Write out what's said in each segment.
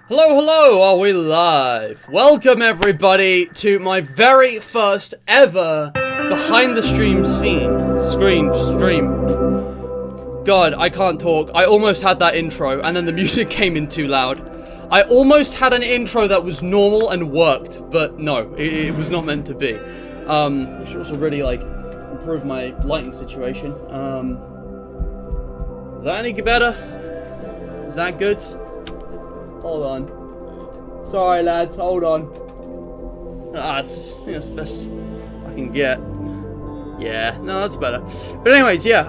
Hello, hello, are we live? Welcome everybody to my very first ever behind the stream stream. God, I can't talk. I almost had that intro and then the music came in too loud. I almost had an intro that was normal and worked, but no, it was not meant to be. I should also really improve my lighting situation. Is that any better? Is that good? Hold on. Sorry, lads. Hold on. That's the best I can get. Yeah, no, that's better. But anyways, yeah.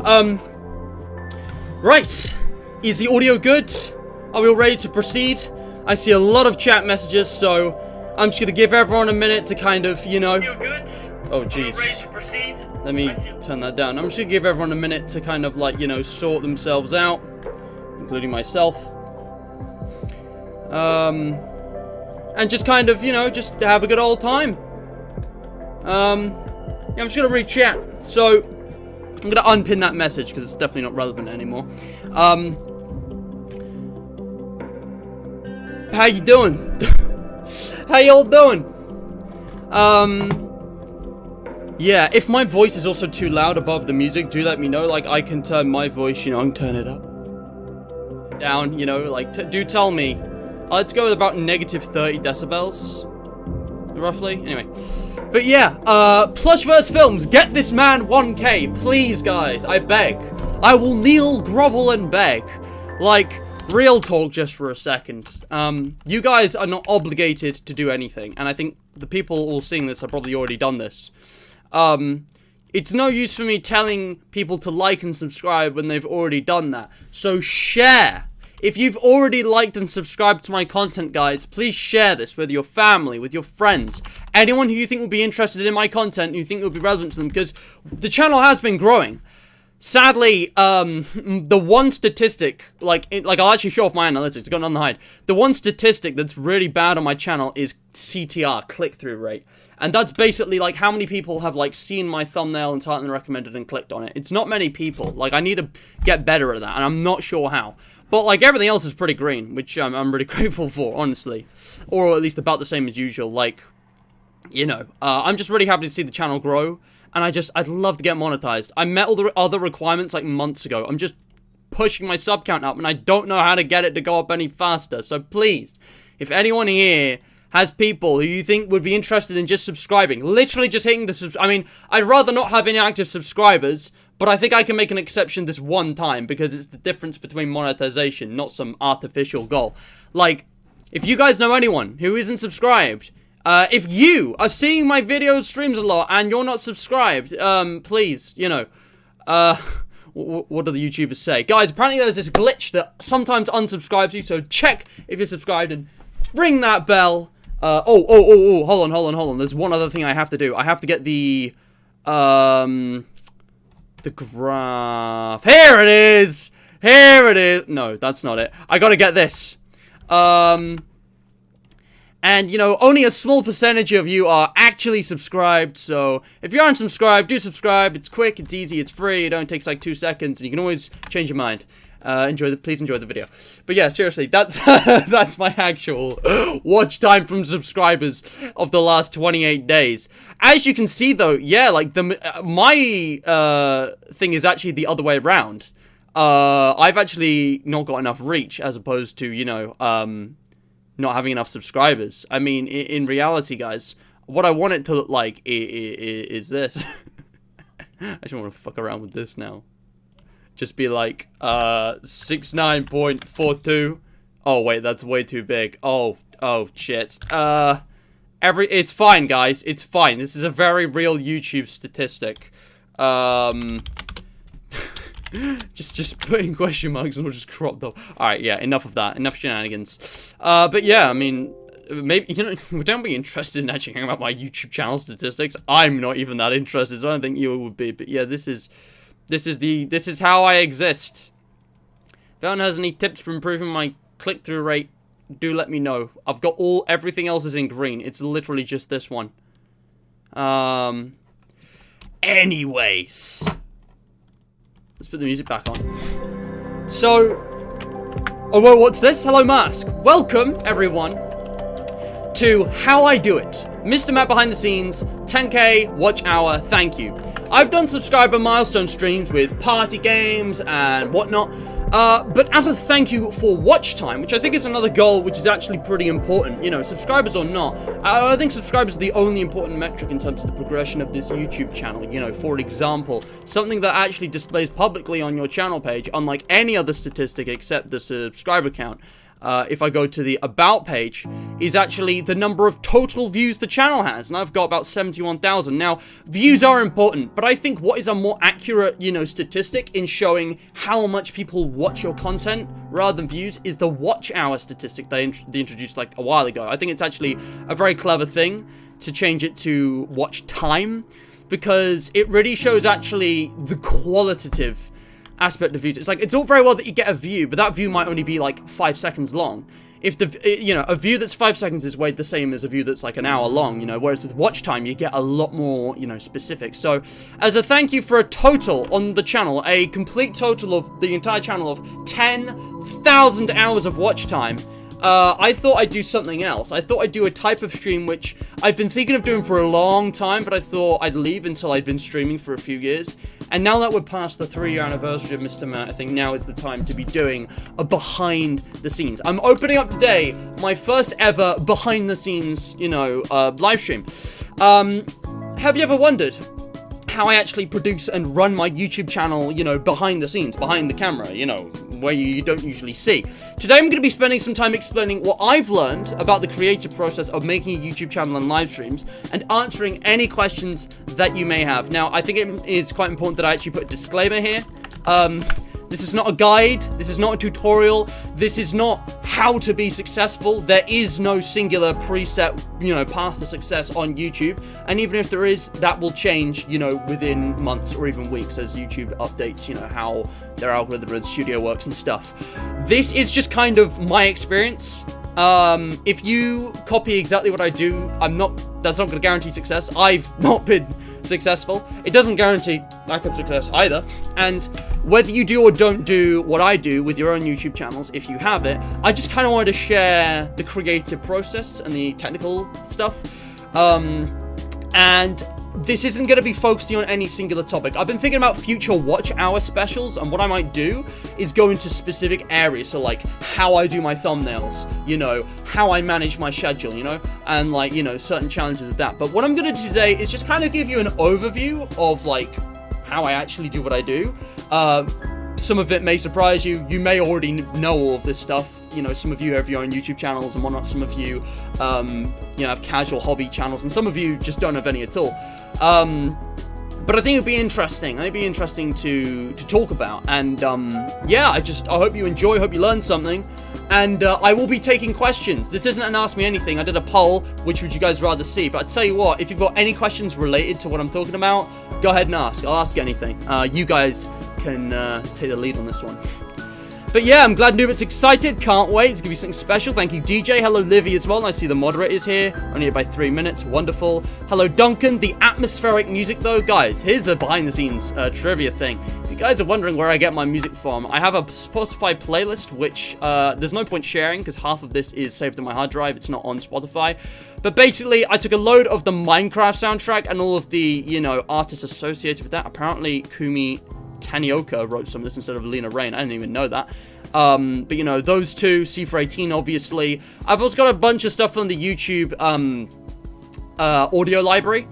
Right. Is the audio good? Are we all ready to proceed? I see a lot of chat messages, so I'm just gonna give everyone a minute to kind of, you know. Good? Oh, jeez. Let me turn that down. I'm just gonna give everyone a minute to kind of sort themselves out, including myself. And just kind of, just have a good old time. Yeah, I'm just gonna read chat. So, I'm gonna unpin that message because it's definitely not relevant anymore. How you doing? How y'all doing? Yeah, if my voice is also too loud above the music, do let me know. I can turn my voice, I can turn it up, down, do tell me. Let's go with about negative 30 decibels, roughly. Anyway, but yeah, Plushverse Films, get this man 1K, please, guys. I beg. I will kneel, grovel, and beg. Real talk, just for a second. You guys are not obligated to do anything, and I think the people all seeing this have probably already done this. It's no use for me telling people to like and subscribe when they've already done that. So share. If you've already liked and subscribed to my content, guys, please share this with your family, with your friends, anyone who you think will be interested in my content, who you think will be relevant to them, because the channel has been growing. Sadly, the one statistic, I'll actually show off my analytics, it's got nothing to hide. The one statistic that's really bad on my channel is CTR, click-through rate. And that's basically, how many people have, seen my thumbnail and title and recommended and clicked on it. It's not many people. I need to get better at that, and I'm not sure how. But, everything else is pretty green, which I'm really grateful for, honestly. Or at least about the same as usual. I'm just really happy to see the channel grow. And I'd love to get monetized. I met all the other requirements, months ago. I'm just pushing my sub count up, and I don't know how to get it to go up any faster. So please, if anyone here has people who you think would be interested in just subscribing, literally just hitting the I'd rather not have any active subscribers, but I think I can make an exception this one time, because it's the difference between monetization, not some artificial goal. If you guys know anyone who isn't subscribed, if you are seeing my videos, streams a lot, and you're not subscribed, please, what do the YouTubers say? Guys, apparently there's this glitch that sometimes unsubscribes you, so check if you're subscribed and ring that bell. Hold on. There's one other thing I have to do. I have to get the graph. Here it is! No, that's not it. I gotta get this. And, only a small percentage of you are actually subscribed, so if you aren't subscribed, do subscribe. It's quick, it's easy, it's free, it only takes 2 seconds, and you can always change your mind. Please enjoy the video. But yeah, seriously, that's that's my actual watch time from subscribers of the last 28 days. As you can see, though, yeah, my thing is actually the other way around. I've actually not got enough reach, as opposed to, not having enough subscribers. I mean, in reality, guys, what I want it to look like is this. I just want to fuck around with this now. Just be 69.42. Oh, wait, that's way too big. Oh, shit. It's fine, guys. It's fine. This is a very real YouTube statistic. Just putting question marks and we'll just crop them. Alright, yeah, enough of that. Enough shenanigans. But yeah, I mean, maybe, don't be interested in actually hearing about my YouTube channel statistics. I'm not even that interested, so I don't think you would be. But yeah, this is how I exist. If anyone has any tips for improving my click-through rate, do let me know. I've got everything else is in green. It's literally just this one. Anyways. Let's put the music back on. So, Oh, whoa, what's this? Hello, Mask. Welcome, everyone, to How I Do It. Mr. Matt behind the scenes, 10k watch hour, thank you. I've done subscriber milestone streams with party games and whatnot, but as a thank you for watch time, which I think is another goal which is actually pretty important, you know, subscribers or not, I think subscribers are the only important metric in terms of the progression of this YouTube channel. You know, for example, something that actually displays publicly on your channel page, unlike any other statistic except the subscriber count, if I go to the About page, is actually the number of total views the channel has, and I've got about 71,000. Now, views are important, but I think what is a more accurate, you know, statistic in showing how much people watch your content rather than views is the watch hour statistic they introduced like a while ago. I think it's actually a very clever thing to change it to watch time, because it really shows actually the qualitative aspect of views. It's like, it's all very well that you get a view, but that view might only be like 5 seconds long. If you know, a view that's 5 seconds is weighed the same as a view that's like an hour long, you know, whereas with watch time, you get a lot more, you know, specific. So, as a thank you for a total on the channel, a complete total of the entire channel of 10,000 hours of watch time, I thought I'd do something else. I thought I'd do a type of stream which I've been thinking of doing for a long time, but I thought I'd leave until I'd been streaming for a few years. And now that we're past the 3-year anniversary of Mr. Matt, I think now is the time to be doing a behind the scenes. I'm opening up today my first ever behind the scenes, you know, live stream. Have you ever wondered how I actually produce and run my YouTube channel, you know, behind the scenes, behind the camera, you know, where you don't usually see? Today I'm going to be spending some time explaining what I've learned about the creative process of making a YouTube channel and live streams, and answering any questions that you may have. Now, I think it is quite important that I actually put a disclaimer here. This is not a guide, this is not a tutorial, this is not how to be successful. There is no singular preset, you know, path to success on YouTube, and even if there is, that will change, you know, within months or even weeks as YouTube updates, you know, how their algorithm and studio works and stuff. This is just kind of my experience. If you copy exactly what I do, that's not going to guarantee success. I've not been successful. It doesn't guarantee lack of success either. And whether you do or don't do what I do with your own YouTube channels, if you have it, I just kind of wanted to share the creative process and the technical stuff. And this isn't going to be focusing on any singular topic. I've been thinking about future watch hour specials, and what I might do is go into specific areas. So like how I do my thumbnails, you know, how I manage my schedule, you know, and like, you know, certain challenges with that. But what I'm going to do today is just kind of give you an overview of like how I actually do what I do. Some of it may surprise you. You may already know all of this stuff. You know, some of you have your own YouTube channels and whatnot. Some of you, you know, have casual hobby channels, and some of you just don't have any at all. But I think it'd be interesting. It'd be interesting to talk about. And yeah, I hope you enjoy. Hope you learn something. And I will be taking questions. This isn't an Ask Me Anything. I did a poll, which would you guys rather see? But I'd tell you what, if you've got any questions related to what I'm talking about, go ahead and ask. I'll ask anything. You guys can take the lead on this one. But yeah, I'm glad Nubit's excited. Can't wait to give you something special. Thank you, DJ. Hello, Livy, as well. I see the moderators here. Only here by 3 minutes. Wonderful. Hello, Duncan. The atmospheric music, though. Guys, here's a behind-the-scenes trivia thing. If you guys are wondering where I get my music from, I have a Spotify playlist, which there's no point sharing because half of this is saved on my hard drive. It's not on Spotify. But basically, I took a load of the Minecraft soundtrack and all of the, you know, artists associated with that. Apparently, Kumi Tanioka wrote some of this instead of Lena Rain. I didn't even know that. But you know, those two, C418 obviously. I've also got a bunch of stuff on the YouTube audio library.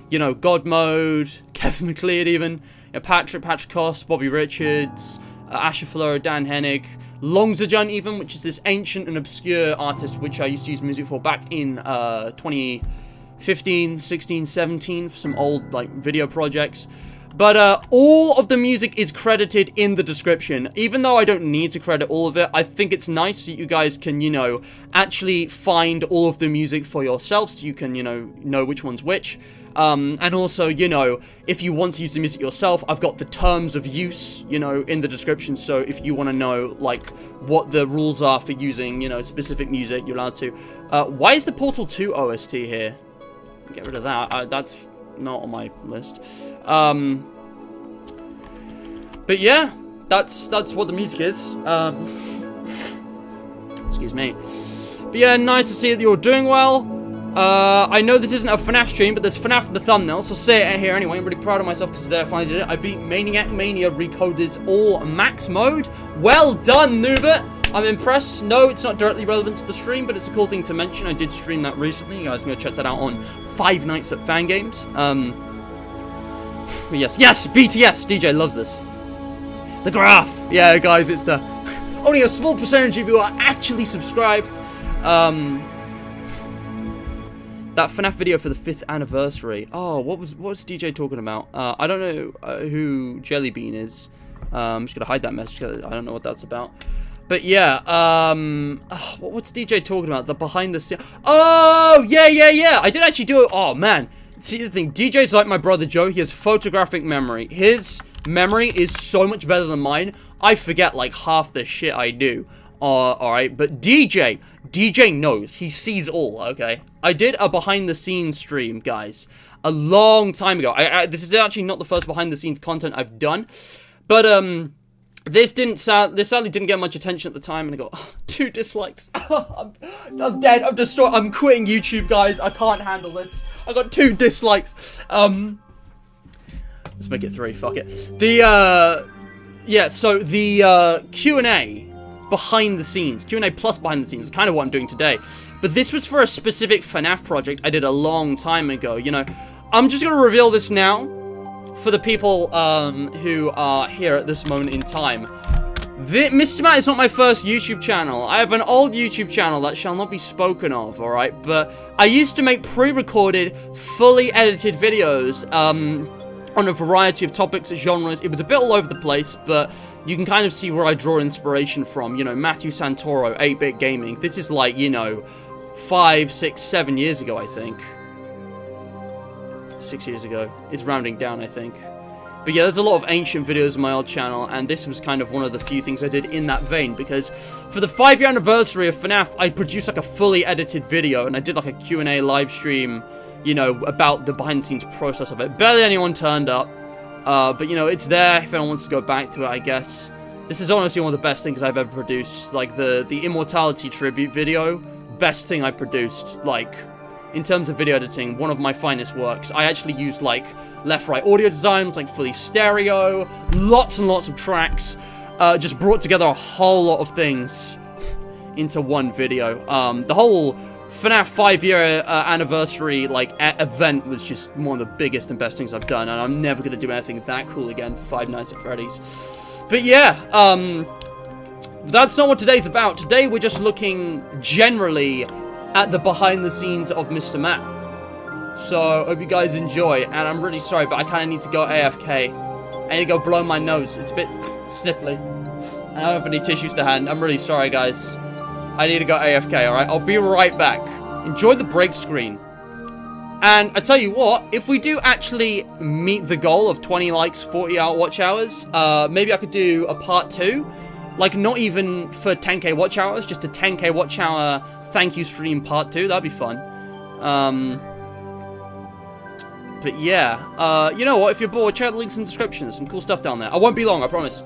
You know, Godmode, Kevin McLeod even, you know, Patrick Koss, Bobby Richards, Asher Fulero, Dan Henig, Longzajan even, which is this ancient and obscure artist which I used to use music for back in 2015, 16, 17 for some old like video projects. But all of the music is credited in the description. Even though I don't need to credit all of it, I think it's nice that you guys can, you know, actually find all of the music for yourselves so you can, you know which one's which. And also, you know, if you want to use the music yourself, I've got the terms of use, you know, in the description. So if you want to know, like, what the rules are for using, you know, specific music, you're allowed to. Why is the Portal 2 OST here? Get rid of that. That's not on my list. But yeah, that's what the music is. Excuse me. But yeah, nice to see that you're doing well. I know this isn't a FNAF stream, but there's FNAF in the thumbnail, so say it here anyway. I'm really proud of myself because today I finally did it. I beat Maniac Mania Recoded's all max mode. Well done, Noobert! I'm impressed. No, it's not directly relevant to the stream, but it's a cool thing to mention. I did stream that recently. You guys can go check that out on 5 Nights at Fan Games. Yes, BTS! DJ loves this. The graph! Yeah, guys, it's the... Only a small percentage of you are actually subscribed. That FNAF video for the 5th anniversary. Oh, what was DJ talking about? I don't know who Jellybean is. I'm just gonna hide that message because I don't know what that's about. But yeah, what's DJ talking about? The behind the scenes. Oh, yeah. I did actually do it. Oh man, see the thing. DJ's like my brother Joe. He has photographic memory. His memory is so much better than mine. I forget like half the shit I do. Alright, but DJ knows. He sees all, okay? I did a behind-the-scenes stream, guys, a long time ago. This is actually not the first behind-the-scenes content I've done, but, this sadly didn't get much attention at the time, and I got 2 dislikes. I'm dead. I'm destroyed. I'm quitting YouTube, guys. I can't handle this. I got 2 dislikes. Let's make it 3. Fuck it. Yeah, so the, Q&A behind the scenes, Q&A plus behind the scenes is kind of what I'm doing today, but this was for a specific FNAF project I did a long time ago. You know, I'm just gonna reveal this now for the people who are here at this moment in time. Mr. Matt is not my first YouTube channel. I have an old YouTube channel that shall not be spoken of, alright, but I used to make pre-recorded, fully edited videos on a variety of topics, genres. It was a bit all over the place, but you can kind of see where I draw inspiration from. You know, Matthew Santoro, 8-Bit Gaming. This is like, you know, 5, 6, 7 years ago, I think. 6 years ago. It's rounding down, I think. But yeah, there's a lot of ancient videos on my old channel, and this was kind of one of the few things I did in that vein, because for the 5-year anniversary of FNAF, I produced like a fully edited video, and I did like a Q&A live stream, you know, about the behind-the-scenes process of it. Barely anyone turned up. But, you know, it's there if anyone wants to go back to it, I guess. This is honestly one of the best things I've ever produced. Like, the Immortality tribute video, best thing I produced. Like, in terms of video editing, one of my finest works. I actually used, like, left-right audio designs, like, fully stereo, lots and lots of tracks. Just brought together a whole lot of things into one video. The whole FNAF 5-year anniversary, like, event was just one of the biggest and best things I've done, and I'm never gonna do anything that cool again for 5 Nights at Freddy's. But yeah, that's not what today's about. Today we're just looking generally at the behind the scenes of Mr. Matt. So, hope you guys enjoy, and I'm really sorry, but I kinda need to go AFK. I need to go blow my nose. It's a bit sniffly. And I don't have any tissues to hand. I'm really sorry, guys. I need to go AFK, alright? I'll be right back. Enjoy the break screen. And I tell you what, if we do actually meet the goal of 20 likes, 40 watch hours, maybe I could do a part 2. Like, not even for 10k watch hours, just a 10k watch hour thank you stream part 2. That'd be fun. But yeah, you know what? If you're bored, check out the links in the description. There's some cool stuff down there. I won't be long, I promise.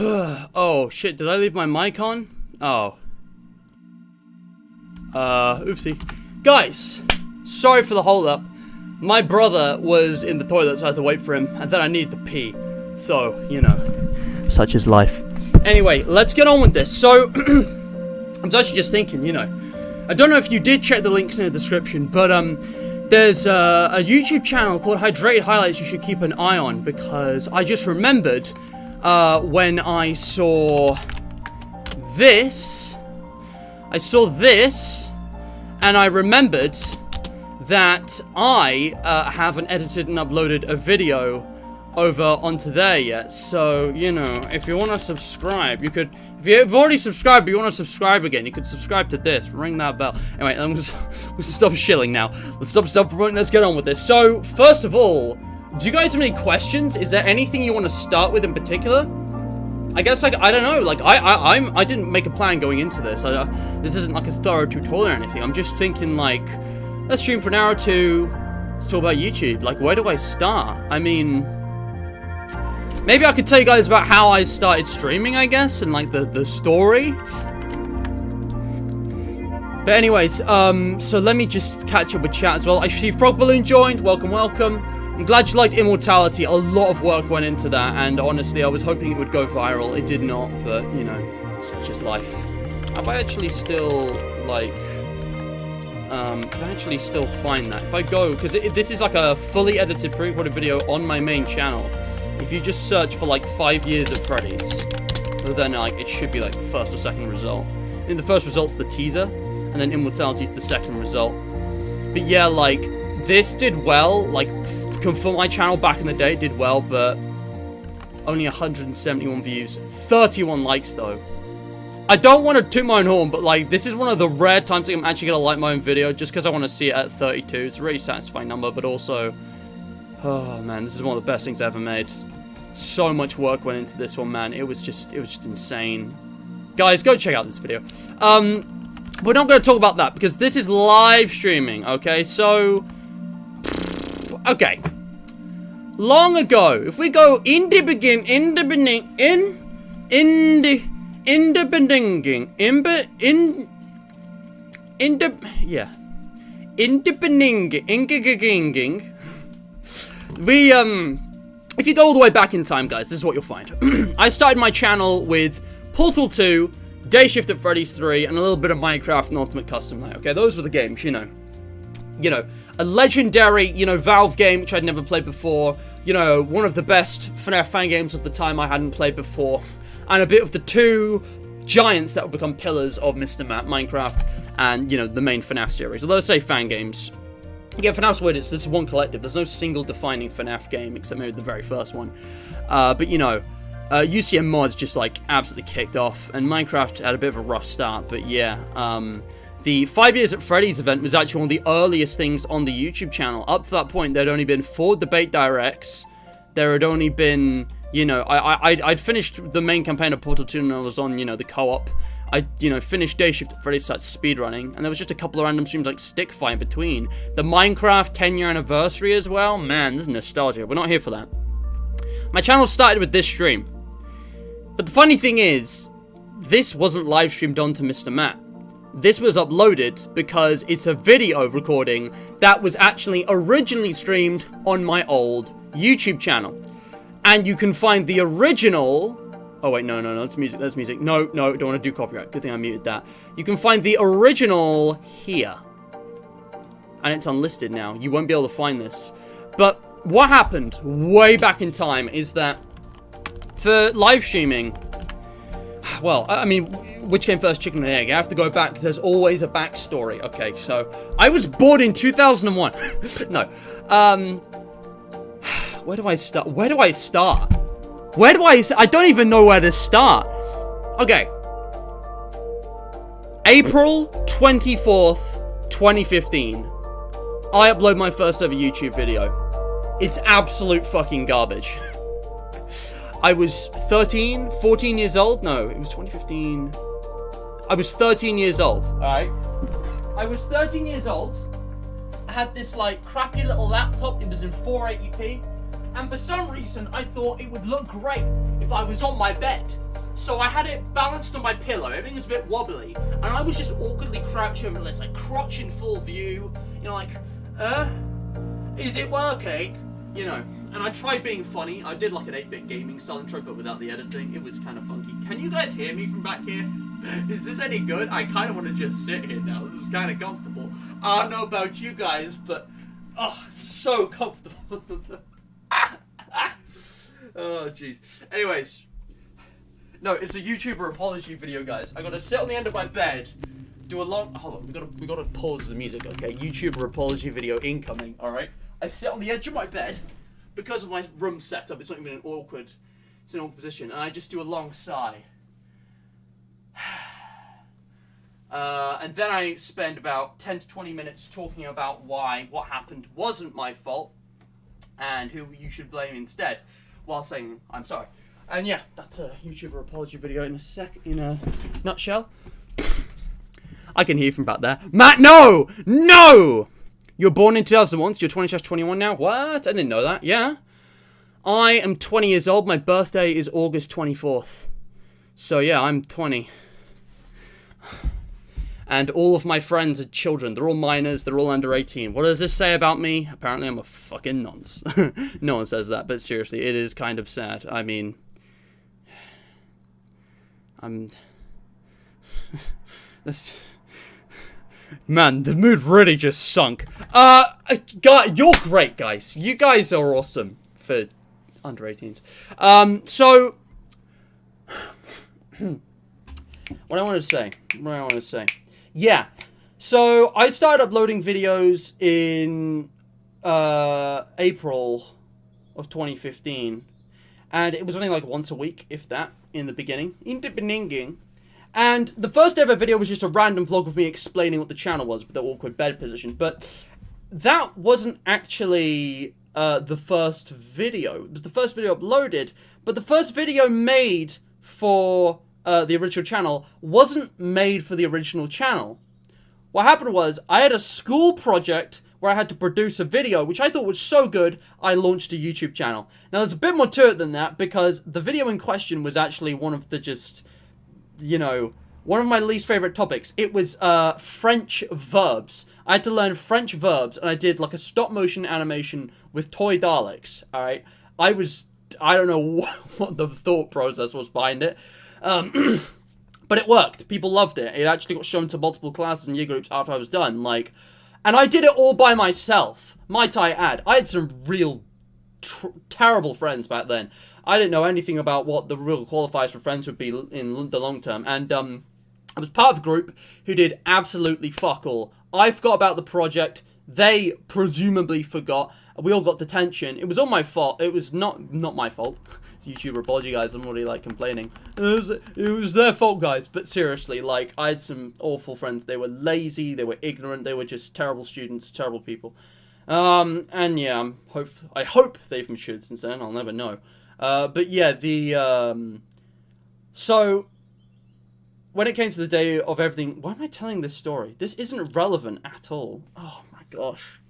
Oh, shit, did I leave my mic on? Oh. Oopsie. Guys, sorry for the hold-up. My brother was in the toilet, so I had to wait for him, and then I needed to pee. So, you know, such is life. Anyway, let's get on with this. So, I was actually just thinking, you know, I don't know if you did check the links in the description, but, there's a YouTube channel called Hydrated Highlights you should keep an eye on, because I just remembered, when I saw this, and I remembered that I haven't edited and uploaded a video over onto there yet. So, you know, if you want to subscribe, you could, if you've already subscribed but you want to subscribe again, you could subscribe to this, ring that bell. Anyway, let's stop shilling now. Let's stop promoting, let's get on with this. So, first of all, do you guys have any questions? Is there anything you want to start with in particular? I guess, like, I don't know, like, I didn't make a plan going into this. This isn't like a thorough tutorial or anything. I'm just thinking, like, let's stream for an hour or two, let's talk about YouTube. Like, where do I start? I mean, maybe I could tell you guys about how I started streaming, I guess, and, like, the story. But anyways, so let me just catch up with chat as well. I see Frog Balloon joined, welcome, welcome. I'm glad you liked Immortality. A lot of work went into that, and honestly, I was hoping it would go viral. It did not, but, you know, such is life. Have I actually still, like, can I actually still find that? If I go, because this is like a fully edited pre-recorded video on my main channel. If you just search for, like, 5 years at Freddy's, then, like, it should be, like, the first or second result. And the first result's the teaser, and then Immortality's the second result. But yeah, like, this did well, like, for my channel back in the day, it did well, but only 171 views, 31 likes though. I don't want to toot my own horn, but like, this is one of the rare times that I'm actually gonna like my own video, just because I want to see it at 32. It's a really satisfying number, but also, oh man, this is one of the best things I ever made. So much work went into this one, man. It was just insane. Guys, go check out this video. We're not going to talk about that because this is live streaming. Okay, so. Okay. Long ago, if we go in the beginning, if you go all the way back in time, guys, this is what you'll find. I started my channel with Portal 2, Day Shift at Freddy's 3, and a little bit of Minecraft and Ultimate Custom Night. Okay, those were the games, you know. You know, a legendary, you know, Valve game, which I'd never played before. You know, one of the best FNAF fan games of the time I hadn't played before. And a bit of the two giants that would become pillars of Mr. Matt, Minecraft, and, you know, the main FNAF series. Although I say fan games. Yeah, FNAF's weird, it's one collective. There's no single defining FNAF game, except maybe the very first one. But, you know, UCM mods just, like, absolutely kicked off. And Minecraft had a bit of a rough start, but yeah, the 5 years at Freddy's event was actually one of the earliest things on the YouTube channel. Up to that point, there'd only been 4 debate directs. There had only been, you know, I'd finished the main campaign of Portal 2 and I was on, you know, the co-op. I, you know, finished Day Shift at Freddy's, started speedrunning, and there was just a couple of random streams like Stick Fight in between. The Minecraft 10-year anniversary as well. Man, this is nostalgia. We're not here for that. My channel started with this stream. But the funny thing is, this wasn't live streamed onto Mr. Matt. This was uploaded because it's a video recording that was actually originally streamed on my old YouTube channel. And you can find the original... Oh wait, no, that's music. No, don't want to do copyright. Good thing I muted that. You can find the original here. And it's unlisted now. You won't be able to find this. But what happened way back in time is that for live streaming... Well, I mean, which came first, chicken and egg? I have to go back because there's always a backstory. Okay, so I was born in 2001. No. Where do I start? I don't even know where to start. Okay. April 24th, 2015. I upload my first ever YouTube video. It's absolute fucking garbage. I was 14 years old. No, it was 2015. I was 13 years old. Alright. I was 13 years old. I had this, like, crappy little laptop. It was in 480p. And for some reason, I thought it would look great if I was on my bed. So I had it balanced on my pillow, everything was a bit wobbly, and I was just awkwardly crouched over this, like crotch in full view, you know, like, is it working? You know, and I tried being funny. I did like an 8-bit gaming style intro, but without the editing. It was kind of funky. Can you guys hear me from back here? Is this any good? I kind of want to just sit here now. This is kind of comfortable. I don't know about you guys, but, oh, so comfortable. Oh, jeez. Anyways. No, it's a YouTuber apology video, guys. I gotta sit on the end of my bed, do a long... Hold on, we gotta pause the music, okay? YouTuber apology video incoming, alright? I sit on the edge of my bed, because of my room setup, it's not even it's an awkward position, and I just do a long sigh. And then I spend about 10 to 20 minutes talking about why what happened wasn't my fault, and who you should blame instead, while saying, I'm sorry. And yeah, that's a YouTuber apology video in a nutshell. I can hear from back there. Matt, no! No! You're born in 2001, so you're 20/21 now? What? I didn't know that. Yeah. I am 20 years old. My birthday is August 24th. So yeah, I'm 20. And all of my friends are children. They're all minors. They're all under 18. What does this say about me? Apparently I'm a fucking nonce. No one says that, but seriously, it is kind of sad. I mean... Man, the mood really just sunk. You're great, guys. You guys are awesome for under 18s. So... What I want to say. Yeah. So, I started uploading videos in April of 2015. And it was only like once a week, if that, in the beginning. And the first ever video was just a random vlog of me explaining what the channel was with the awkward bed position. But that wasn't actually the first video. It was the first video uploaded. But the first video made for the original channel wasn't made for the original channel. What happened was, I had a school project where I had to produce a video, which I thought was so good, I launched a YouTube channel. Now, there's a bit more to it than that, because the video in question was actually one of the just, you know, one of my least favorite topics. It was French verbs. I had to learn French verbs, and I did like a stop-motion animation with toy Daleks, alright? I don't know what the thought process was behind it. But it worked. People loved it. It actually got shown to multiple classes and year groups after I was done, like... And I did it all by myself, might I add. I had some real terrible friends back then. I didn't know anything about what the real qualifiers for friends would be in the long term. And I was part of a group who did absolutely fuck all. I forgot about the project. They presumably forgot. We all got detention. It was all my fault. It was not my fault. YouTuber apology, guys. I'm already like complaining. It was their fault, guys. But seriously, like, I had some awful friends. They were lazy. They were ignorant. They were just terrible students, terrible people. And yeah, I hope they've matured since then. I'll never know. But yeah, so when it came to the day of everything, why am I telling this story? This isn't relevant at all. Oh my gosh.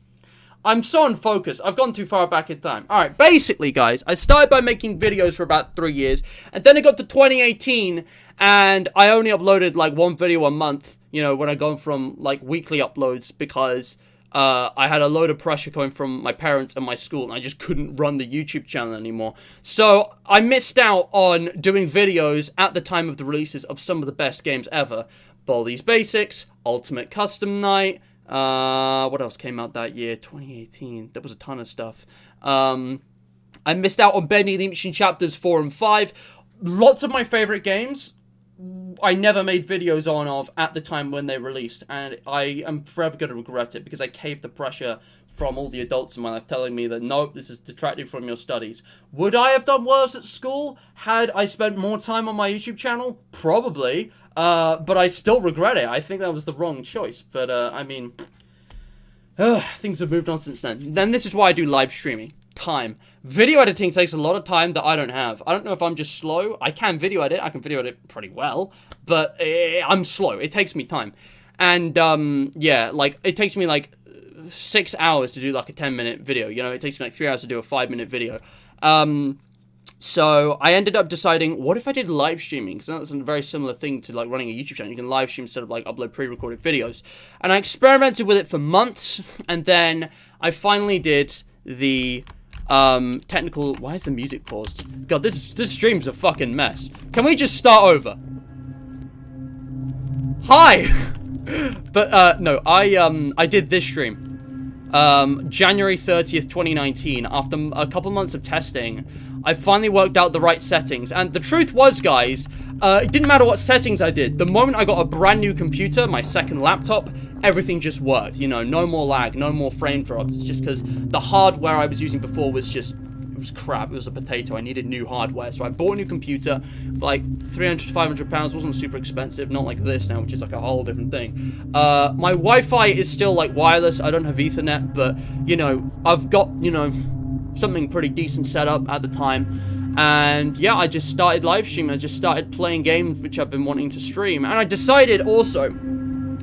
I'm so unfocused. I've gone too far back in time. Alright, basically, guys, I started by making videos for about 3 years, and then it got to 2018, and I only uploaded, like, one video a month, you know, when I gone from, like, weekly uploads, because I had a load of pressure coming from my parents and my school, and I just couldn't run the YouTube channel anymore. So, I missed out on doing videos at the time of the releases of some of the best games ever. Baldi's Basics, Ultimate Custom Night, what else came out that year? 2018. There was a ton of stuff. I missed out on Bendy the Mutation Chapters 4 and 5. Lots of my favorite games I never made videos of at the time when they released, and I am forever going to regret it, because I caved the pressure from all the adults in my life telling me that, nope, this is detracting from your studies. Would I have done worse at school had I spent more time on my YouTube channel? Probably. But I still regret it. I think that was the wrong choice. But, I mean, things have moved on since then. Then this is why I do live streaming. Time. Video editing takes a lot of time that I don't have. I don't know if I'm just slow. I can video edit. I can video edit pretty well. But I'm slow. It takes me time. And, yeah, like, it takes me, like, 6 hours to do like a 10-minute video. You know, it takes me like 3 hours to do a 5-minute video. So I ended up deciding, what if I did live streaming? Because that's a very similar thing to like running a YouTube channel. You can live stream instead of like upload pre-recorded videos. And I experimented with it for months, and then I finally did the technical. Why is the music paused? God, this stream's a fucking mess. Can we just start over? Hi. But no, I did this stream. January 30th, 2019. After a couple months of testing, I finally worked out the right settings. And the truth was, guys, it didn't matter what settings I did. The moment I got a brand new computer, my second laptop, everything just worked. You know, no more lag, no more frame drops. It's just because the hardware I was using before was just, it was crap. It was a potato. I needed new hardware. So I bought a new computer for like 300 to 500 pounds. Wasn't super expensive. Not like this now, which is like a whole different thing. My Wi-Fi is still like wireless. I don't have Ethernet, but you know, I've got, you know, something pretty decent set up at the time. And yeah, I just started live streaming. I just started playing games which I've been wanting to stream. And I decided also,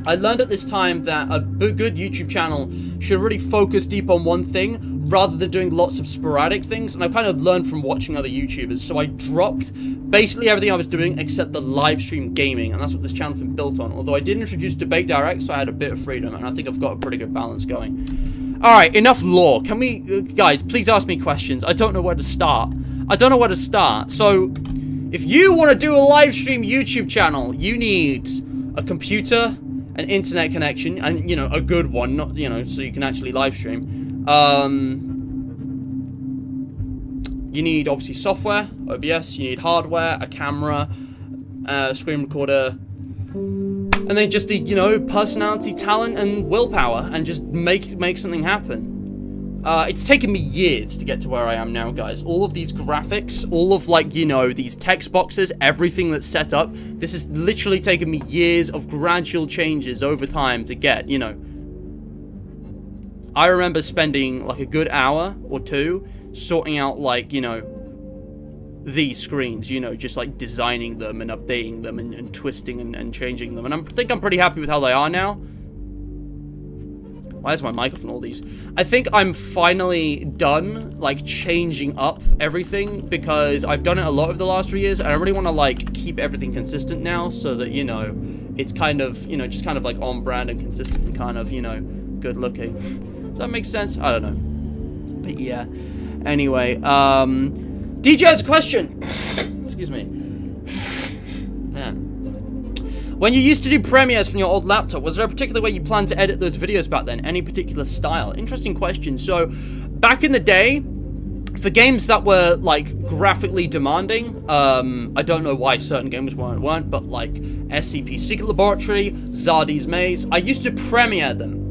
I learned at this time that a good YouTube channel should really focus deep on one thing rather than doing lots of sporadic things. And I've kind of learned from watching other YouTubers. So I dropped basically everything I was doing except the live stream gaming. And that's what this channel's been built on. Although I did introduce Debate Direct, so I had a bit of freedom. And I think I've got a pretty good balance going. Alright, enough lore. Can we, guys, please ask me questions. I don't know where to start. So, if you want to do a live stream YouTube channel, you need a computer, an internet connection, and, you know, a good one, not, you know, so you can actually live stream. You need, obviously, software, OBS, you need hardware, a camera, screen recorder, and then just the, you know, personality, talent, and willpower, and just make something happen. It's taken me years to get to where I am now, guys. All of these graphics, all of, like, you know, these text boxes, everything that's set up, this has literally taken me years of gradual changes over time to get, you know. I remember spending, like, a good hour or two sorting out, like, you know, these screens, you know, just, like, designing them and updating them and twisting and changing them. And I think I'm pretty happy with how they are now. Why is my mic off on all these? I think I'm finally done, like, changing up everything, because I've done it a lot over the last 3 years, and I really want to, like, keep everything consistent now, so that, you know, it's kind of, you know, just kind of, like, on brand and consistent and kind of, you know, good looking. Does that make sense? I don't know. But, yeah. Anyway, DJ has a question. Excuse me. Man. When you used to do premieres from your old laptop, was there a particular way you planned to edit those videos back then? Any particular style? Interesting question. So, back in the day, for games that were, like, graphically demanding, I don't know why certain games weren't, but, like, SCP Secret Laboratory, Zardy's Maze, I used to premiere them.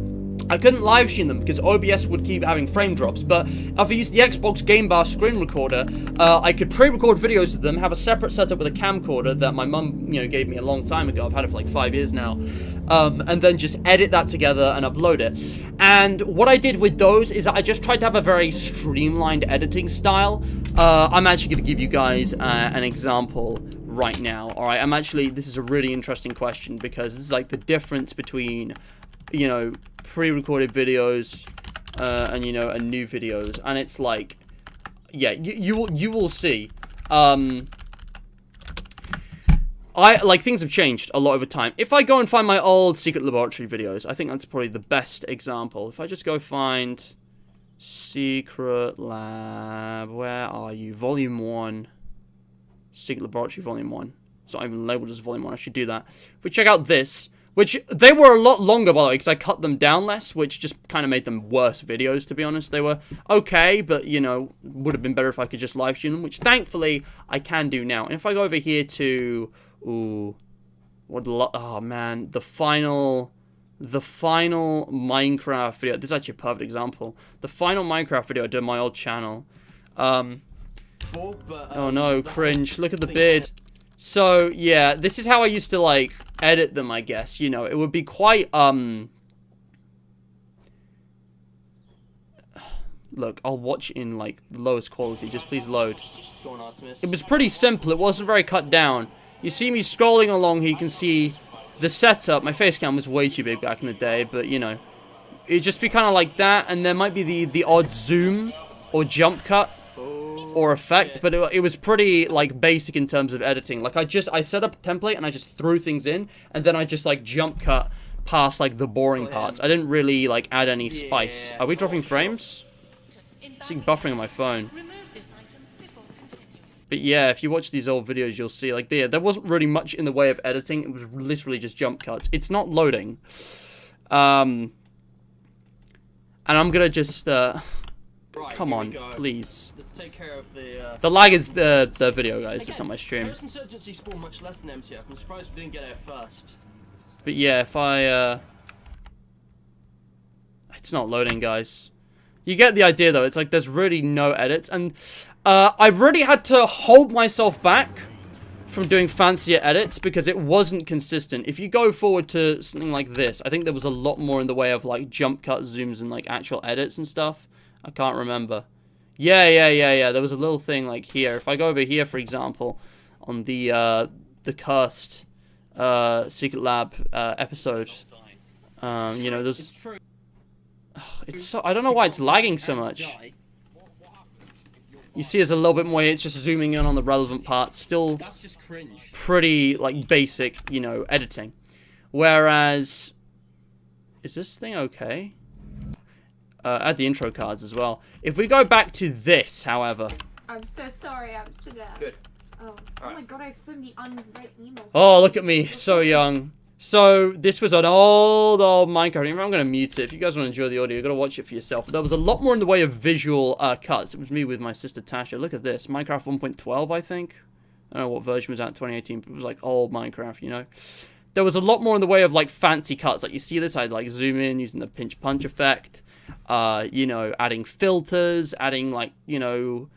I couldn't live stream them because OBS would keep having frame drops, but if I used the Xbox Game Bar screen recorder, I could pre-record videos of them, have a separate setup with a camcorder that my mum, you know, gave me a long time ago. I've had it for like 5 years now, and then just edit that together and upload it. And what I did with those is I just tried to have a very streamlined editing style. I'm actually going to give you guys an example right now. All right, this is a really interesting question because this is like the difference between, you know, pre-recorded videos and, you know, and new videos, and it's like, yeah, you will see. Things have changed a lot over time. If I go and find my old Secret Laboratory videos, I think that's probably the best example. If I just go find Secret Lab, where are you? Volume 1, Secret Laboratory Volume 1. It's not even labeled as Volume 1. I should do that. If we check out this, which, they were a lot longer, by the way, because I cut them down less, which just kind of made them worse videos, to be honest. They were okay, but, you know, would have been better if I could just live stream them, which, thankfully, I can do now. And if I go over here to, oh, man, the final Minecraft video. This is actually a perfect example. The final Minecraft video I did on my old channel. Oh, no, cringe. Look at the beard. So, yeah, this is how I used to, like, edit them, I guess. You know, it would be quite, Look, I'll watch in, like, the lowest quality. Just please load. It was pretty simple. It wasn't very cut down. You see me scrolling along here, you can see the setup. My face cam was way too big back in the day, but, you know, it'd just be kind of like that, and there might be the odd zoom or jump cut or effect, but it was pretty like basic in terms of editing. Like I set up a template and I just threw things in, and then I just like jump cut past like the boring parts. I didn't really like add any spice. Are we dropping frames? I'm seeing buffering on my phone. But yeah, if you watch these old videos, you'll see like there wasn't really much in the way of editing. It was literally just jump cuts. It's not loading. And I'm gonna just come on, please. Let's take care of the lag is the video, guys. Again, it's not my stream. Insurgency spawned much less than MTF. I'm surprised we didn't get it first. But yeah, if I it's not loading, guys. You get the idea, though. It's like there's really no edits, and I've really had to hold myself back from doing fancier edits because it wasn't consistent. If you go forward to something like this, I think there was a lot more in the way of like jump cut zooms and like actual edits and stuff. I can't remember. Yeah. There was a little thing like here. If I go over here, for example, on the cursed Secret Lab episode, you know, there's. It's so, I don't know why it's lagging so much. You see there's a little bit more, it's just zooming in on the relevant parts. Still pretty, like, basic, you know, editing. Whereas, is this thing okay? Add the intro cards as well. If we go back to this, however. I'm so sorry, Amsterdam. Good. Oh my god, I have so many unread emails. Oh, look at me, so young. So, this was an old Minecraft. I'm going to mute it. If you guys want to enjoy the audio, you've got to watch it for yourself. But there was a lot more in the way of visual cuts. It was me with my sister Tasha. Look at this. Minecraft 1.12, I think. I don't know what version was out in 2018, but it was like old Minecraft, you know. There was a lot more in the way of like fancy cuts. Like you see this, I'd like zoom in using the pinch punch effect. You know, adding filters, adding like, you know,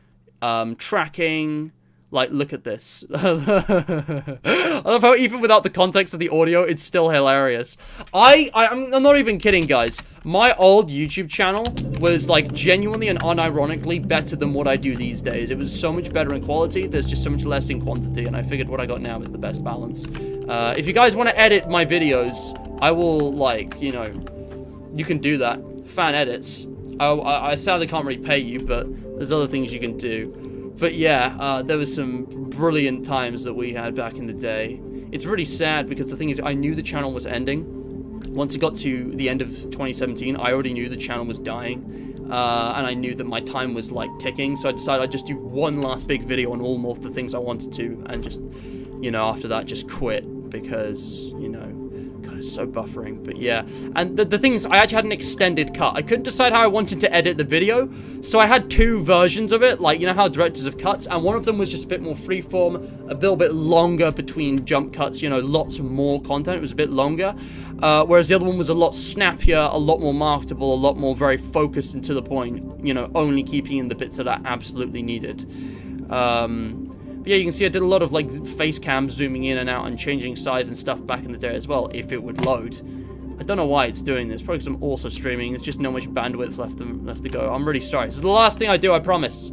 tracking. Like, look at this. I love how even without the context of the audio, it's still hilarious. I'm not even kidding, guys. My old YouTube channel was, like, genuinely and unironically better than what I do these days. It was so much better in quality. There's just so much less in quantity, and I figured what I got now is the best balance. If you guys want to edit my videos, I will, like, you know, you can do that. Fan edits. I sadly can't really pay you, but there's other things you can do. But yeah, there was some brilliant times that we had back in the day. It's really sad because the thing is, I knew the channel was ending. Once it got to the end of 2017, I already knew the channel was dying. And I knew that my time was like ticking. So I decided I'd just do one last big video on all of the things I wanted to. And just, you know, after that, just quit. Because, you know, God, it's so buffering. But yeah, and the thing is, I actually had an extended cut. I couldn't decide how I wanted to edit the video, so I had two versions of it, like, you know how directors have cuts, and one of them was just a bit more freeform, a little bit longer between jump cuts, you know, lots more content, it was a bit longer, whereas the other one was a lot snappier, a lot more marketable, a lot more very focused and to the point, you know, only keeping in the bits that I absolutely needed. But yeah, you can see I did a lot of like face cam zooming in and out and changing size and stuff back in the day as well, if it would load. I don't know why it's doing this, probably because I'm also streaming, there's just not much bandwidth left to go. I'm really sorry. This is the last thing I do, I promise.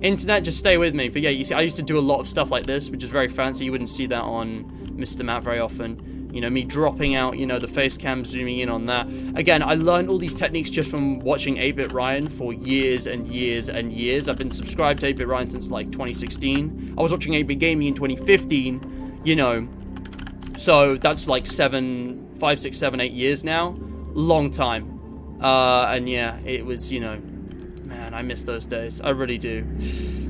Internet, just stay with me. But yeah, you see, I used to do a lot of stuff like this, which is very fancy. You wouldn't see that on Mr. Matt very often. You know, me dropping out, you know, the face cam, zooming in on that. Again, I learned all these techniques just from watching 8-Bit Ryan for years and years and years. I've been subscribed to 8-Bit Ryan since, like, 2016. I was watching 8-Bit Gaming in 2015, you know. So, that's, like, 5, 6, 7, 8 years now. Long time. And, yeah, it was, you know, man, I miss those days. I really do.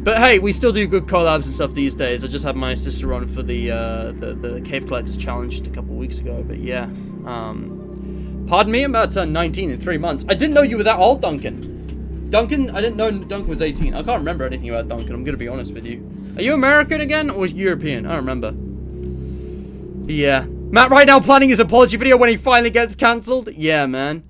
But hey, we still do good collabs and stuff these days. I just had my sister on for the Cave Collectors Challenge just a couple weeks ago. But yeah, pardon me, I'm about to turn 19 in 3 months. I didn't know you were that old, Duncan. Duncan, I didn't know Duncan was 18. I can't remember anything about Duncan, I'm gonna be honest with you. Are you American again, or European? I don't remember. Yeah. Matt right now planning his apology video when he finally gets cancelled. Yeah, man.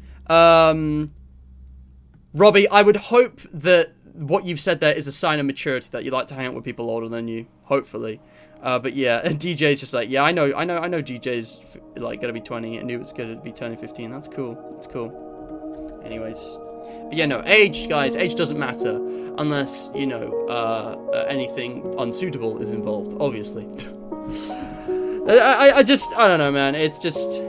Robbie, I would hope that what you've said there is a sign of maturity, that you like to hang out with people older than you, hopefully. But yeah, DJ's just like, yeah, I know DJ's like gonna be 20 and knew it's gonna be turning 15. That's cool. That's cool. Anyways, but yeah, no, age, guys, age doesn't matter unless, you know, anything unsuitable is involved, obviously. I don't know, man. It's just,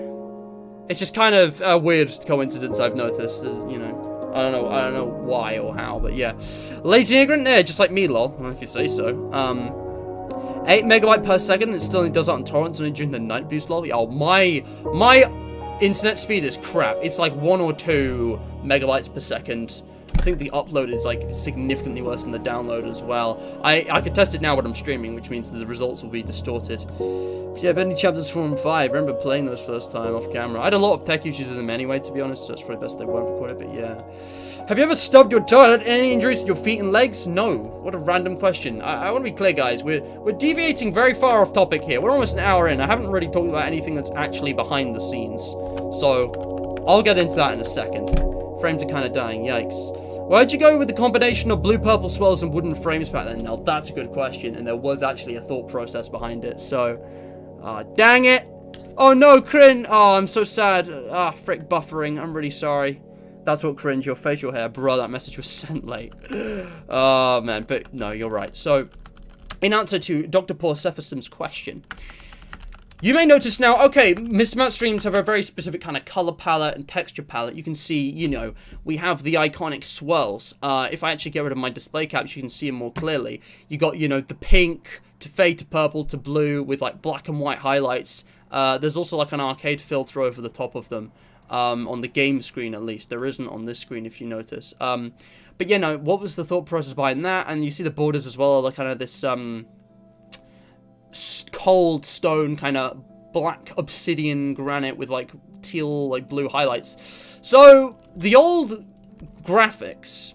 It's just kind of a weird coincidence I've noticed, you know. I don't know why or how, but yeah. Lazy immigrant there, just like me, lol, if you say so. 8 megabyte per second, it still only does that on torrents only during the night boost, lol. Oh, my internet speed is crap. It's like 1 or 2 megabytes per second. I think the upload is like significantly worse than the download as well. I could test it now when I'm streaming, which means that the results will be distorted. If you have any chapters 4 and 5, I remember playing those first time off camera. I had a lot of tech issues with them anyway, to be honest, so it's probably best they won't record it, but yeah. Have you ever stubbed your toe? Had any injuries to your feet and legs? No. What a random question. I want to be clear, guys. We're deviating very far off topic here. We're almost an hour in. I haven't really talked about anything that's actually behind the scenes. So, I'll get into that in a second. Frames are kind of dying. Yikes. Why'd you go with the combination of blue, purple swirls and wooden frames back then? Now, that's a good question, and there was actually a thought process behind it, so... dang it! Oh no, Crin! Oh, I'm so sad. Frick buffering. I'm really sorry. That's what cringe, your facial hair. Bro, that message was sent late. Oh, man, but no, you're right. So, in answer to Dr. Paul Cephasum's question... You may notice now, okay, Mr. Matt streams have a very specific kind of color palette and texture palette. You can see, you know, we have the iconic swirls. If I actually get rid of my display caps, you can see them more clearly. You got, you know, the pink to fade to purple to blue with like black and white highlights. There's also like an arcade filter over the top of them. On the game screen, at least. There isn't on this screen, if you notice. But, you know, what was the thought process behind that? And you see the borders as well, like kind of this, cold stone kind of black obsidian granite with like teal like blue highlights. So the old graphics,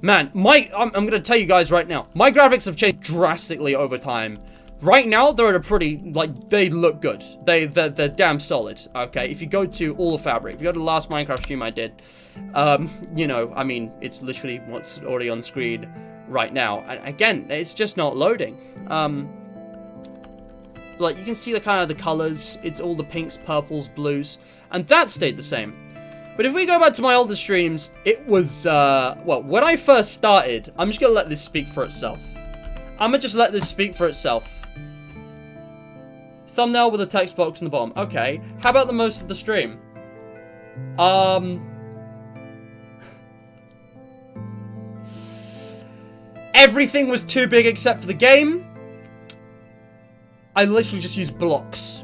man, I'm gonna tell you guys right now, my graphics have changed drastically over time. Right now they're at a pretty, like, they look good. They're damn solid. Okay, if you go to all the fabric, if you go to the last Minecraft stream I did, you know, I mean, it's literally what's already on screen right now, and again, it's just not loading. Like, you can see the kind of the colors, it's all the pinks, purples, blues, and that stayed the same. But if we go back to my older streams, it was, well, when I first started, I'm just gonna let this speak for itself. I'm gonna just let this speak for itself. Thumbnail with a text box in the bottom. Okay, how about the most of the stream? Everything was too big except for the game. I literally just used blocks.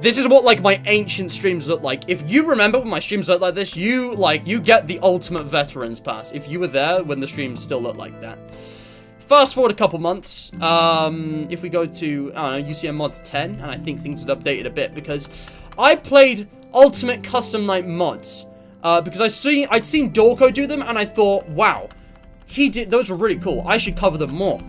This is what, like, my ancient streams look like. If you remember when my streams looked like this, you get the ultimate veterans pass. If you were there when the streams still looked like that. Fast forward a couple months, if we go to, I don't know, UCM Mods 10, and I think things had updated a bit, because I played Ultimate Custom Night mods, because I'd seen Dorko do them, and I thought, wow, those were really cool, I should cover them more.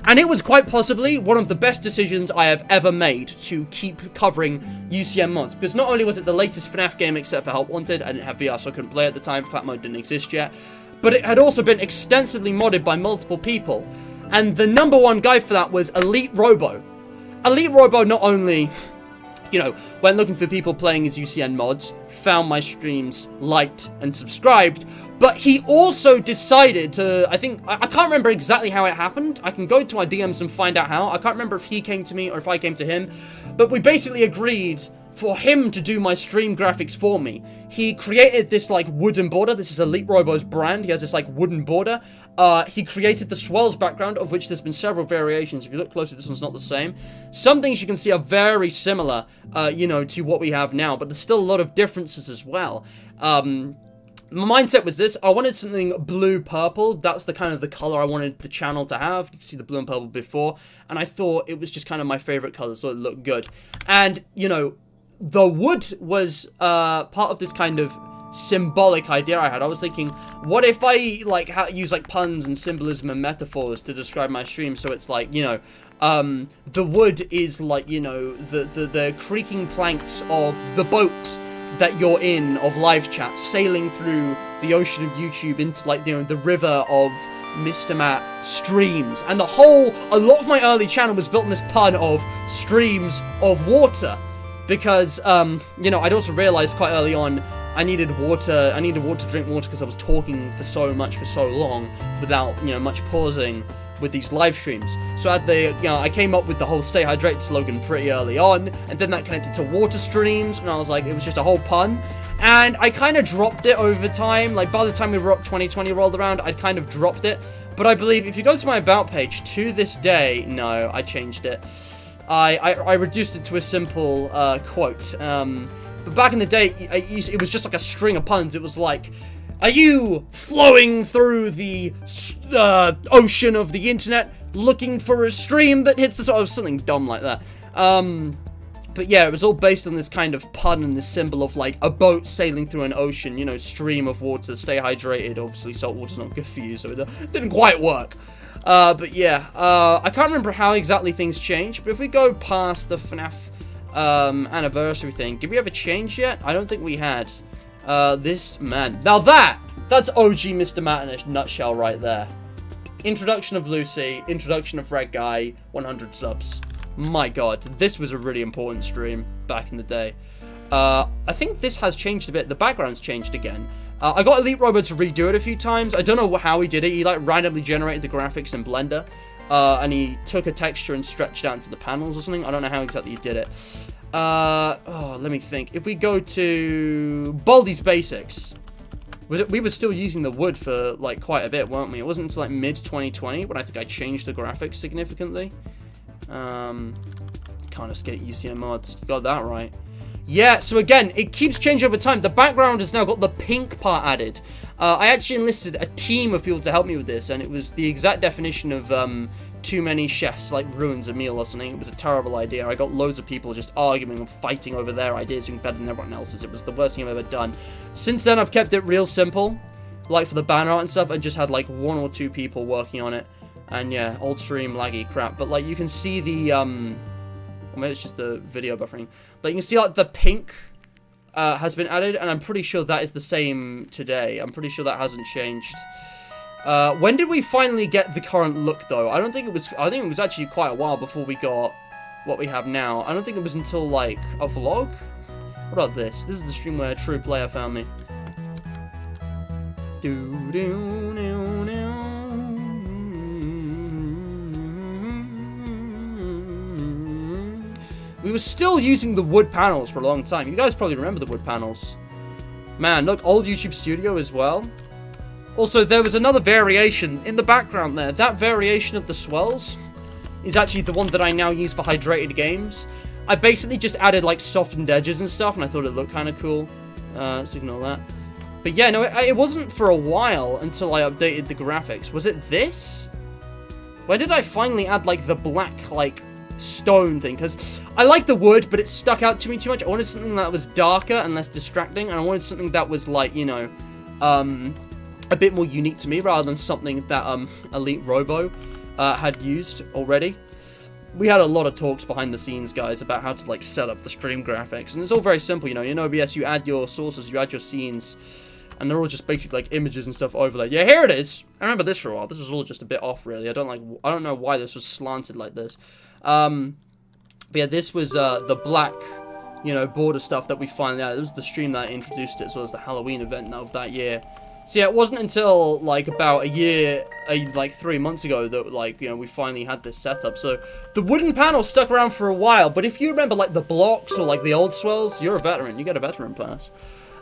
And it was quite possibly one of the best decisions I have ever made to keep covering UCM mods, because not only was it the latest FNAF game except for Help Wanted, I didn't have VR so I couldn't play at the time, Fat Mode didn't exist yet, but it had also been extensively modded by multiple people. And the number one guy for that was Elite Robo. Elite Robo not only, you know, when looking for people playing his UCN mods, found my streams, liked, and subscribed, but he also decided to, I can't remember exactly how it happened. I can go to my DMs and find out how. I can't remember if he came to me or if I came to him, but we basically agreed for him to do my stream graphics for me. He created this, like, wooden border. This is Elite Robo's brand. He has this, like, wooden border. He created the swirls background, of which there's been several variations. If you look closely, this one's not the same. Some things you can see are very similar, you know, to what we have now, but there's still a lot of differences as well. My mindset was this. I wanted something blue-purple. That's the kind of the color I wanted the channel to have. You can see the blue and purple before, and I thought it was just kind of my favorite color, so it looked good. And, you know, the wood was part of this kind of symbolic idea I had. I was thinking, what if I like use like puns and symbolism and metaphors to describe my stream? So it's like, you know, the wood is like, you know, the creaking planks of the boat that you're in of live chat, sailing through the ocean of YouTube into, like, you know, the river of Mr. Matt streams. And a lot of my early channel was built on this pun of streams of water. Because, you know, I'd also realized quite early on I needed water to drink water because I was talking for so much for so long without, you know, much pausing with these live streams. So I came up with the whole stay hydrated slogan pretty early on, and then that connected to water streams, and I was like, it was just a whole pun. And I kind of dropped it over time. Like, by the time we Rock 2020 rolled around, I'd kind of dropped it. But I believe if you go to my About page, to this day, no, I changed it. I reduced it to a simple quote. But back in the day, it was just like a string of puns. It was like, are you flowing through the ocean of the internet looking for a stream that hits the sort of something dumb like that. But yeah, it was all based on this kind of pun and this symbol of like a boat sailing through an ocean, you know, stream of water, stay hydrated. Obviously, salt water's not good for you, so it didn't quite work. But yeah, I can't remember how exactly things changed, but if we go past the FNAF anniversary thing, did we ever change yet? I don't think we had. This man. Now that's OG Mr. Matt in a nutshell right there. Introduction of Lucy, introduction of Red Guy, 100 subs. My god, this was a really important stream back in the day. I think this has changed a bit. The background's changed again. I got Elite Robo to redo it a few times. I don't know how he did it. He like randomly generated the graphics in Blender. And he took a texture and stretched it out into the panels or something. I don't know how exactly he did it. Let me think. If we go to Baldi's Basics, we were still using the wood for like quite a bit, weren't we? It wasn't until like mid 2020 when I think I changed the graphics significantly. Can't escape UCM mods. Got that right. Yeah, so again, it keeps changing over time. The background has now got the pink part added. I actually enlisted a team of people to help me with this, and it was the exact definition of too many chefs like ruins a meal or something. It was a terrible idea. I got loads of people just arguing and fighting over their ideas being better than everyone else's. It was the worst thing I've ever done. Since then, I've kept it real simple, like for the banner art and stuff, and just had like 1 or 2 people working on it. And yeah, old stream laggy crap. But like you can see the or maybe it's just the video buffering. But you can see like the pink has been added, and I'm pretty sure that is the same today. I'm pretty sure that hasn't changed. When did we finally get the current look though? I think it was actually quite a while before we got what we have now. I don't think it was until like a vlog. What about this? This is the stream where a true player found me. We were still using the wood panels for a long time. You guys probably remember the wood panels. Man, look, old YouTube Studio as well. Also, there was another variation in the background there. That variation of the swells is actually the one that I now use for hydrated games. I basically just added, like, softened edges and stuff, and I thought it looked kind of cool. Let's ignore that. But yeah, no, it wasn't for a while until I updated the graphics. Was it this? When did I finally add, like, the black, like, stone thing? Because I like the wood, but it stuck out to me too much. I wanted something that was darker and less distracting, and I wanted something that was, like, you know, a bit more unique to me, rather than something that, Elite Robo, had used already. We had a lot of talks behind the scenes, guys, about how to, like, set up the stream graphics, and it's all very simple, you know. In OBS, you add your sources, you add your scenes, and they're all just basically, like, images and stuff overlaid. Yeah, here it is! I remember this for a while. This was all just a bit off, really. I don't know why this was slanted like this. But yeah, this was, the black, you know, border stuff that we finally added. It was the stream that introduced it, as well as the Halloween event of that year. So yeah, it wasn't until, like, about a year, like, 3 months ago that, like, you know, we finally had this setup. So, the wooden panel stuck around for a while, but if you remember, like, the blocks or, like, the old swells, you're a veteran. You get a veteran pass.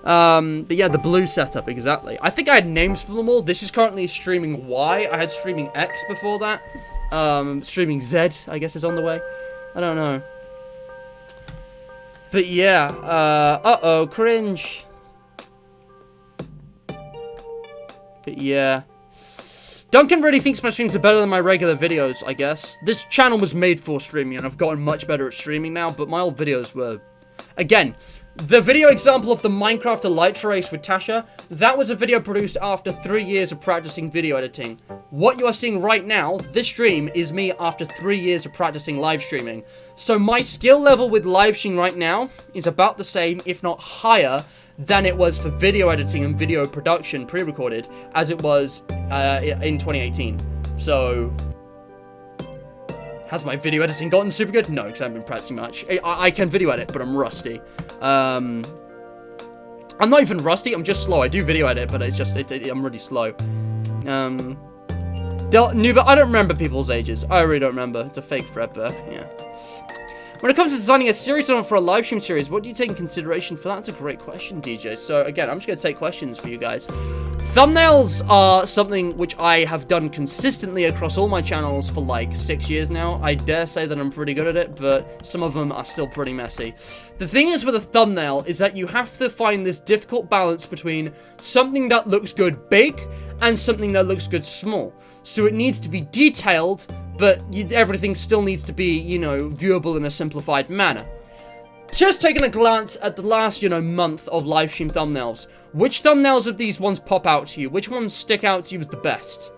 But yeah, the blue setup, exactly. I think I had names for them all. This is currently streaming Y. I had streaming X before that. Streaming Z, I guess, is on the way. I don't know. But yeah, uh-oh, cringe. But yeah. Duncan really thinks my streams are better than my regular videos, I guess. This channel was made for streaming, and I've gotten much better at streaming now, but my old videos were... Again, the video example of the Minecraft Elytra race with Tasha, that was a video produced after 3 years of practicing video editing. What you are seeing right now, this stream, is me after 3 years of practicing live streaming. So my skill level with live streaming right now is about the same, if not higher, than it was for video editing and video production pre-recorded as it was in 2018. So, has my video editing gotten super good? No, because I haven't been practicing much. I can video edit, but I'm rusty. I'm not even rusty, I'm just slow. I do video edit, but it's just, I'm really slow. But I don't remember people's ages. I really don't remember. It's a fake thread, but yeah. When it comes to designing a series for a live stream series, what do you take in consideration for that? That's a great question, DJ. So again, I'm just going to take questions for you guys. Thumbnails are something which I have done consistently across all my channels for like 6 years now. I dare say that I'm pretty good at it, but some of them are still pretty messy. The thing is with a thumbnail is that you have to find this difficult balance between something that looks good big and something that looks good small. So it needs to be detailed, but everything still needs to be, you know, viewable in a simplified manner. Just taking a glance at the last, you know, month of live stream thumbnails, which thumbnails of these ones pop out to you? Which ones stick out to you as the best?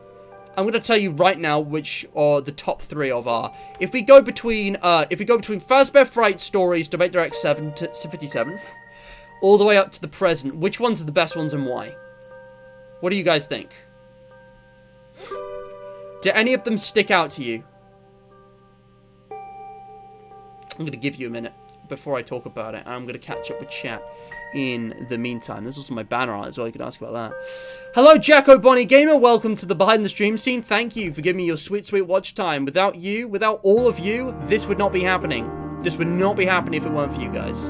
I'm going to tell you right now which are the top 3 of are. If we go between Fazbear Fright Stories, Debate Direct 7 to 57, all the way up to the present, which ones are the best ones and why? What do you guys think? Do any of them stick out to you? I'm going to give you a minute before I talk about it. I'm going to catch up with chat in the meantime. There's also my banner art as well. You can ask about that. Hello, Jacko Bonnie Gamer. Welcome to the Behind the Stream scene. Thank you for giving me your sweet, sweet watch time. Without you, without all of you, this would not be happening. This would not be happening if it weren't for you guys.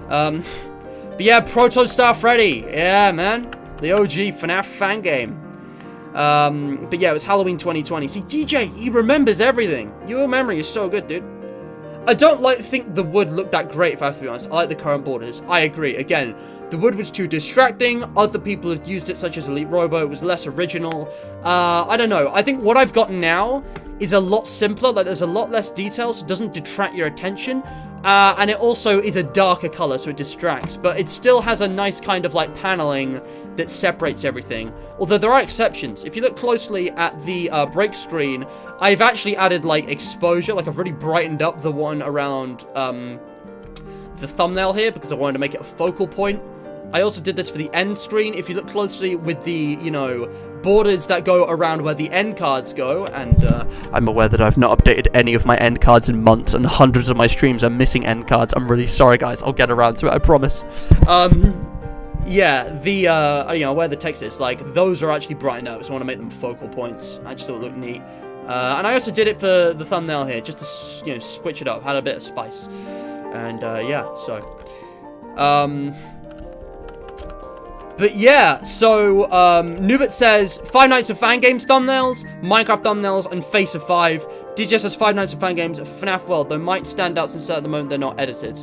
But yeah, Proto Star Freddy. Yeah, man. The OG FNAF fan game. But yeah, it was Halloween 2020. See, DJ, he remembers everything. Your memory is so good, dude. I don't think the wood looked that great, if I have to be honest. I like the current borders. I agree. Again, the wood was too distracting. Other people have used it, such as Elite Robo. It was less original. I don't know. I think what I've got now is a lot simpler. Like, there's a lot less detail, so it doesn't detract your attention. And it also is a darker color, so it distracts. But it still has a nice kind of, like, paneling that separates everything. Although there are exceptions. If you look closely at the break screen, I've actually added, like, exposure. Like, I've really brightened up the one around the thumbnail here because I wanted to make it a focal point. I also did this for the end screen. If you look closely with the, you know, borders that go around where the end cards go, and I'm aware that I've not updated any of my end cards in months, and hundreds of my streams are missing end cards. I'm really sorry, guys. I'll get around to it, I promise. Yeah, the, you know, where the text is, like, those are actually brightened up, so I want to make them focal points. I just thought it looked neat. And I also did it for the thumbnail here, just to, you know, switch it up, had a bit of spice. And, yeah, so, but yeah, so, Nubit says, 5 Nights of Fan Games thumbnails, Minecraft thumbnails, and Face of 5. DJ says 5 Nights of Fan Games, FNAF World, though might stand out since at the moment they're not edited.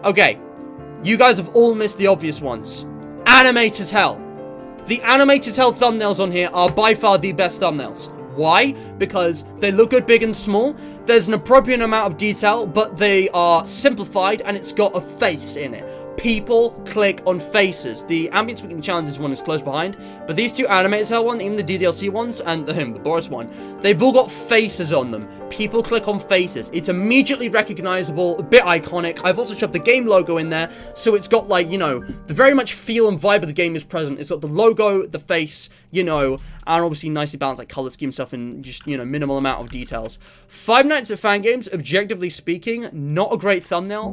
Okay, you guys have all missed the obvious ones. Animate as hell. The Animate as Hell thumbnails on here are by far the best thumbnails. Why? Because they look good big and small, there's an appropriate amount of detail, but they are simplified, and it's got a face in it. People click on faces. The Ambient Speaking Challenge is one that's close behind, but these two Animated Hell ones, even the DDLC ones, and the Boris one, they've all got faces on them. People click on faces. It's immediately recognizable, a bit iconic. I've also shoved the game logo in there, so it's got, like, you know, the very much feel and vibe of the game is present. It's got the logo, the face, you know, and obviously nicely balanced, like, color scheme stuff and just, you know, minimal amount of details. 5 Nights at Fan Games, objectively speaking, not a great thumbnail.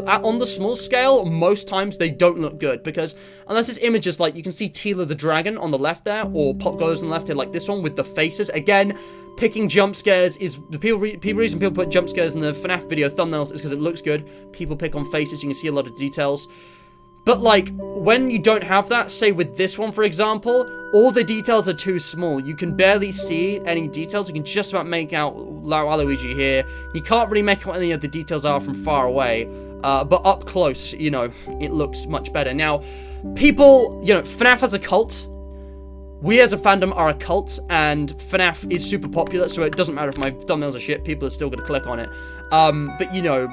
On the small scale, most times they don't look good, because unless it's images like, you can see Tila the Dragon on the left there, or Pop Goes on the left here like this one with the faces. Again, picking jump scares is, the reason people put jump scares in the FNAF video thumbnails is because it looks good. People pick on faces, you can see a lot of details. But, like, when you don't have that, say with this one, for example, all the details are too small. You can barely see any details. You can just about make out Waluigi here. You can't really make out what any of the details are from far away. But up close, you know, it looks much better. Now, people, you know, FNAF as a cult. We as a fandom are a cult, and FNAF is super popular, so it doesn't matter if my thumbnails are shit. People are still going to click on it. But, you know,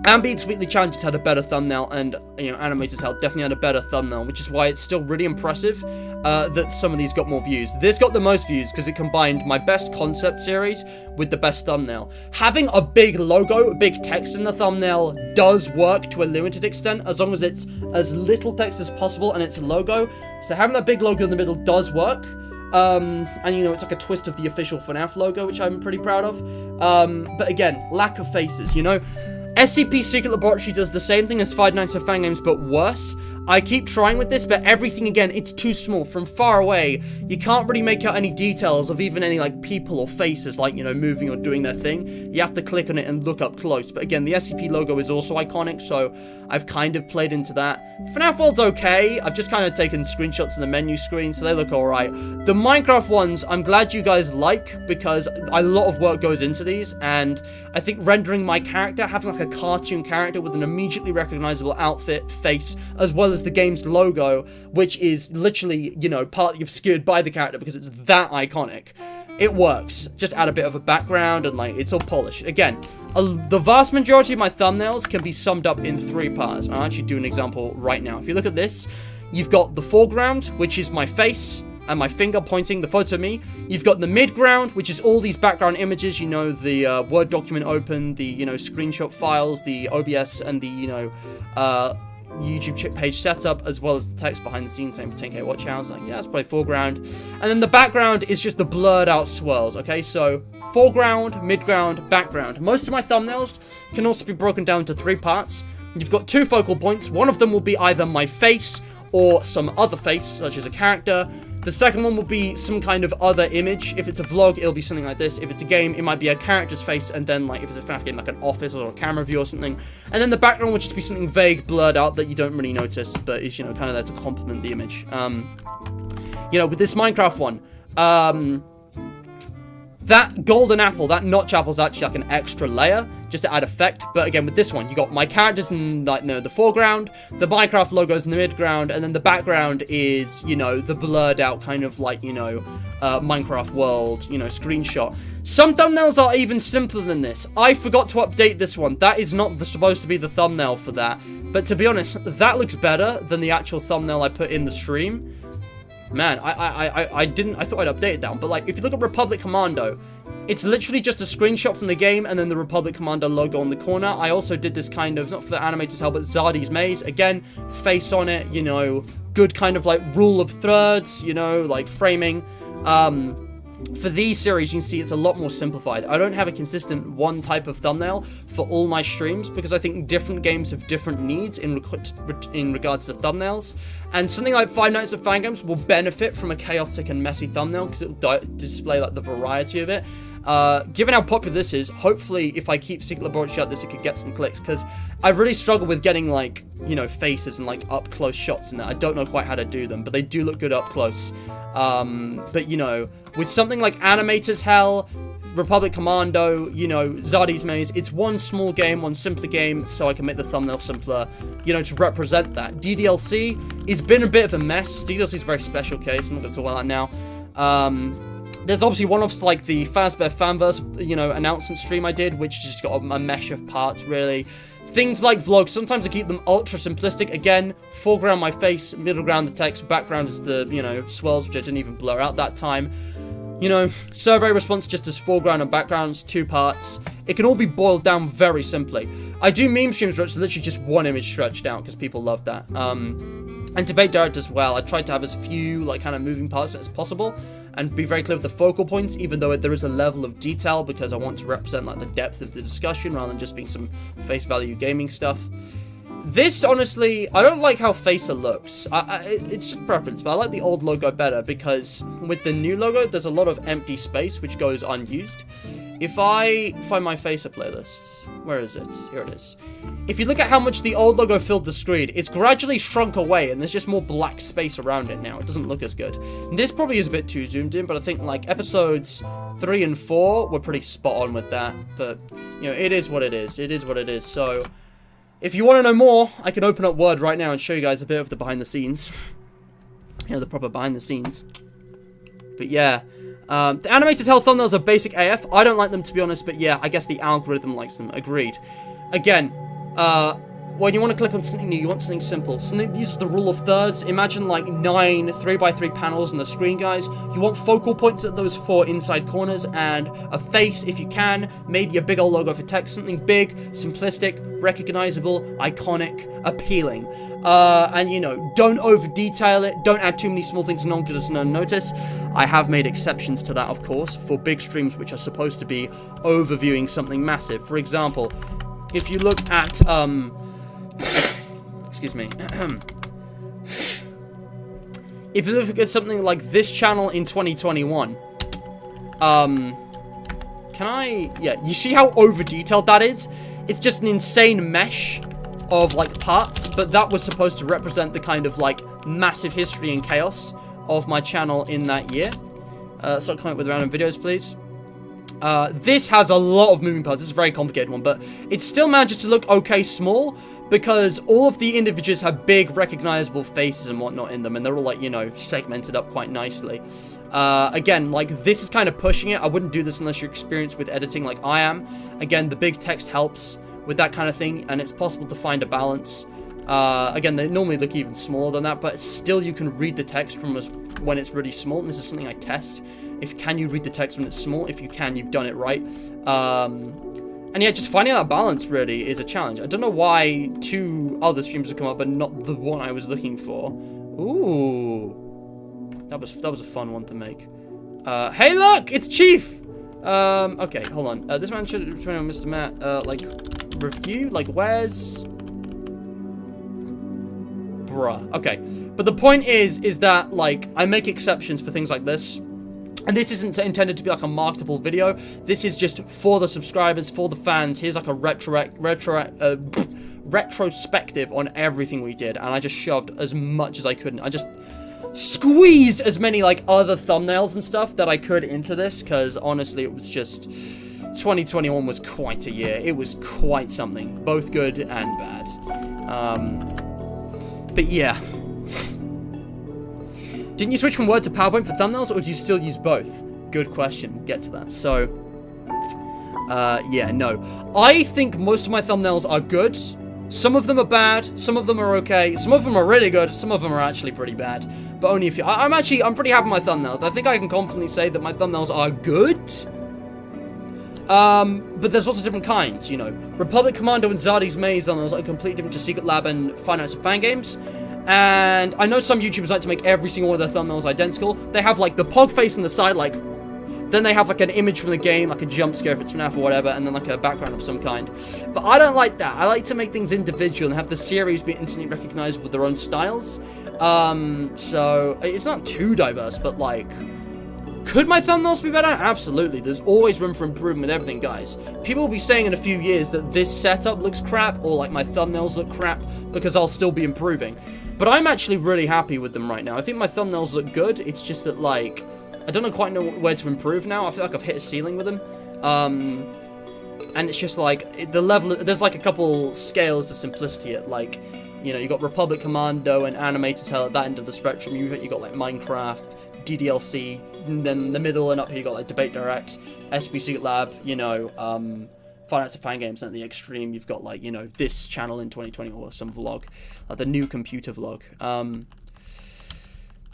Ambient's Weekly Challenges had a better thumbnail, and, you know, Animated Hell definitely had a better thumbnail, which is why it's still really impressive that some of these got more views. This got the most views because it combined my best concept series with the best thumbnail. Having a big logo, big text in the thumbnail does work to a limited extent, as long as it's as little text as possible and it's a logo. So having that big logo in the middle does work. And, you know, it's like a twist of the official FNAF logo, which I'm pretty proud of. But again, lack of faces, you know? SCP Secret Laboratory does the same thing as 5 Nights of Fan Games, but worse. I keep trying with this, but everything, again, it's too small. From far away, you can't really make out any details of even any, like, people or faces, like, you know, moving or doing their thing. You have to click on it and look up close. But again, the SCP logo is also iconic, so I've kind of played into that. FNAF World's okay. I've just kind of taken screenshots in the menu screen, so they look alright. The Minecraft ones, I'm glad you guys like, because a lot of work goes into these, and I think rendering my character, having like a cartoon character with an immediately recognizable outfit, face, as well as the game's logo, which is literally, you know, partly obscured by the character because it's that iconic. It works. Just add a bit of a background and, like, it's all polished. Again, the vast majority of my thumbnails can be summed up in 3 parts. I'll actually do an example right now. If you look at this, you've got the foreground, which is my face and my finger pointing the photo of me. You've got the midground, which is all these background images, you know, the Word document open, the, you know, screenshot files, the OBS, and the, you know, YouTube page setup, as well as the text behind the scenes saying for 10k watch hours. Like, yeah, that's probably foreground. And then the background is just the blurred out swirls, okay? So, foreground, midground, background. Most of my thumbnails can also be broken down to 3 parts. You've got 2 focal points. One of them will be either my face or some other face, such as a character. The second one will be some kind of other image. If it's a vlog, it'll be something like this. If it's a game, it might be a character's face, and then, like, if it's a FNAF game, like an office or a camera view or something. And then the background will just be something vague, blurred out that you don't really notice, but is, you know, kind of there to complement the image. You know, with this Minecraft one, that golden apple, that notch apple is actually like an extra layer, just to add effect. But again, with this one, you got my characters in, like, no, the foreground, the Minecraft logos in the midground, and then the background is, you know, the blurred out kind of, like, you know, Minecraft world, you know, screenshot. Some thumbnails are even simpler than this. I forgot to update this one. That is not supposed to be the thumbnail for that. But to be honest, that looks better than the actual thumbnail I put in the stream. Man, I thought I'd update that one, but, like, if you look at Republic Commando, it's literally just a screenshot from the game and then the Republic Commando logo on the corner. I also did this kind of, not for the animator's help, but Zardy's Maze. Again, face on it, you know, good kind of, like, rule of thirds, you know, like, framing. For these series, you can see it's a lot more simplified. I don't have a consistent one type of thumbnail for all my streams because I think different games have different needs in regards to thumbnails. And something like Five Nights at Fangames will benefit from a chaotic and messy thumbnail because it will display, like, the variety of it. Given how popular this is, hopefully if I keep Secret Laboratory out, this it could get some clicks, because I've really struggled with getting, like, you know, faces and, like, up close shots and that. I don't know quite how to do them, but they do look good up close. But, you know, with something like Animator's Hell, Republic Commando, you know, Zardy's Maze, it's one small game, one simpler game, so I can make the thumbnail simpler, you know, to represent that. DDLC has been a bit of a mess. DDLC is a very special case. I'm not going to talk about that now. There's obviously one of, like, the Fazbear Fanverse, you know, announcement stream I did, which just got a mesh of parts, really. Things like vlogs, sometimes I keep them ultra simplistic. Again, foreground my face, middle ground the text, background is the, you know, swirls, which I didn't even blur out that time. You know, survey response just as foreground and backgrounds, 2 parts. It can all be boiled down very simply. I do meme streams where it's literally just one image stretched out, because people love that. And debate direct as well. I tried to have as few, like, kind of moving parts as possible, and be very clear with the focal points, even though there is a level of detail, because I want to represent, like, the depth of the discussion rather than just being some face value gaming stuff. This, honestly, I don't like how Facer looks. It's just preference, but I like the old logo better, because with the new logo, there's a lot of empty space which goes unused. If I find my Facer playlist, where is it? Here it is. If you look at how much the old logo filled the screen, it's gradually shrunk away, and there's just more black space around it now. It doesn't look as good. And this probably is a bit too zoomed in, but I think, like, episodes 3 and 4 were pretty spot on with that. But, you know, it is what it is. It is what it is. So, if you want to know more, I can open up Word right now and show you guys a bit of the behind the scenes. You know, the proper behind the scenes. But yeah. The animated hell thumbnails are basic AF. I don't like them, to be honest, but yeah, I guess the algorithm likes them. Agreed. Again, when you want to click on something new, you want something simple. Something that uses the rule of thirds. Imagine, like, 9 3x3 panels on the screen, guys. You want focal points at those 4 inside corners, and a face, if you can. Maybe a big old logo for text. Something big, simplistic, recognizable, iconic, appealing. And, you know, don't over-detail it. Don't add too many small things no one does not notice. I have made exceptions to that, of course, for big streams which are supposed to be overviewing something massive. For example, if you look at, excuse me, if you look at something like this channel in 2021, yeah, you see how over-detailed that is? It's just an insane mesh of, like, parts, but that was supposed to represent the kind of, like, massive history and chaos of my channel in that year. Start comment with random videos, please. This has a lot of moving parts. This is a very complicated one, but it still manages to look okay small because all of the individuals have big recognizable faces and whatnot in them, and they're all, like, you know, segmented up quite nicely. Again, like, this is kind of pushing it. I wouldn't do this unless you're experienced with editing like I am. Again, the big text helps with that kind of thing, and it's possible to find a balance. Again, they normally look even smaller than that, but still you can read the text from when it's really small, and this is something I test. Can you read the text when it's small? If you can, you've done it right. And yeah, just finding that balance really is a challenge. I don't know why 2 other streams have come up, but not the one I was looking for. Ooh. That was a fun one to make. Hey look! It's Chief! Okay, hold on. This man should have on Mr. Matt, like, review? Like, where's... Bruh. Okay. But the point is that, like, I make exceptions for things like this. And this isn't intended to be like a marketable video. This is just for the subscribers, for the fans. Here's like a retrospective on everything we did. And I just shoved as much as I could. I just squeezed as many like other thumbnails and stuff that I could into this. Because honestly, it was just... 2021 was quite a year. It was quite something. Both good and bad. But yeah. Didn't you switch from Word to PowerPoint for thumbnails, or do you still use both? Good question. Get to that. So, yeah, no. I think most of my thumbnails are good. Some of them are bad. Some of them are okay. Some of them are really good. Some of them are actually pretty bad. But only if you... I'm pretty happy with my thumbnails. I think I can confidently say that my thumbnails are good. But there's lots of different kinds, you know. Republic Commando and Zardy's Maze thumbnails are completely different to Secret Lab and Five Nights at Fan Games. And I know some YouTubers like to make every single one of their thumbnails identical. They have, like, the pog face on the side, like... Then they have, like, an image from the game, like a jump scare if it's FNAF or whatever, and then, like, a background of some kind. But I don't like that. I like to make things individual and have the series be instantly recognizable with their own styles. So, it's not too diverse, but, like... Could my thumbnails be better? Absolutely. There's always room for improvement with everything, guys. People will be saying in a few years that this setup looks crap, or, like, my thumbnails look crap, because I'll still be improving. But I'm actually really happy with them right now. I think my thumbnails look good. It's just that, like, I don't quite know where to improve now. I feel like I've hit a ceiling with them. And it's just, like, the level... There's, like, a couple scales to simplicity at, like, you know, you got Republic Commando and Animated Hell at that end of the spectrum. You got, like, Minecraft, DDLC, and then in the middle and up here you got, like, Debate Direct, SB Secret Lab, you know, Five Nights at Fan Games, and at the extreme, you've got, like, you know, this channel in 2020 or some vlog, like the new computer vlog.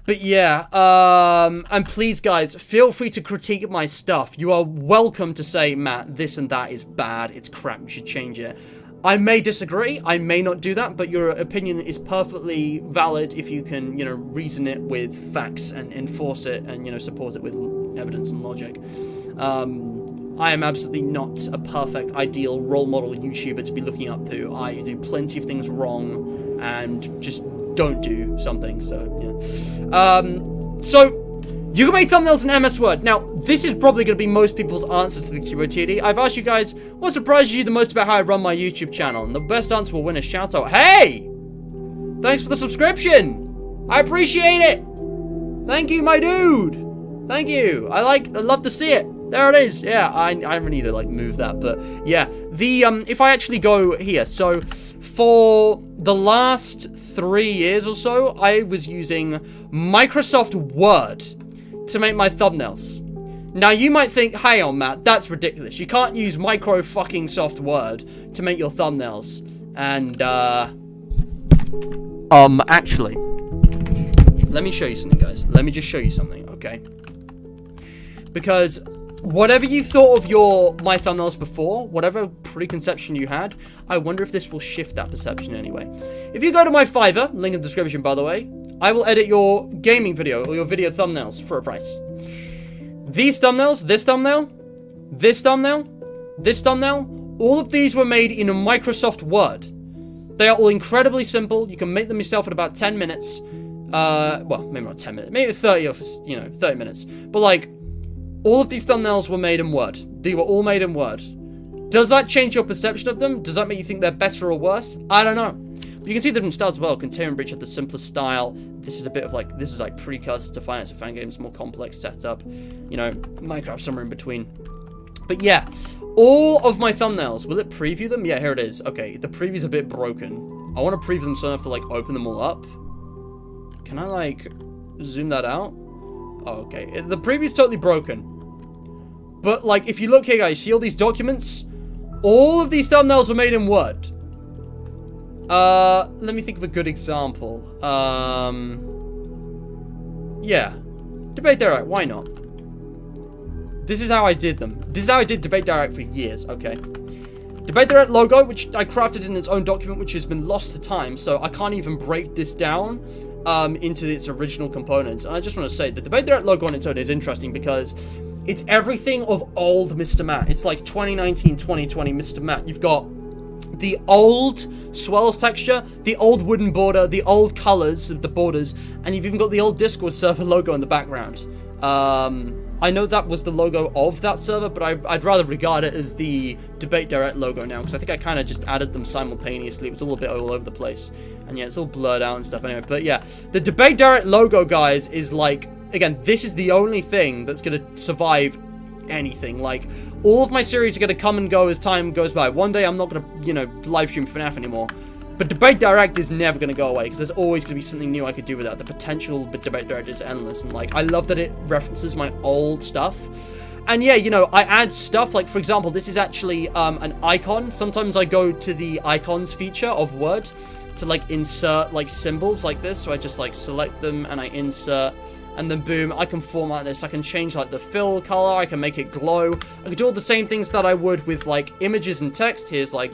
But yeah, and please, guys, feel free to critique my stuff. You are welcome to say, Matt, this and that is bad, it's crap, you should change it. I may disagree, I may not do that, but your opinion is perfectly valid if you can, you know, reason it with facts and enforce it and, you know, support it with evidence and logic. I am absolutely not a perfect, ideal role model YouTuber to be looking up to. I do plenty of things wrong and just don't do something, so, yeah. So, you can make thumbnails in MS Word. Now, this is probably going to be most people's answer to the QOTD. I've asked you guys, what surprises you the most about how I run my YouTube channel? And the best answer will win a shout out. Hey! Thanks for the subscription! I appreciate it! Thank you, my dude! Thank you! I'd love to see it. There it is. Yeah, I really need to, like, move that, but yeah. If I actually go here, so for the last 3 years or so, I was using Microsoft Word to make my thumbnails. Now, you might think, hey on Matt, that's ridiculous. You can't use micro-fucking-soft Word to make your thumbnails. And, actually, let me show you something, guys. Let me just show you something, okay? Because whatever you thought of my thumbnails before, whatever preconception you had, I wonder if this will shift that perception anyway. If you go to my Fiverr, link in the description, by the way, I will edit your gaming video or your video thumbnails for a price. These thumbnails, this thumbnail, this thumbnail, this thumbnail, all of these were made in Microsoft Word. They are all incredibly simple. You can make them yourself in about 10 minutes. well, maybe not 10 minutes, maybe 30 or, 30 minutes. But, like, all of these thumbnails were made in Word. They were all made in Word. Does that change your perception of them? Does that make you think they're better or worse? I don't know. But you can see different styles as well. Containment Breach had the simplest style. This is a bit of, like, this is, like, precursor to Finance of Fan Games, more complex setup. You know, Minecraft somewhere in between. But, yeah, all of my thumbnails, will it preview them? Yeah, here it is. Okay, the preview's a bit broken. I want to preview them so I don't have to, like, open them all up. Can I, like, zoom that out? Oh, okay. The preview's totally broken. But, like, if you look here, guys, see all these documents? All of these thumbnails were made in Word. Let me think of a good example. Yeah. Debate Direct, why not? This is how I did them. This is how I did Debate Direct for years, okay? Debate Direct logo, which I crafted in its own document, which has been lost to time, so I can't even break this down into its original components. And I just want to say, the Debate Direct logo on its own is interesting because it's everything of old Mr. Matt. It's like 2019, 2020 Mr. Matt. You've got the old swells texture, the old wooden border, the old colors of the borders, and you've even got the old Discord server logo in the background. I know that was the logo of that server, but I'd rather regard it as the Debate Direct logo now, because I think I kind of just added them simultaneously. It was a bit all over the place. And yeah, it's all blurred out and stuff anyway. But yeah, the Debate Direct logo, guys, is like, again, this is the only thing that's going to survive anything. Like, all of my series are going to come and go as time goes by. One day I'm not going to, live stream FNAF anymore. But Debate Direct is never going to go away, because there's always going to be something new I could do with that. The potential with Debate Direct is endless, and, like, I love that it references my old stuff. And yeah, I add stuff, like, for example, this is actually an icon. Sometimes I go to the icons feature of Word to, like, insert, like, symbols like this. So I just, like, select them, and I insert, and then boom, I can format this. I can change, like, the fill color. I can make it glow. I can do all the same things that I would with, like, images and text. Here's, like,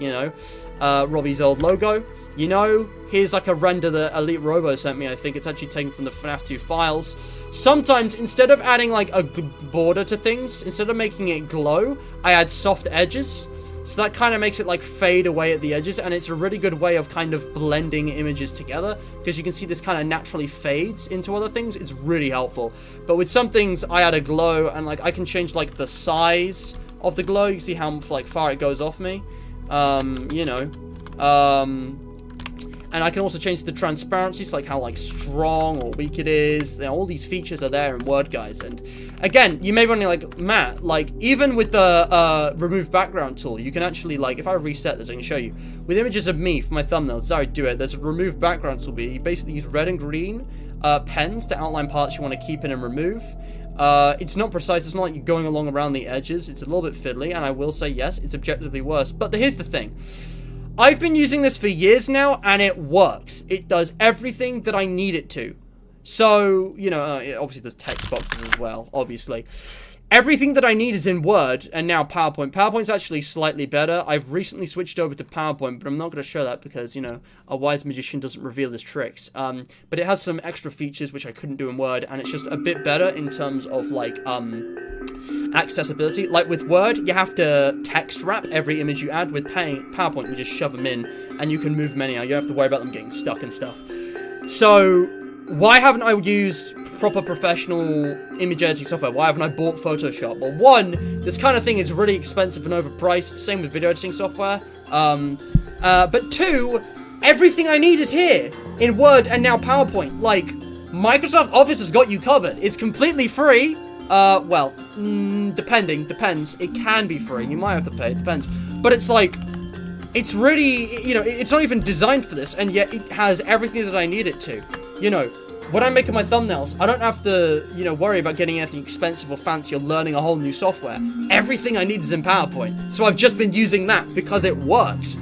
Robbie's old logo. Here's, like, a render that Elite Robo sent me. I think it's actually taken from the FNAF 2 files. Sometimes, instead of adding, like, a border to things, instead of making it glow, I add soft edges. So that kind of makes it, like, fade away at the edges, and it's a really good way of kind of blending images together, because you can see this kind of naturally fades into other things. It's really helpful. But with some things, I add a glow, and, like, I can change, like, the size of the glow. You can see how, like, far it goes off me. And I can also change the transparency, so, like, how, like, strong or weak it is. All these features are there in Word, guys. And again, you may be wondering, like, Matt, like, even with the remove background tool, you can actually, like, if I reset this, I can show you. With images of me for my thumbnails, that's how I do it. There's a remove background tool. You basically use red and green pens to outline parts you want to keep in and remove. It's not precise. It's not like you're going along around the edges. It's a little bit fiddly, and I will say, yes, it's objectively worse. But here's the thing. I've been using this for years now, and it works. It does everything that I need it to. So, obviously there's text boxes as well, obviously. Everything that I need is in Word, and now PowerPoint. PowerPoint's actually slightly better. I've recently switched over to PowerPoint, but I'm not going to show that because, a wise magician doesn't reveal his tricks. But it has some extra features which I couldn't do in Word, and it's just a bit better in terms of, like, accessibility. Like with Word, you have to text wrap every image you add. With PowerPoint, you just shove them in, and you can move them anyhow. You don't have to worry about them getting stuck and stuff. So, why haven't I used proper professional image editing software? Why haven't I bought Photoshop? Well, one, this kind of thing is really expensive and overpriced. Same with video editing software. But two, everything I need is here in Word and now PowerPoint. Like, Microsoft Office has got you covered. It's completely free. Depends. It can be free. You might have to pay. It depends. But it's like, it's really, it's not even designed for this, and yet it has everything that I need it to. When I'm making my thumbnails, I don't have to, worry about getting anything expensive or fancy or learning a whole new software. Everything I need is in PowerPoint. So I've just been using that because it works.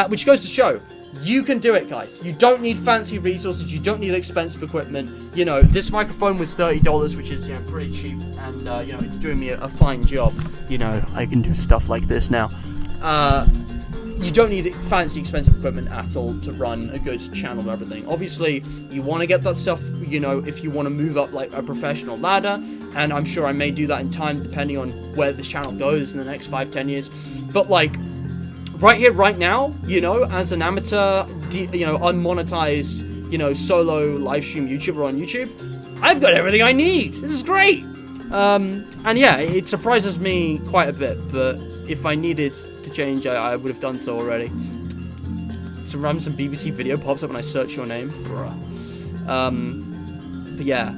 Which goes to show, you can do it, guys. You don't need fancy resources. You don't need expensive equipment. This microphone was $30, which is, pretty cheap. And, it's doing me a fine job. I can do stuff like this now. You don't need fancy, expensive equipment at all to run a good channel or everything. Obviously, you want to get that stuff, if you want to move up, like, a professional ladder. And I'm sure I may do that in time, depending on where this channel goes in the next 5-10 years. But, like, right here, right now, as an amateur, unmonetized you know, solo live stream YouTuber on YouTube, I've got everything I need. This is great. And yeah, it surprises me quite a bit, but if I needed to change, I would have done so already. Some BBC video pops up when I search your name. Bruh. But yeah.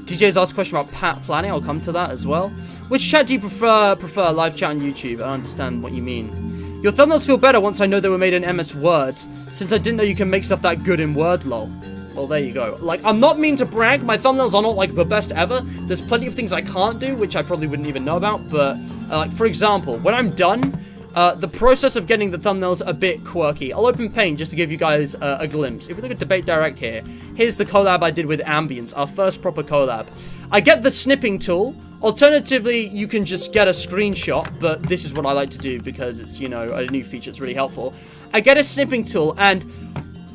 DJ's asked a question about planning. I'll come to that as well. Which chat do you prefer live chat on YouTube? I don't understand what you mean. Your thumbnails feel better once I know they were made in MS Word, since I didn't know you can make stuff that good in Word, lol. Well, there you go. Like, I'm not mean to brag. My thumbnails are not, like, the best ever. There's plenty of things I can't do, which I probably wouldn't even know about. But, like, for example, when I'm done, the process of getting the thumbnails a bit quirky. I'll open Paint just to give you guys a glimpse. If we look at Debate Direct here, here's the collab I did with Ambience, our first proper collab. I get the snipping tool. Alternatively, you can just get a screenshot, but this is what I like to do because it's, you know, a new feature. It's really helpful. I get a snipping tool, and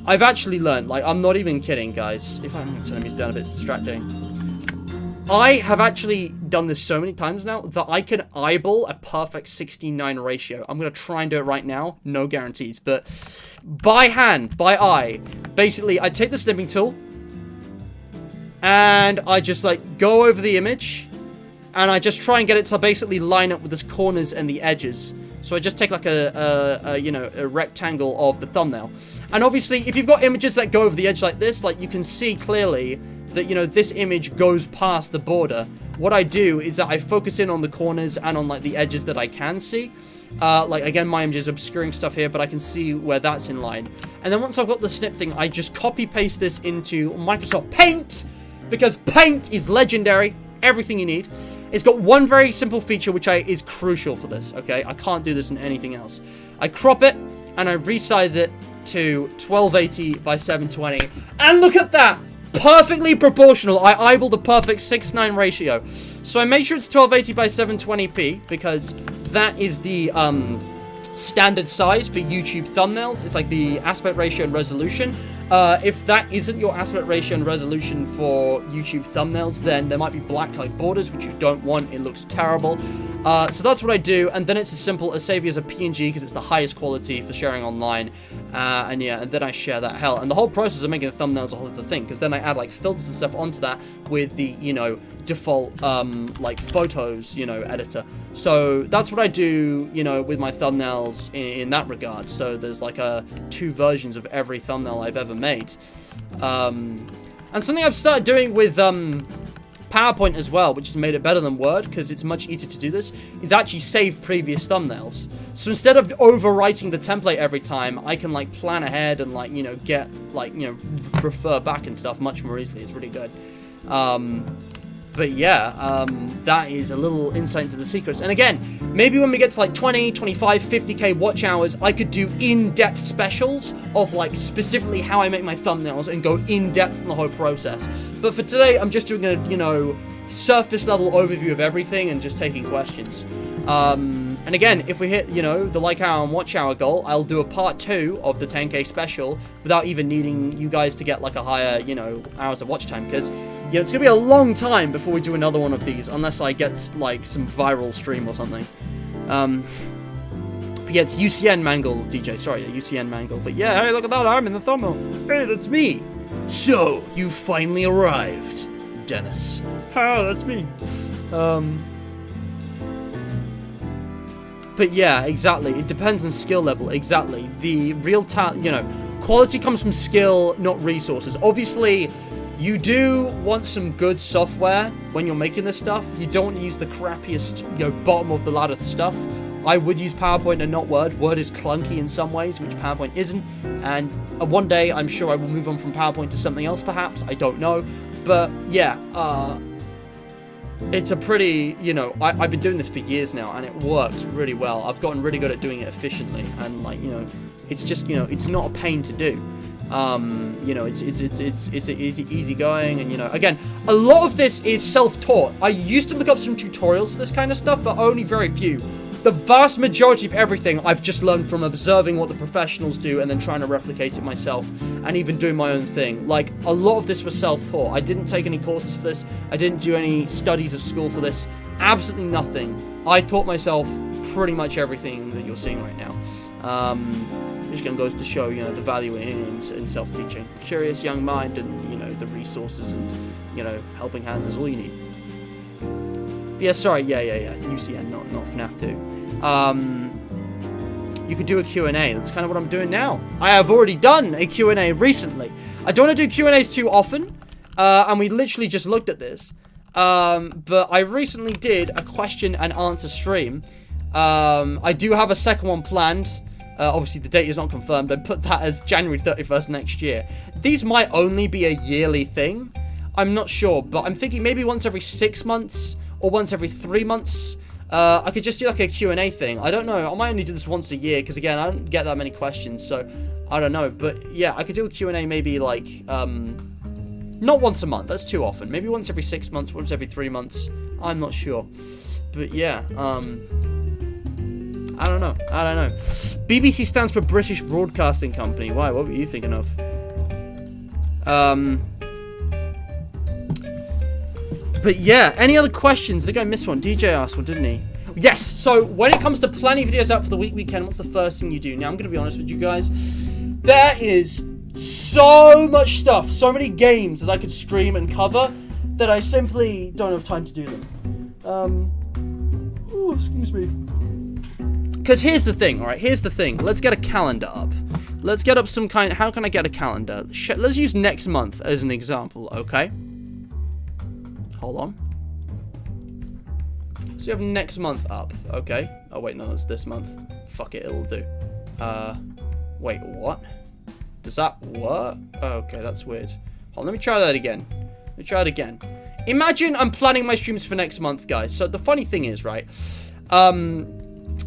I've actually learned, like, I'm not even kidding, guys. If I'm turning these down a bit, it's distracting. I have actually done this so many times now that I can eyeball a perfect 16:9 ratio. I'm going to try and do it right now. No guarantees, but by hand, by eye, basically, I take the snipping tool, and I just, like, go over the image, and I just try and get it to basically line up with the corners and the edges. So I just take like you know, a rectangle of the thumbnail. And obviously, if you've got images that go over the edge like this, like you can see clearly that, you know, this image goes past the border. What I do is that I focus in on the corners and on like the edges that I can see. Like again, my image is obscuring stuff here, but I can see where that's in line. And then once I've got the snip thing, I just copy paste this into Microsoft Paint, because Paint is legendary. Everything you need. It's got one very simple feature which is crucial for this, okay? I can't do this in anything else. I crop it and I resize it to 1280 by 720. And look at that! Perfectly proportional. I eyeballed the perfect 6:9 ratio. So I made sure it's 1280 by 720p because that is the standard size for YouTube thumbnails. It's like the aspect ratio and resolution. If that isn't your aspect ratio and resolution for YouTube thumbnails, then there might be black like borders, which you don't want. It looks terrible. So that's what I do, and then it's as simple as saving as a PNG because it's the highest quality for sharing online. And yeah, and then I share that hell. And the whole process of making the thumbnails is a whole other thing, because then I add like filters and stuff onto that with the, you know, default like photos, you know, editor. So that's what I do, you know, with my thumbnails in that regard. So there's like two versions of every thumbnail I've ever made. And something I've started doing with PowerPoint as well, which has made it better than Word because it's much easier to do this, is actually save previous thumbnails. So instead of overwriting the template every time, I can like plan ahead and like, you know, get like, you know, refer back and stuff much more easily. It's really good. But yeah, that is a little insight into the secrets. And again, maybe when we get to like 20, 25, 50k watch hours, I could do in-depth specials of like specifically how I make my thumbnails and go in-depth in the whole process. But for today, I'm just doing a, you know, surface level overview of everything and just taking questions. And again, if we hit, you know, the like hour and watch hour goal, I'll do a part 2 of the 10k special without even needing you guys to get like a higher, you know, hours of watch time, because, you know, it's gonna be a long time before we do another one of these, unless I get like some viral stream or something. But yeah, it's UCN Mangle, DJ, sorry, yeah, UCN Mangle. But yeah, hey, look at that, I'm in the thumbnail. Hey, that's me. So, you finally arrived, Dennis. Oh, that's me. But yeah, exactly. It depends on skill level. Exactly. The real talent, you know, quality comes from skill, not resources. Obviously, you do want some good software when you're making this stuff. You don't want to use the crappiest, you know, bottom of the ladder stuff. I would use PowerPoint and not Word. Word is clunky in some ways, which PowerPoint isn't. And one day, I'm sure I will move on from PowerPoint to something else, perhaps. I don't know. But yeah, it's a pretty, you know, I've been doing this for years now, and it works really well. I've gotten really good at doing it efficiently, and like, you know, it's just, you know, it's not a pain to do. You know, it's easy going, and you know, again, a lot of this is self-taught. I used to look up some tutorials for this kind of stuff, but only very few. The vast majority of everything I've just learned from observing what the professionals do and then trying to replicate it myself, and even doing my own thing. Like, a lot of this was self-taught. I didn't take any courses for this. I didn't do any studies at school for this. Absolutely nothing. I taught myself pretty much everything that you're seeing right now. Which again goes to show, you know, the value in self-teaching. Curious young mind and, you know, the resources and, you know, helping hands is all you need. But yeah, sorry, yeah. UCN, not FNAF 2. You could do a Q&A. That's kind of what I'm doing now. I have already done a Q&A recently. I don't want to do Q&As too often, and we literally just looked at this. But I recently did a question and answer stream. I do have a second one planned. Obviously, the date is not confirmed. I put that as January 31st next year. These might only be a yearly thing. I'm not sure, but I'm thinking maybe once every 6 months or once every 3 months. I could just do like a Q&A thing. I don't know. I might only do this once a year because, again, I don't get that many questions, so I don't know. But, yeah, I could do a Q&A maybe like, not once a month. That's too often. Maybe once every 6 months, once every 3 months. I'm not sure. But, yeah, I don't know. BBC stands for British Broadcasting Company. Why? What were you thinking of? But yeah, any other questions? I think I missed one. DJ asked one, didn't he? Yes, so when it comes to planning videos out for the weekend, what's the first thing you do? Now, I'm going to be honest with you guys. There is so much stuff, so many games that I could stream and cover that I simply don't have time to do them. Oh, excuse me. Because here's the thing, alright? Here's the thing. Let's get a calendar up. Let's get up some kind... How can I get a calendar? Let's use next month as an example, okay? Hold on. So you have next month up, okay? Oh, wait, no, that's this month. Fuck it, it'll do. Wait, what? Does that work? Okay, that's weird. Hold on, let me try that again. Let me try it again. Imagine I'm planning my streams for next month, guys. So the funny thing is, right?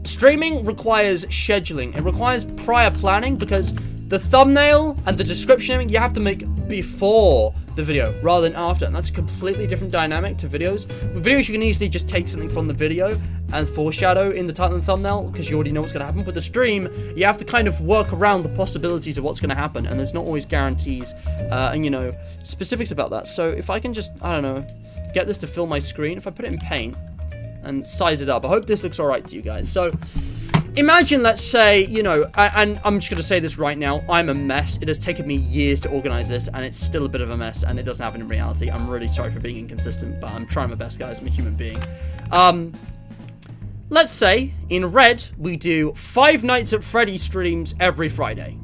Streaming requires scheduling. It requires prior planning because the thumbnail and the description, you have to make before the video rather than after, and that's a completely different dynamic to videos. With videos, you can easily just take something from the video and foreshadow in the title and thumbnail because you already know what's going to happen. But the stream, you have to kind of work around the possibilities of what's going to happen, and there's not always guarantees and, you know, specifics about that. So if I can just, I don't know, get this to fill my screen, if I put it in paint and size it up, I hope this looks alright to you guys. So imagine, let's say, you know, and I'm just going to say this right now, I'm a mess. It has taken me years to organize this, and it's still a bit of a mess, and it doesn't happen in reality. I'm really sorry for being inconsistent, but I'm trying my best, guys. I'm a human being. Let's say, in red, we do 5 Nights at Freddy's streams every Friday.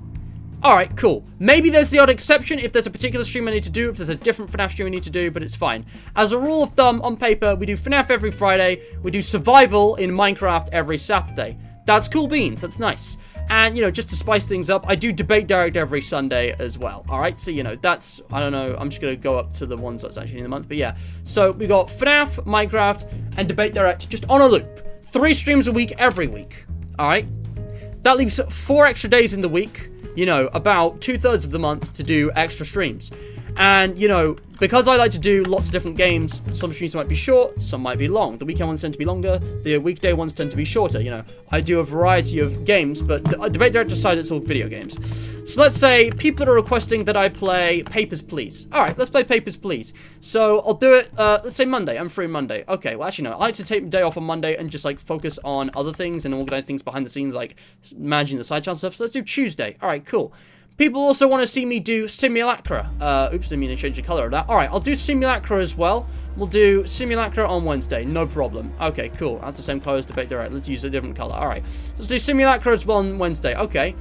Alright, cool. Maybe there's the odd exception if there's a particular stream I need to do, if there's a different FNAF stream I need to do, but it's fine. As a rule of thumb, on paper, we do FNAF every Friday, we do Survival in Minecraft every Saturday. That's cool beans, that's nice. And, you know, just to spice things up, I do Debate Direct every Sunday as well. Alright, so, you know, that's, I don't know, I'm just going to go up to the ones that's actually in the month, but yeah. So, we got FNAF, Minecraft, and Debate Direct just on a loop. 3 streams a week every week. Alright? That leaves 4 extra days in the week. You know, about 2/3 of the month to do extra streams. And, you know, because I like to do lots of different games, some streams might be short, some might be long. The weekend ones tend to be longer, the weekday ones tend to be shorter, you know. I do a variety of games, but the Debate Director side, it's all video games. So let's say people are requesting that I play Papers, Please. Alright, let's play Papers, Please. So I'll do it, let's say Monday. I'm free Monday. Okay, well, actually, no. I like to take the day off on Monday and just, like, focus on other things and organize things behind the scenes, like managing the side channel stuff. So let's do Tuesday. Alright, cool. People also want to see me do Simulacra. Oops, I mean to change the color of that. Alright, I'll do Simulacra as well. We'll do Simulacra on Wednesday, no problem. Okay, cool. That's the same color as Debate Direct. Let's use a different color. Alright, so let's do Simulacra as well on Wednesday. Okay.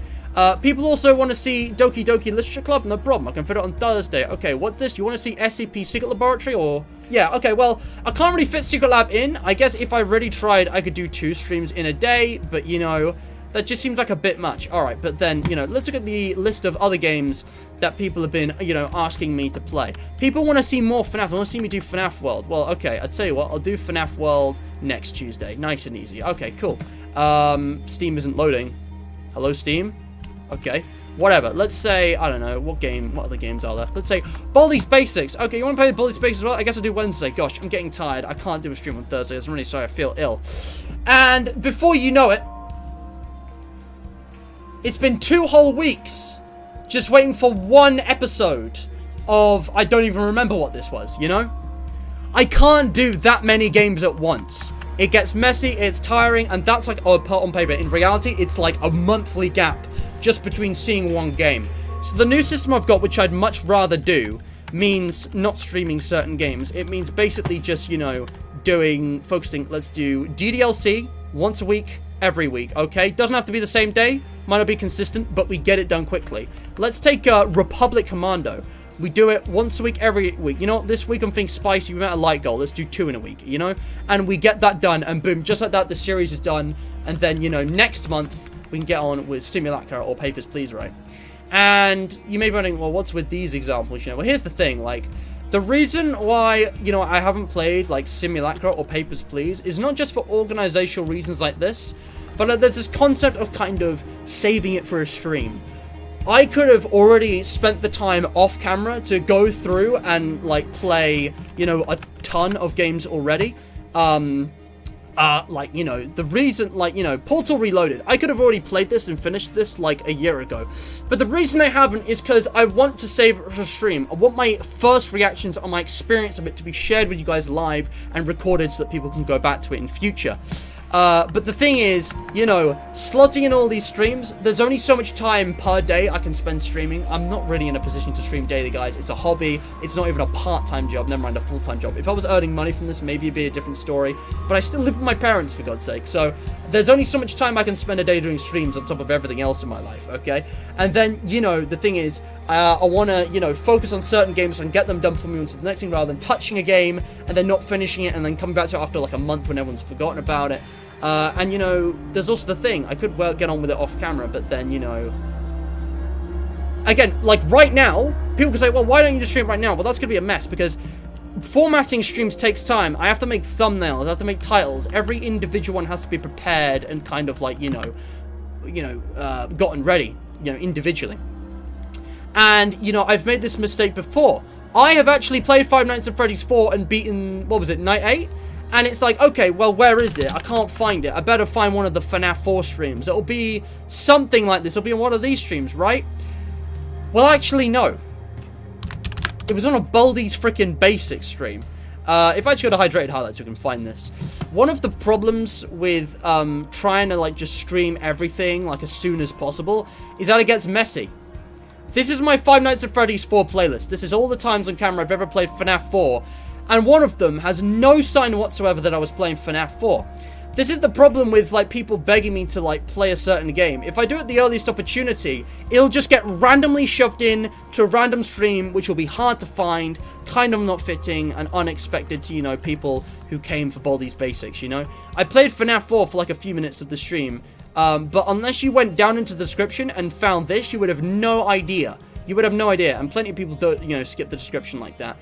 People also want to see Doki Doki Literature Club. No problem. I can fit it on Thursday. Okay, what's this? You want to see SCP Secret Laboratory or... Yeah, okay, well, I can't really fit Secret Lab in. I guess if I really tried, I could do 2 streams in a day, but, you know... That just seems like a bit much. Alright, but then, you know, let's look at the list of other games that people have been, you know, asking me to play. People want to see more FNAF. They want to see me do FNAF World. Well, okay, I'll tell you what. I'll do FNAF World next Tuesday. Nice and easy. Okay, cool. Steam isn't loading. Hello, Steam? Okay. Whatever. Let's say, I don't know, what other games are there? Let's say Baldi's Basics. Okay, you want to play Baldi's Basics as well? I guess I'll do Wednesday. Gosh, I'm getting tired. I can't do a stream on Thursday. I'm really sorry. I feel ill. And before you know it, it's been 2 whole weeks just waiting for 1 episode of... I don't even remember what this was, you know? I can't do that many games at once. It gets messy, it's tiring, and that's like, oh, put on paper. In reality, it's like a monthly gap just between seeing one game. So the new system I've got, which I'd much rather do, means not streaming certain games. It means basically just, you know, focusing, let's do DDLC once a week, every week, okay? Doesn't have to be the same day, might not be consistent, but we get it done quickly. Let's take Republic Commando. We do it once a week, every week. You know what? This week I'm thinking spicy. We met a light goal. Let's do 2 in a week, you know? And we get that done, and boom, just like that, the series is done. And then, you know, next month, we can get on with Simulacra or Papers, Please, right? And you may be wondering, well, what's with these examples, you know? Well, here's the thing, like, the reason why, you know, I haven't played, like, Simulacra or Papers, Please is not just for organizational reasons like this, but there's this concept of kind of saving it for a stream. I could have already spent the time off camera to go through and, like, play, you know, a ton of games already. Like, you know, the reason, like, you know, Portal Reloaded. I could have already played this and finished this, like, a year ago. But the reason I haven't is because I want to save it for stream. I want my first reactions on my experience of it to be shared with you guys live and recorded so that people can go back to it in future. But the thing is, you know, slotting in all these streams, there's only so much time per day I can spend streaming. I'm not really in a position to stream daily, guys. It's a hobby. It's not even a part-time job, never mind a full-time job. If I was earning money from this, maybe it'd be a different story. But I still live with my parents, for God's sake. So there's only so much time I can spend a day doing streams on top of everything else in my life, okay? And then, you know, the thing is, I want to, you know, focus on certain games and get them done for me onto the next thing, rather than touching a game and then not finishing it and then coming back to it after like a month when everyone's forgotten about it. And, you know, there's also the thing, I could well get on with it off camera, but then, you know, again, like right now, people can say, well, why don't you just stream right now? Well, that's going to be a mess, because formatting streams takes time. I have to make thumbnails, I have to make titles. Every individual one has to be prepared and kind of like, gotten ready, you know, individually. And, you know, I've made this mistake before. I have actually played Five Nights at Freddy's 4 and beaten, what was it, Night 8? And it's like, okay, well, where is it? I can't find it. I better find one of the FNAF 4 streams. It'll be something like this. It'll be on one of these streams, right? Well, actually, no. It was on a Baldi's freaking Basic stream. If I actually go to Hydrated Highlights, you can find this. One of the problems with trying to, like, just stream everything, like, as soon as possible, is that it gets messy. This is my Five Nights at Freddy's 4 playlist. This is all the times on camera I've ever played FNAF 4. And one of them has no sign whatsoever that I was playing FNAF 4. This is the problem with, like, people begging me to, like, play a certain game. If I do it the earliest opportunity, it'll just get randomly shoved in to a random stream, which will be hard to find, kind of not fitting, and unexpected to, you know, people who came for Baldi's Basics, you know? I played FNAF 4 for, like, a few minutes of the stream, but unless you went down into the description and found this, you would have no idea. You would have no idea, and plenty of people don't, you know, skip the description like that.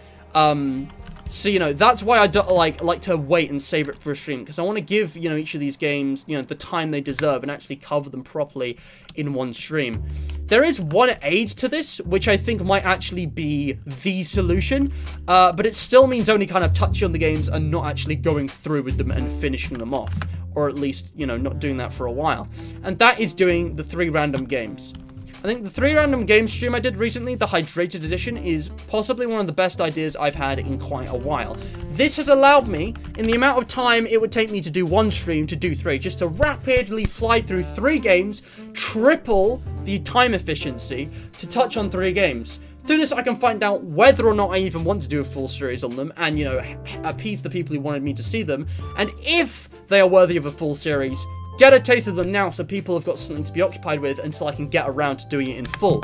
So, you know, that's why I do, like to wait and save it for a stream, because I want to give, you know, each of these games, you know, the time they deserve and actually cover them properly in one stream. There is one aid to this, which I think might actually be the solution, but it still means only kind of touching on the games and not actually going through with them and finishing them off, or at least, you know, not doing that for a while. And that is doing the 3 random games. I think the 3 random games stream I did recently, the Hydrated Edition, is possibly one of the best ideas I've had in quite a while. This has allowed me, in the amount of time it would take me to do one stream, to do 3, just to rapidly fly through 3 games, triple the time efficiency to touch on 3 games. Through this, I can find out whether or not I even want to do a full series on them, and, you know, appease the people who wanted me to see them, and if they are worthy of a full series, get a taste of them now so people have got something to be occupied with until I can get around to doing it in full.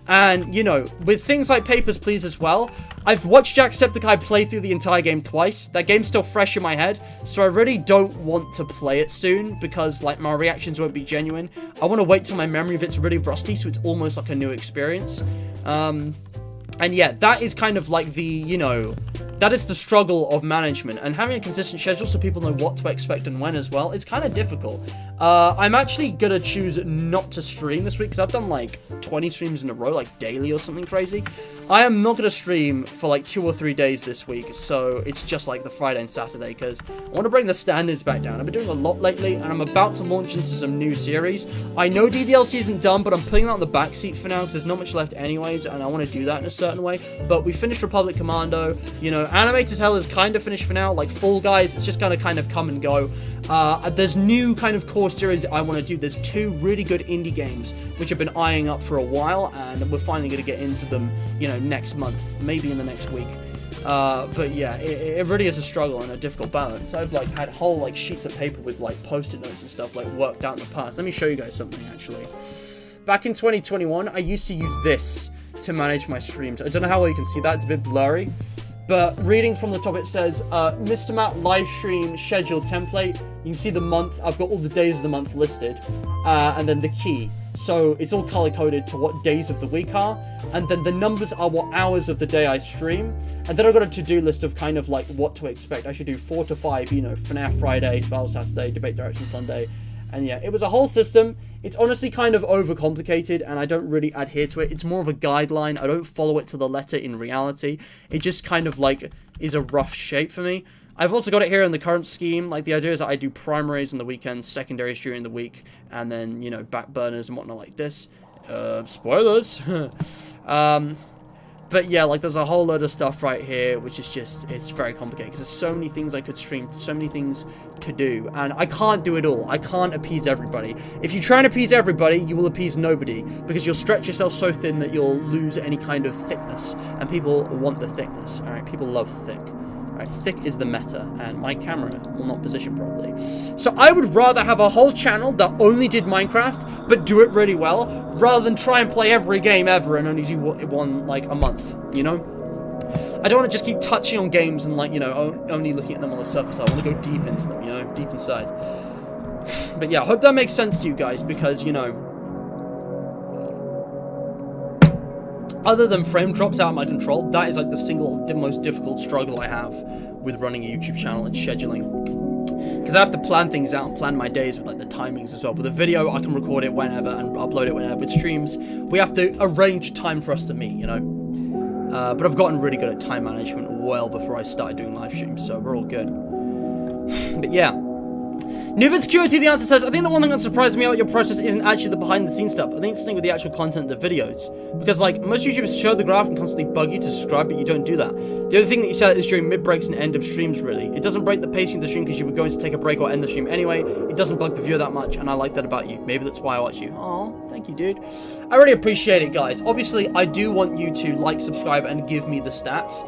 And, you know, with things like Papers, Please as well, I've watched Jacksepticeye play through the entire game twice. That game's still fresh in my head, so I really don't want to play it soon because, like, my reactions won't be genuine. I want to wait till my memory of it's really rusty so it's almost like a new experience. And yeah, that is kind of like the, you know, that is the struggle of management, and having a consistent schedule so people know what to expect and when as well, it's kind of difficult. I'm actually gonna choose not to stream this week because I've done like 20 streams in a row, like daily or something crazy. I am not gonna stream for like 2 or 3 days this week, so it's just like the Friday and Saturday because I want to bring the standards back down. I've been doing a lot lately, and I'm about to launch into some new series. I know DDLC isn't done, but I'm putting that on the back seat for now because there's not much left anyways, and I want to do that in a certain way. But we finished Republic Commando, you know, know, Animated Hell is kind of finished for now. Like Fall Guys, it's just gonna kind of come and go. There's new kind of core series I want to do. There's 2 really good indie games which I've been eyeing up for a while, and we're finally gonna get into them, you know, next month, maybe in the next week. But yeah, it really is a struggle and a difficult balance. I've like had whole like sheets of paper with like post-it notes and stuff like worked out in the past. Let me show you guys something actually. Back in 2021, I used to use this to manage my streams. I don't know how well you can see that, it's a bit blurry. But reading from the top, it says, Mr. Matt live stream schedule template. You can see the month. I've got all the days of the month listed. And then the key. So it's all color-coded to what days of the week are. And then the numbers are what hours of the day I stream. And then I've got a to-do list of kind of like what to expect. I should do 4 to 5, you know, FNAF Friday, Spell Saturday, Debate Direction Sunday. And yeah, it was a whole system. It's honestly kind of overcomplicated, and I don't really adhere to it. It's more of a guideline. I don't follow it to the letter in reality. It just kind of like is a rough shape for me. I've also got it here in the current scheme. Like the idea is that I do primaries on the weekends, secondaries during the week, and then, you know, back burners and whatnot like this. Spoilers. But yeah, like there's a whole load of stuff right here, which is just, it's very complicated because there's so many things I could stream, so many things to do, and I can't do it all. I can't appease everybody. If you try and appease everybody, you will appease nobody, because you'll stretch yourself so thin that you'll lose any kind of thickness, and people want the thickness, alright? People love thick. Right, thick is the meta, and my camera will not position properly. So I would rather have a whole channel that only did Minecraft, but do it really well, rather than try and play every game ever and only do one, like, a month, you know? I don't want to just keep touching on games and, like, you know, only looking at them on the surface. I want to go deep into them, you know, deep inside. But yeah, I hope that makes sense to you guys, because, you know, other than frame drops out of my control, that is like the most difficult struggle I have with running a YouTube channel and scheduling. Because I have to plan things out and plan my days with like the timings as well. With a video, I can record it whenever and upload it whenever. With streams, we have to arrange time for us to meet, you know? But I've gotten really good at time management well before I started doing live streams, so we're all good. But yeah. Nubit's QOT the answer says, I think the one thing that surprised me about your process isn't actually the behind the scenes stuff. I think it's something with the actual content of the videos. Because like, most YouTubers show the graph and constantly bug you to subscribe, but you don't do that. The other thing that you said is during mid-breaks and end of streams, really. It doesn't break the pacing of the stream because you were going to take a break or end the stream anyway. It doesn't bug the viewer that much, and I like that about you. Maybe that's why I watch you. Aw, thank you, dude. I really appreciate it, guys. Obviously, I do want you to like, subscribe, and give me the stats.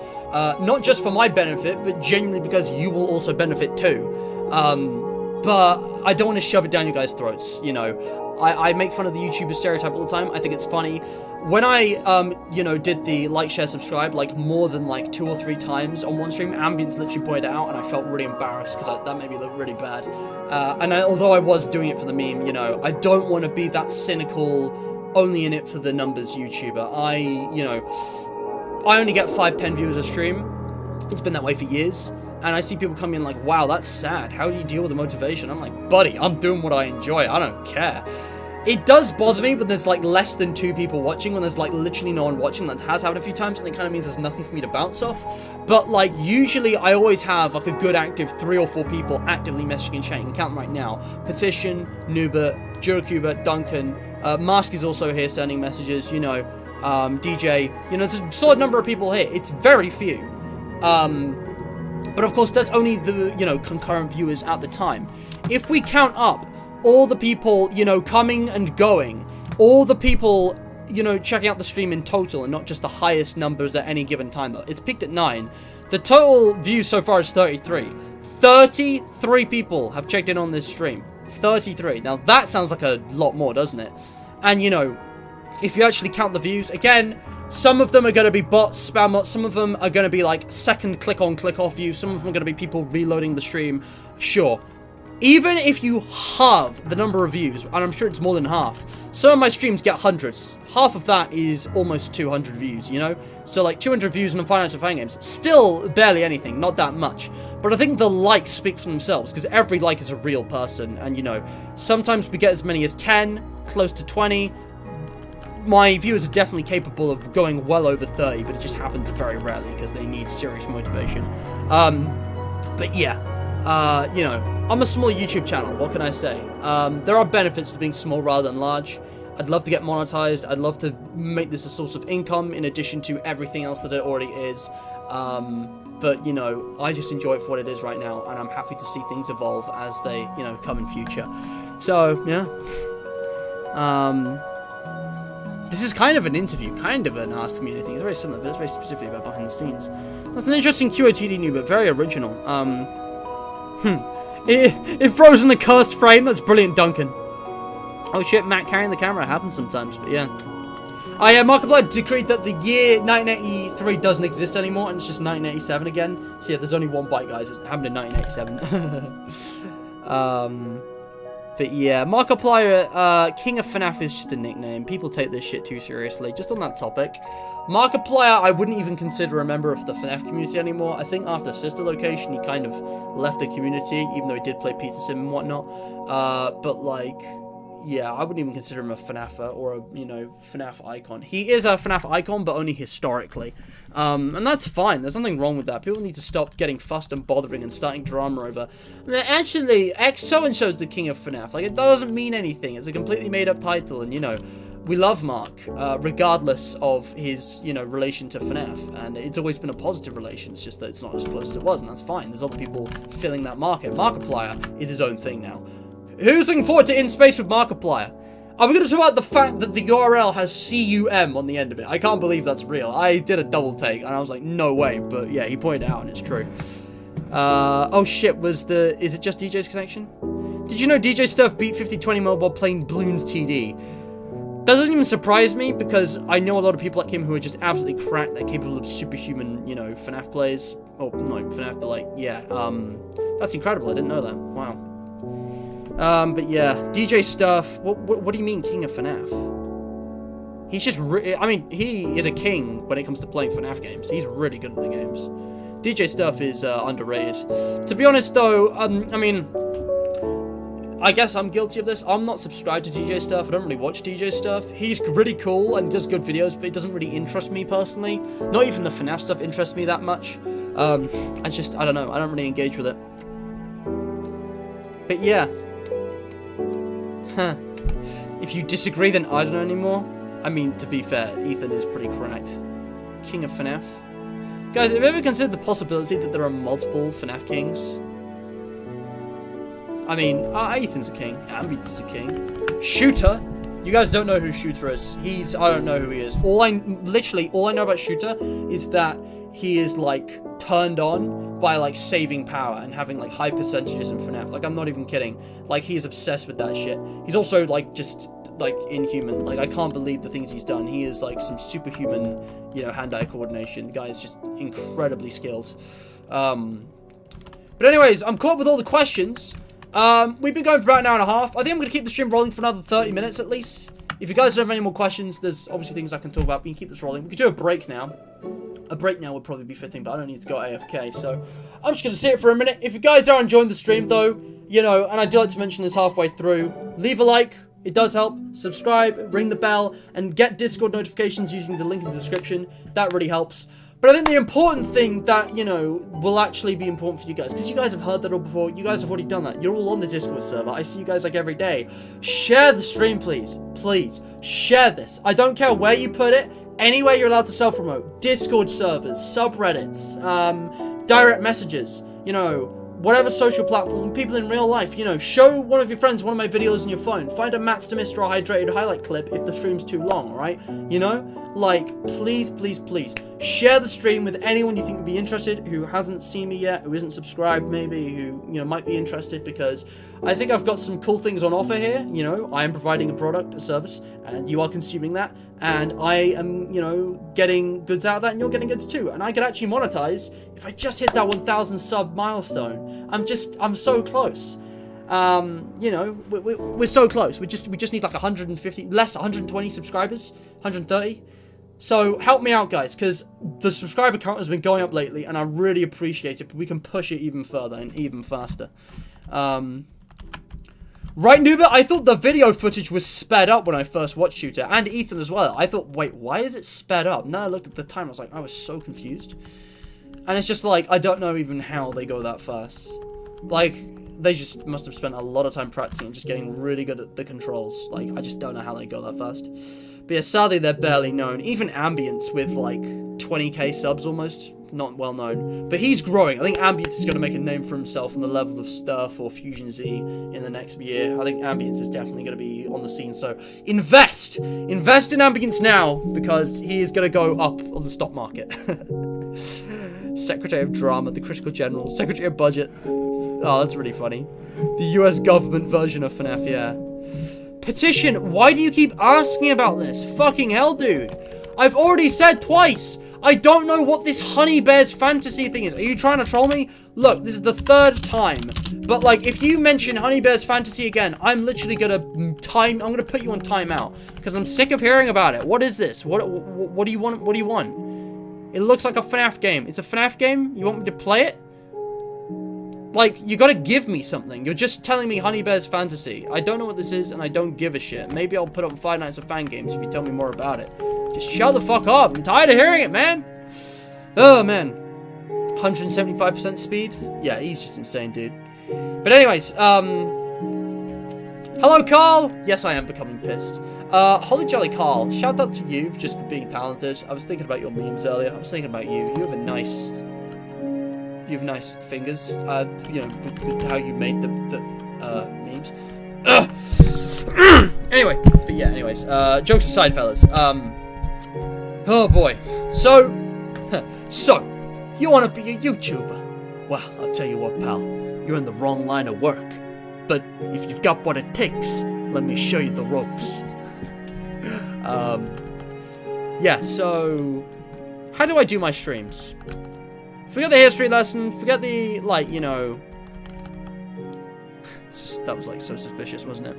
Not just for my benefit, but genuinely because you will also benefit too. But I don't want to shove it down you guys' throats, you know. I make fun of the YouTuber stereotype all the time. I think it's funny. When I, you know, did the like, share, subscribe, like, more than, like, 2 or 3 times on one stream, Ambience literally pointed it out, and I felt really embarrassed, because that made me look really bad. Although I was doing it for the meme, you know, I don't want to be that cynical, only in it for the numbers YouTuber. You know, I only get 5-10 viewers a stream. It's been that way for years. And I see people come in like, wow, that's sad. How do you deal with the motivation? I'm like, buddy, I'm doing what I enjoy. I don't care. It does bother me when there's like less than 2 people watching, when there's like literally no one watching. That has happened a few times, and it kind of means there's nothing for me to bounce off. But like, usually I always have like a good active 3 or 4 people actively messaging and chatting. Count them right now. Petition, Nubert, Juracuba, Duncan, Mask is also here sending messages, you know, DJ. You know, there's a solid number of people here. It's very few. But of course, that's only the, you know, concurrent viewers at the time. If we count up all the people, you know, coming and going, all the people, you know, checking out the stream in total, and not just the highest numbers at any given time, though. It's peaked at 9. The total views so far is 33. 33 people have checked in on this stream. 33. Now, that sounds like a lot more, doesn't it? And, you know, if you actually count the views, again, some of them are going to be bots, spam bots. Some of them are going to be like second click on, click off views. Some of them are going to be people reloading the stream. Sure. Even if you halve the number of views, and I'm sure it's more than half, some of my streams get hundreds. Half of that is almost 200 views, you know? So like 200 views on Finance and Fan Games. Still barely anything, not that much. But I think the likes speak for themselves, because every like is a real person. And, you know, sometimes we get as many as 10, close to 20. My viewers are definitely capable of going well over 30, but it just happens very rarely because they need serious motivation. But yeah, you know, I'm a small YouTube channel, what can I say? There are benefits to being small rather than large. I'd love to get monetized. I'd love to make this a source of income in addition to everything else that it already is. But, you know, I just enjoy it for what it is right now, and I'm happy to see things evolve as they, you know, come in future. So, yeah. This is kind of an interview, kind of an Ask Me Anything. It's very similar, but it's very specifically about behind the scenes. That's an interesting QOTD new, but very original. It froze in the cursed frame. That's brilliant, Duncan. Oh shit, Matt carrying the camera happens sometimes, but yeah. Oh yeah, Markiplier decreed that the year 1983 doesn't exist anymore, and it's just 1987 again. So yeah, there's only one bite, guys. It happened in 1987. But yeah, Markiplier, King of FNAF is just a nickname. People take this shit too seriously. Just on that topic, Markiplier, I wouldn't even consider a member of the FNAF community anymore. I think after Sister Location, he kind of left the community, even though he did play Pizza Sim and whatnot. But like, yeah, I wouldn't even consider him a FNAFer or a, you know, FNAF icon. He is a FNAF icon, but only historically. And that's fine. There's nothing wrong with that. People need to stop getting fussed and bothering and starting drama over, actually, X so-and-so is the king of FNAF. Like, it doesn't mean anything. It's a completely made-up title, and, you know, we love Mark, regardless of his, you know, relation to FNAF. And it's always been a positive relation. It's just that it's not as close as it was, and that's fine. There's other people filling that market. Markiplier is his own thing now. Who's looking forward to In Space with Markiplier? Are we going to talk about the fact that the URL has CUM on the end of it? I can't believe that's real. I did a double take, and I was like, no way. But yeah, he pointed it out, and it's true. Oh shit, is it just DJ's connection? Did you know DJ Stuff beat 5020 mobile playing Bloons TD? That doesn't even surprise me, because I know a lot of people like him who are just absolutely cracked. They're capable of superhuman, you know, FNAF plays. Oh, not FNAF, but like, yeah. That's incredible. I didn't know that. Wow. But yeah, DJ Stuff. What do you mean, King of FNAF? He's just. I mean, he is a king when it comes to playing FNAF games. He's really good at the games. DJ Stuff is underrated. To be honest, though, I mean, I guess I'm guilty of this. I'm not subscribed to DJ Stuff. I don't really watch DJ Stuff. He's really cool and does good videos, but it doesn't really interest me personally. Not even the FNAF stuff interests me that much. I don't know. I don't really engage with it. But yeah. If you disagree, then I don't know anymore. I mean, to be fair, Ethan is pretty cracked. King of FNAF. Guys, have you ever considered the possibility that there are multiple FNAF kings? I mean, Ethan's a king. Ambient's a king. Shooter. You guys don't know who Shooter is. I don't know who he is. Literally, all I know about Shooter is that he is, like, turned on by, like, saving power and having, like, high percentages in FNAF. Like, I'm not even kidding. Like, he is obsessed with that shit. He's also, like, just, like, inhuman. Like, I can't believe the things he's done. He is, like, some superhuman, you know, hand-eye coordination. The guy is just incredibly skilled. But anyways, I'm caught with all the questions. We've been going for about an hour and a half. I think I'm going to keep the stream rolling for another 30 minutes at least. If you guys don't have any more questions, there's obviously things I can talk about. We can keep this rolling. We could do a break now. A break now would probably be fitting, but I don't need to go AFK, so I'm just going to sit it for a minute. If you guys are enjoying the stream, though, you know, and I do like to mention this halfway through, leave a like. It does help. Subscribe, ring the bell, and get Discord notifications using the link in the description. That really helps. But I think the important thing that, you know, will actually be important for you guys, because you guys have heard that all before, you guys have already done that. You're all on the Discord server. I see you guys, like, every day. Share the stream, please. Please. Share this. I don't care where you put it. Anywhere you're allowed to self-promote. Discord servers, subreddits, direct messages, you know, whatever social platform, people in real life, you know, show one of your friends one of my videos on your phone. Find a Matt's to Mr. or Hydrated highlight clip if the stream's too long, alright? You know? Like, please, please, please. Share the stream with anyone you think would be interested, who hasn't seen me yet, who isn't subscribed maybe, who, you know, might be interested, because I think I've got some cool things on offer here. You know, I am providing a product, a service, and you are consuming that, and I am, you know, getting goods out of that, and you're getting goods too, and I could actually monetize if I just hit that 1,000 sub milestone. I'm so close. You know, we're so close. We just need like 120 subscribers, 130. So help me out, guys, because the subscriber count has been going up lately, and I really appreciate it. But we can push it even further and even faster. Right, Nuba? I thought the video footage was sped up when I first watched Shooter, and Ethan as well. I thought, wait, why is it sped up? And then I looked at the time, I was like, I was so confused. And it's just like, I don't know even how they go that fast. Like, they just must have spent a lot of time practicing and just getting really good at the controls. Like, I just don't know how they go that fast. But yeah, sadly, they're barely known. Even Ambience with, like, 20k subs almost, not well known. But he's growing. I think Ambience is going to make a name for himself on the level of Stuff or Fusion Z in the next year. I think Ambience is definitely going to be on the scene. So invest in Ambience now, because he is going to go up on the stock market. Secretary of Drama, the Critical General, Secretary of Budget. Oh, that's really funny. The US government version of FNAF, yeah. Petition, why do you keep asking about this? Fucking hell, dude. I've already said twice. I don't know what this Honey Bear's fantasy thing is. Are you trying to troll me? Look, this is the 3rd time. But, like, if you mention Honey Bear's fantasy again, I'm literally gonna I'm gonna put you on timeout. Because I'm sick of hearing about it. What is this? What do you want? What do you want? It looks like a FNAF game. It's a FNAF game? You want me to play it? Like, you gotta give me something. You're just telling me Honey Bear's fantasy. I don't know what this is, and I don't give a shit. Maybe I'll put up Five Nights at Fan Games if you tell me more about it. Just shut the fuck up. I'm tired of hearing it, man. Oh, man. 175% speed? Yeah, he's just insane, dude. But anyways, hello, Carl. Yes, I am becoming pissed. Holly Jolly Carl, shout out to you just for being talented. I was thinking about your memes earlier. I was thinking about you. You have nice fingers. You know, with how you made the memes. Anyway, but yeah, anyways, jokes aside, fellas. Oh boy. So, you want to be a YouTuber? Well, I'll tell you what, pal. You're in the wrong line of work. But if you've got what it takes, let me show you the ropes. Yeah, so how do I do my streams? Forget the history lesson, forget the, like, you know, that was, like, so suspicious, wasn't it?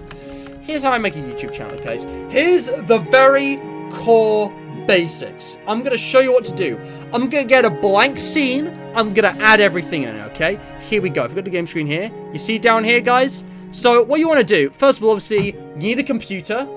Here's how I make a YouTube channel, guys. Here's the very core basics. I'm gonna show you what to do. I'm gonna get a blank scene, I'm gonna add everything in, okay? Here we go. If you've got the game screen here, you see down here, guys? So, what you want to do, first of all, obviously, you need a computer.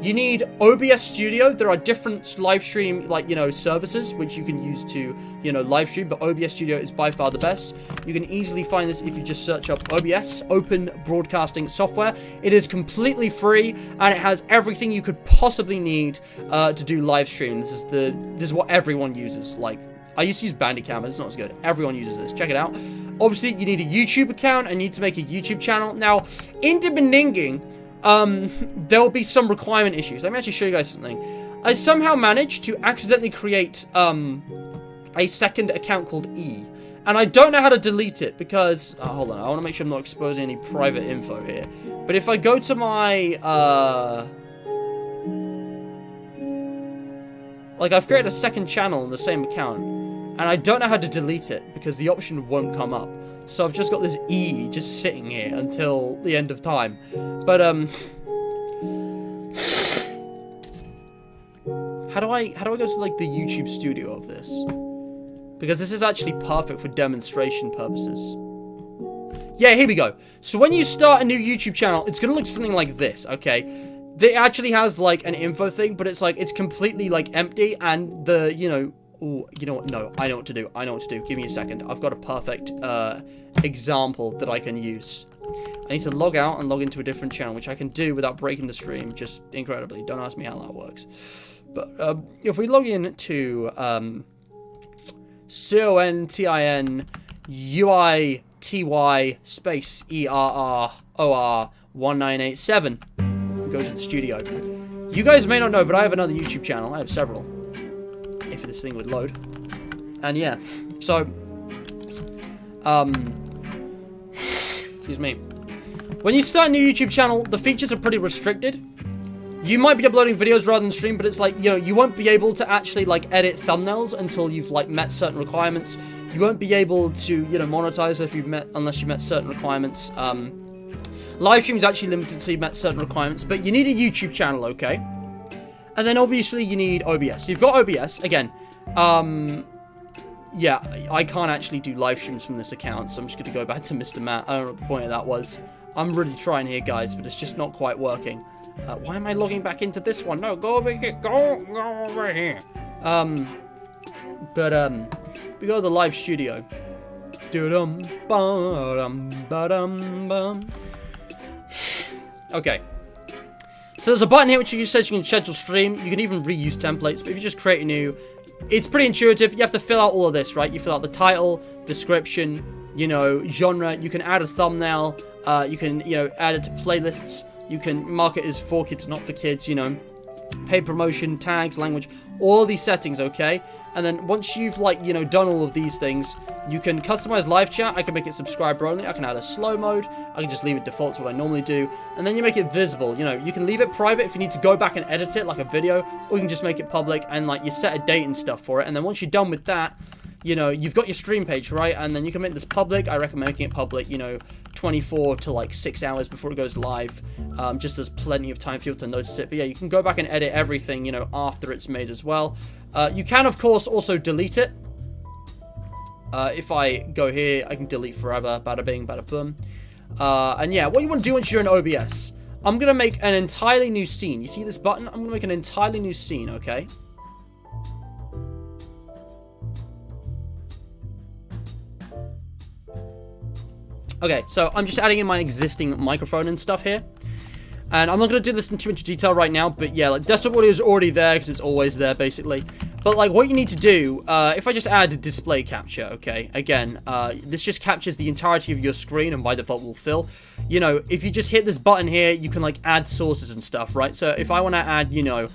You need OBS Studio. There are different live stream, like, you know, services which you can use to, you know, live stream, but OBS Studio is by far the best. You can easily find this if you just search up OBS, Open Broadcasting Software. It is completely free, and it has everything you could possibly need to do live stream. This is what everyone uses. Like, I used to use Bandicam, but it's not as good. Everyone uses this. Check it out. Obviously, you need a YouTube account and need to make a YouTube channel. Now, in the beginning, there will be some requirement issues. Let me actually show you guys something. I somehow managed to accidentally create a second account called E, and I don't know how to delete it because hold on, I want to make sure I'm not exposing any private info here. But if I go to my like, I've created a second channel on the same account, and I don't know how to delete it because the option won't come up. So I've just got this E just sitting here until the end of time. But, how do I go to, like, the YouTube studio of this? Because this is actually perfect for demonstration purposes. Yeah, here we go. So when you start a new YouTube channel, it's gonna look something like this, okay? It actually has, like, an info thing, but it's, like, it's completely, like, empty, and the, you know... Ooh, you know what? No, I know what to do. I know what to do. Give me a second. I've got a perfect example that I can use. I need to log out and log into a different channel, which I can do without breaking the stream, just incredibly. Don't ask me how that works. But if we log in to CONTINUITY space ERROR 1987, go to the studio. You guys may not know, but I have another YouTube channel. I have several. If this thing would load. And yeah, so excuse me. When you start a new YouTube channel, the features are pretty restricted. You might be uploading videos rather than stream, but it's like, you know, you won't be able to actually, like, edit thumbnails until you've, like, met certain requirements. You won't be able to, you know, monetize unless you met certain requirements. Live stream is actually limited to you met certain requirements, but you need a YouTube channel, okay? And then obviously you need OBS. So you've got OBS. Again, yeah, I can't actually do live streams from this account, so I'm just going to go back to Mr. Matt. I don't know what the point of that was. I'm really trying here, guys, but it's just not quite working. Why am I logging back into this one? No, go over here. Go over here. But, we go to the live studio. Okay. So there's a button here which says you can schedule stream. You can even reuse templates, but if you just create a new, it's pretty intuitive. You have to fill out all of this, right? You fill out the title, description, you know, genre. You can add a thumbnail. You can, you know, add it to playlists. You can mark it as for kids, not for kids, you know. Paid promotion, tags, language, all these settings, okay? And then once you've, like, you know, done all of these things, you can customize live chat. I can make it subscriber only. I can add a slow mode. I can just leave it default to what I normally do. And then you make it visible. You know, you can leave it private if you need to go back and edit it like a video, or you can just make it public and, like, you set a date and stuff for it. And then once you're done with that, you know, you've got your stream page, right? And then you can make this public. I recommend making it public, you know, 24 to like 6 hours before it goes live. Just there's plenty of time for you to notice it. But yeah, you can go back and edit everything, you know, after it's made as well. You can, of course, also delete it. If I go here, I can delete forever. Bada bing, bada boom. And yeah, what you want to do once you're in OBS, I'm going to make an entirely new scene. You see this button? I'm going to make an entirely new scene, okay? Okay, so I'm just adding in my existing microphone and stuff here. And I'm not going to do this in too much detail right now, but yeah, like, desktop audio is already there, because it's always there, basically. But, like, what you need to do, if I just add display capture, okay, again, this just captures the entirety of your screen, and by default will fill. You know, if you just hit this button here, you can, like, add sources and stuff, right? So, if I want to add, you know,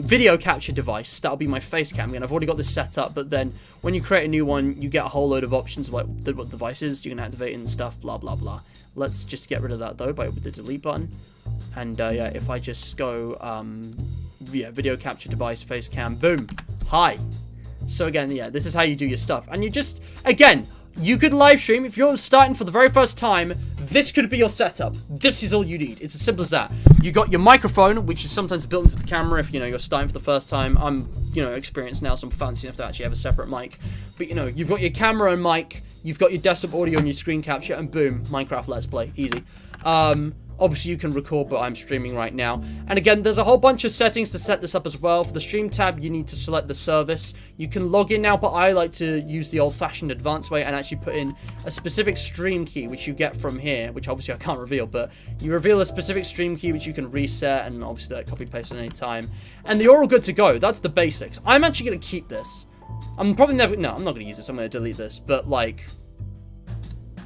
video capture device, that'll be my face cam, and I've already got this set up, but then when you create a new one, you get a whole load of options of, like, what devices you can activate and stuff, blah, blah, blah. Let's just get rid of that, though, with the delete button. And, yeah, if I just go, yeah, video capture device, face cam, boom, hi. So, again, yeah, this is how you do your stuff. And you just, again, you could live stream. If you're starting for the very first time, this could be your setup. This is all you need. It's as simple as that. You got your microphone, which is sometimes built into the camera if, you know, you're starting for the first time. I'm, you know, experienced now, so I'm fancy enough to actually have a separate mic. But, you know, you've got your camera and mic, you've got your desktop audio and your screen capture, and boom, Minecraft Let's Play. Easy. Obviously, you can record, but I'm streaming right now. And again, there's a whole bunch of settings to set this up as well. For the stream tab, you need to select the service. You can log in now, but I like to use the old-fashioned advanced way and actually put in a specific stream key, which you get from here, which obviously I can't reveal, but you reveal a specific stream key, which you can reset, and obviously that copy-paste at any time. And you're all good to go. That's the basics. I'm actually going to keep this. I'm probably never... No, I'm not going to use this. I'm going to delete this. But, like,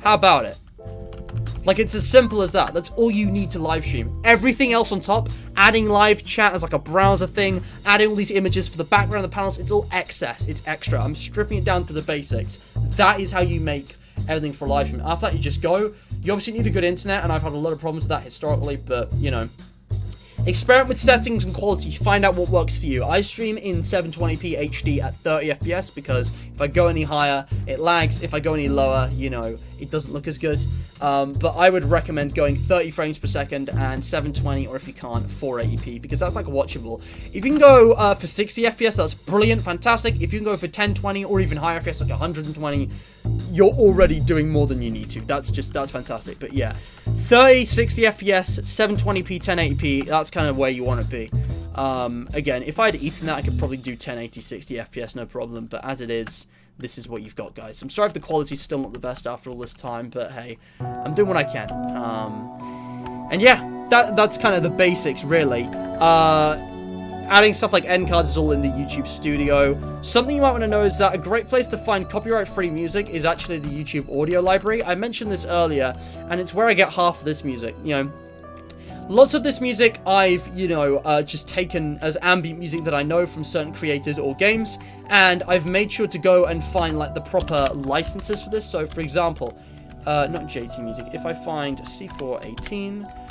how about it? Like, it's as simple as that. That's all you need to live stream. Everything else on top, adding live chat as like a browser thing, adding all these images for the background of the panels, it's all excess. It's extra. I'm stripping it down to the basics. That is how you make everything for live stream. After that, you just go. You obviously need a good internet, and I've had a lot of problems with that historically, but, you know. Experiment with settings and quality. Find out what works for you. I stream in 720p HD at 30 FPS because if I go any higher, it lags. If I go any lower, you know, it doesn't look as good. But I would recommend going 30 frames per second and 720, or if you can't, 480p, because that's like watchable. If you can go for 60 FPS, that's brilliant, fantastic. If you can go for 1020 or even higher FPS, like 120, you're already doing more than you need to. That's fantastic. But yeah, 30, 60 FPS, 720p, 1080p, that's kind of where you want to be. Again, if I had Ethernet, I could probably do 1080, 60 FPS, no problem. But as it is, this is what you've got, guys. I'm sorry if the quality's still not the best after all this time, but hey, I'm doing what I can. And yeah, that's kind of the basics, really. Adding stuff like end cards is all in the YouTube studio. Something you might want to know is that a great place to find copyright-free music is actually the YouTube audio library. I mentioned this earlier, and it's where I get half of this music, you know. Lots of this music I've, you know, just taken as ambient music that I know from certain creators or games, and I've made sure to go and find, like, the proper licenses for this. So, for example, not JT Music, if I find C418...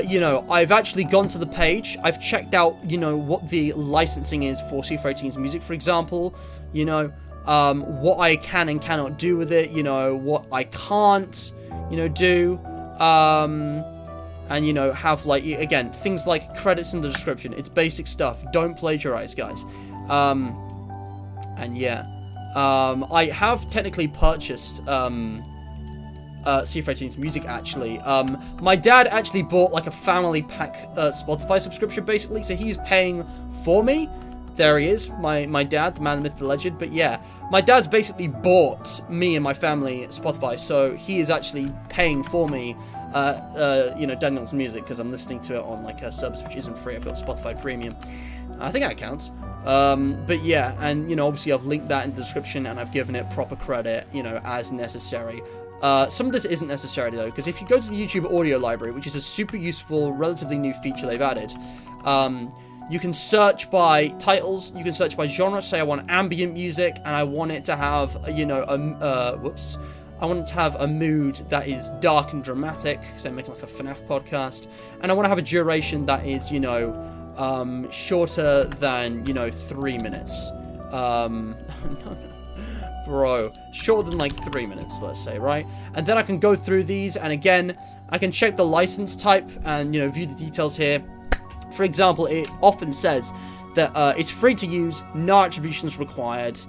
you know, I've actually gone to the page, I've checked out, you know, what the licensing is for C418's music, for example, you know, what I can and cannot do with it, you know, what I can't, you know, do, and, you know, have, like, again, things like credits in the description. It's basic stuff. Don't plagiarize, guys. And, yeah. I have technically purchased, C418's music, actually. My dad actually bought, like, a family pack Spotify subscription, basically, so he's paying for me. There he is, my dad, the man, the myth, the legend. But yeah, my dad's basically bought me and my family Spotify, so he is actually paying for me, you know, Daniel's music, because I'm listening to it on, like, a service which isn't free. I've got Spotify Premium. I think that counts. But yeah, and, you know, obviously I've linked that in the description, and I've given it proper credit, you know, as necessary. Some of this isn't necessary, though, because if you go to the YouTube audio library, which is a super useful, relatively new feature they've added, you can search by titles, you can search by genre. Say I want ambient music, and I want it to have, you know, I want it to have a mood that is dark and dramatic, so I'm making like a FNAF podcast, and I want to have a duration that is, you know, shorter than, you know, 3 minutes. Bro, shorter than like 3 minutes, let's say, right? And then I can go through these, and again, I can check the license type and, you know, view the details here. For example, it often says that it's free to use, no attributions required.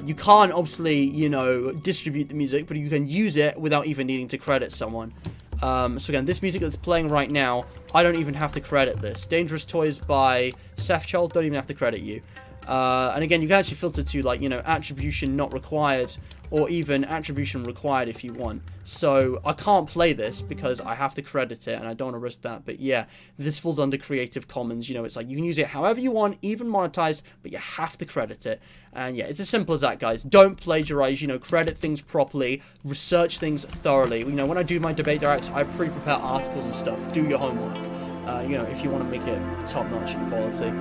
You can't obviously, you know, distribute the music, but you can use it without even needing to credit someone. So again, this music that's playing right now, I don't even have to credit this. Dangerous Toys by Sefchild, don't even have to credit you. And again, you can actually filter to, like, you know, attribution not required, or even attribution required if you want. So I can't play this because I have to credit it, and I don't want to risk that. But yeah, this falls under Creative Commons. You know, it's like you can use it however you want, even monetized, but you have to credit it. And yeah, it's as simple as that, guys. Don't plagiarize, you know, credit things properly, research things thoroughly. You know, when I do my debate directs, I pre-prepare articles and stuff. Do your homework, you know, if you want to make it top-notch in quality.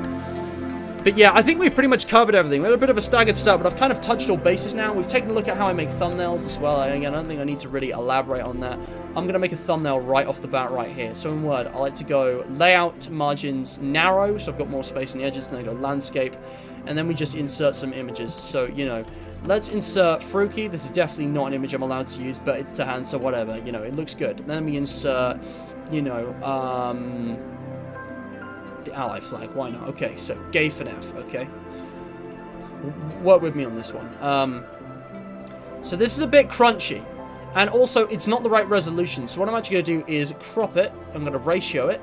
But yeah, I think we've pretty much covered everything. We had a bit of a staggered start, but I've kind of touched all bases now. We've taken a look at how I make thumbnails as well. Again, I don't think I need to really elaborate on that. I'm going to make a thumbnail right off the bat right here. So in Word, I like to go layout, margins, narrow, so I've got more space on the edges, and then I go landscape, and then we just insert some images. So, you know, let's insert Fruki. This is definitely not an image I'm allowed to use, but it's to hand, so whatever. You know, it looks good. Then we insert, you know, the ally flag, why not? Okay, so gay FNAF, okay. Work with me on this one. So this is a bit crunchy, and also it's not the right resolution. So what I'm actually going to do is crop it. I'm going to ratio it,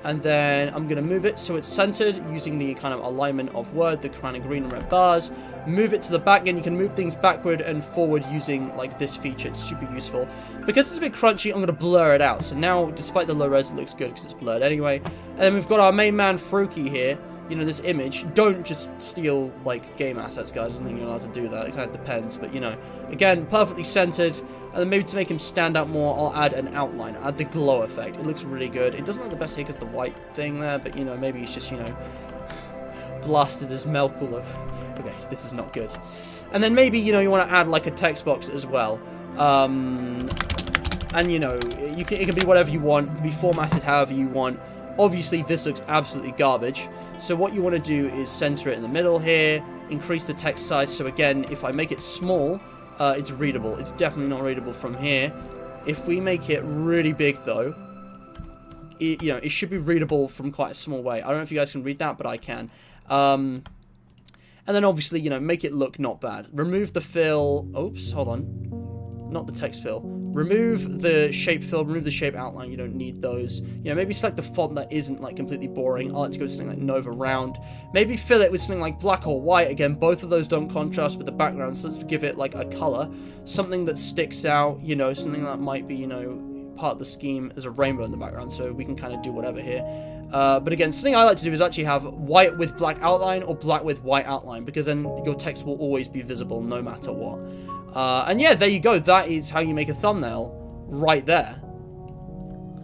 and then I'm going to move it so it's centered using the kind of alignment of Word, the kind of green and red bars. Move it to the back, and you can move things backward and forward using like this feature. It's super useful. Because it's a bit crunchy, I'm going to blur it out. So now, despite the low res, it looks good because it's blurred anyway. And then we've got our main man Fruki here. You know, this image. Don't just steal like game assets, guys. I don't think you're allowed to do that. It kind of depends, but you know, again, perfectly centered. And then maybe to make him stand out more, I'll add an outline. Add the glow effect. It looks really good. It doesn't look the best here because the white thing there, but you know, maybe it's just, you know, blasted as Mellohi. Okay, this is not good. And then maybe, you know, you want to add like a text box as well. And you know, it can be whatever you want. It can be formatted however you want. Obviously, this looks absolutely garbage. So what you want to do is center it in the middle here. Increase the text size. So again, if I make it small, it's readable. It's definitely not readable from here. If we make it really big, though, you know, it should be readable from quite a small way. I don't know if you guys can read that, but I can. And then obviously, you know, make it look not bad. Remove the fill. Oops, hold on. Not the text fill. Remove the shape fill. Remove the shape outline. You don't need those. You know, maybe select the font that isn't like completely boring. I like to go with something like Nova Round. Maybe fill it with something like black or white. Again, both of those don't contrast with the background, so let's give it like a color. Something that sticks out, you know, something that might be, you know, part of the scheme. There's a rainbow in the background, so we can kind of do whatever here. But again, something I like to do is actually have white with black outline or black with white outline, because then your text will always be visible no matter what. And yeah, there you go. That is how you make a thumbnail right there.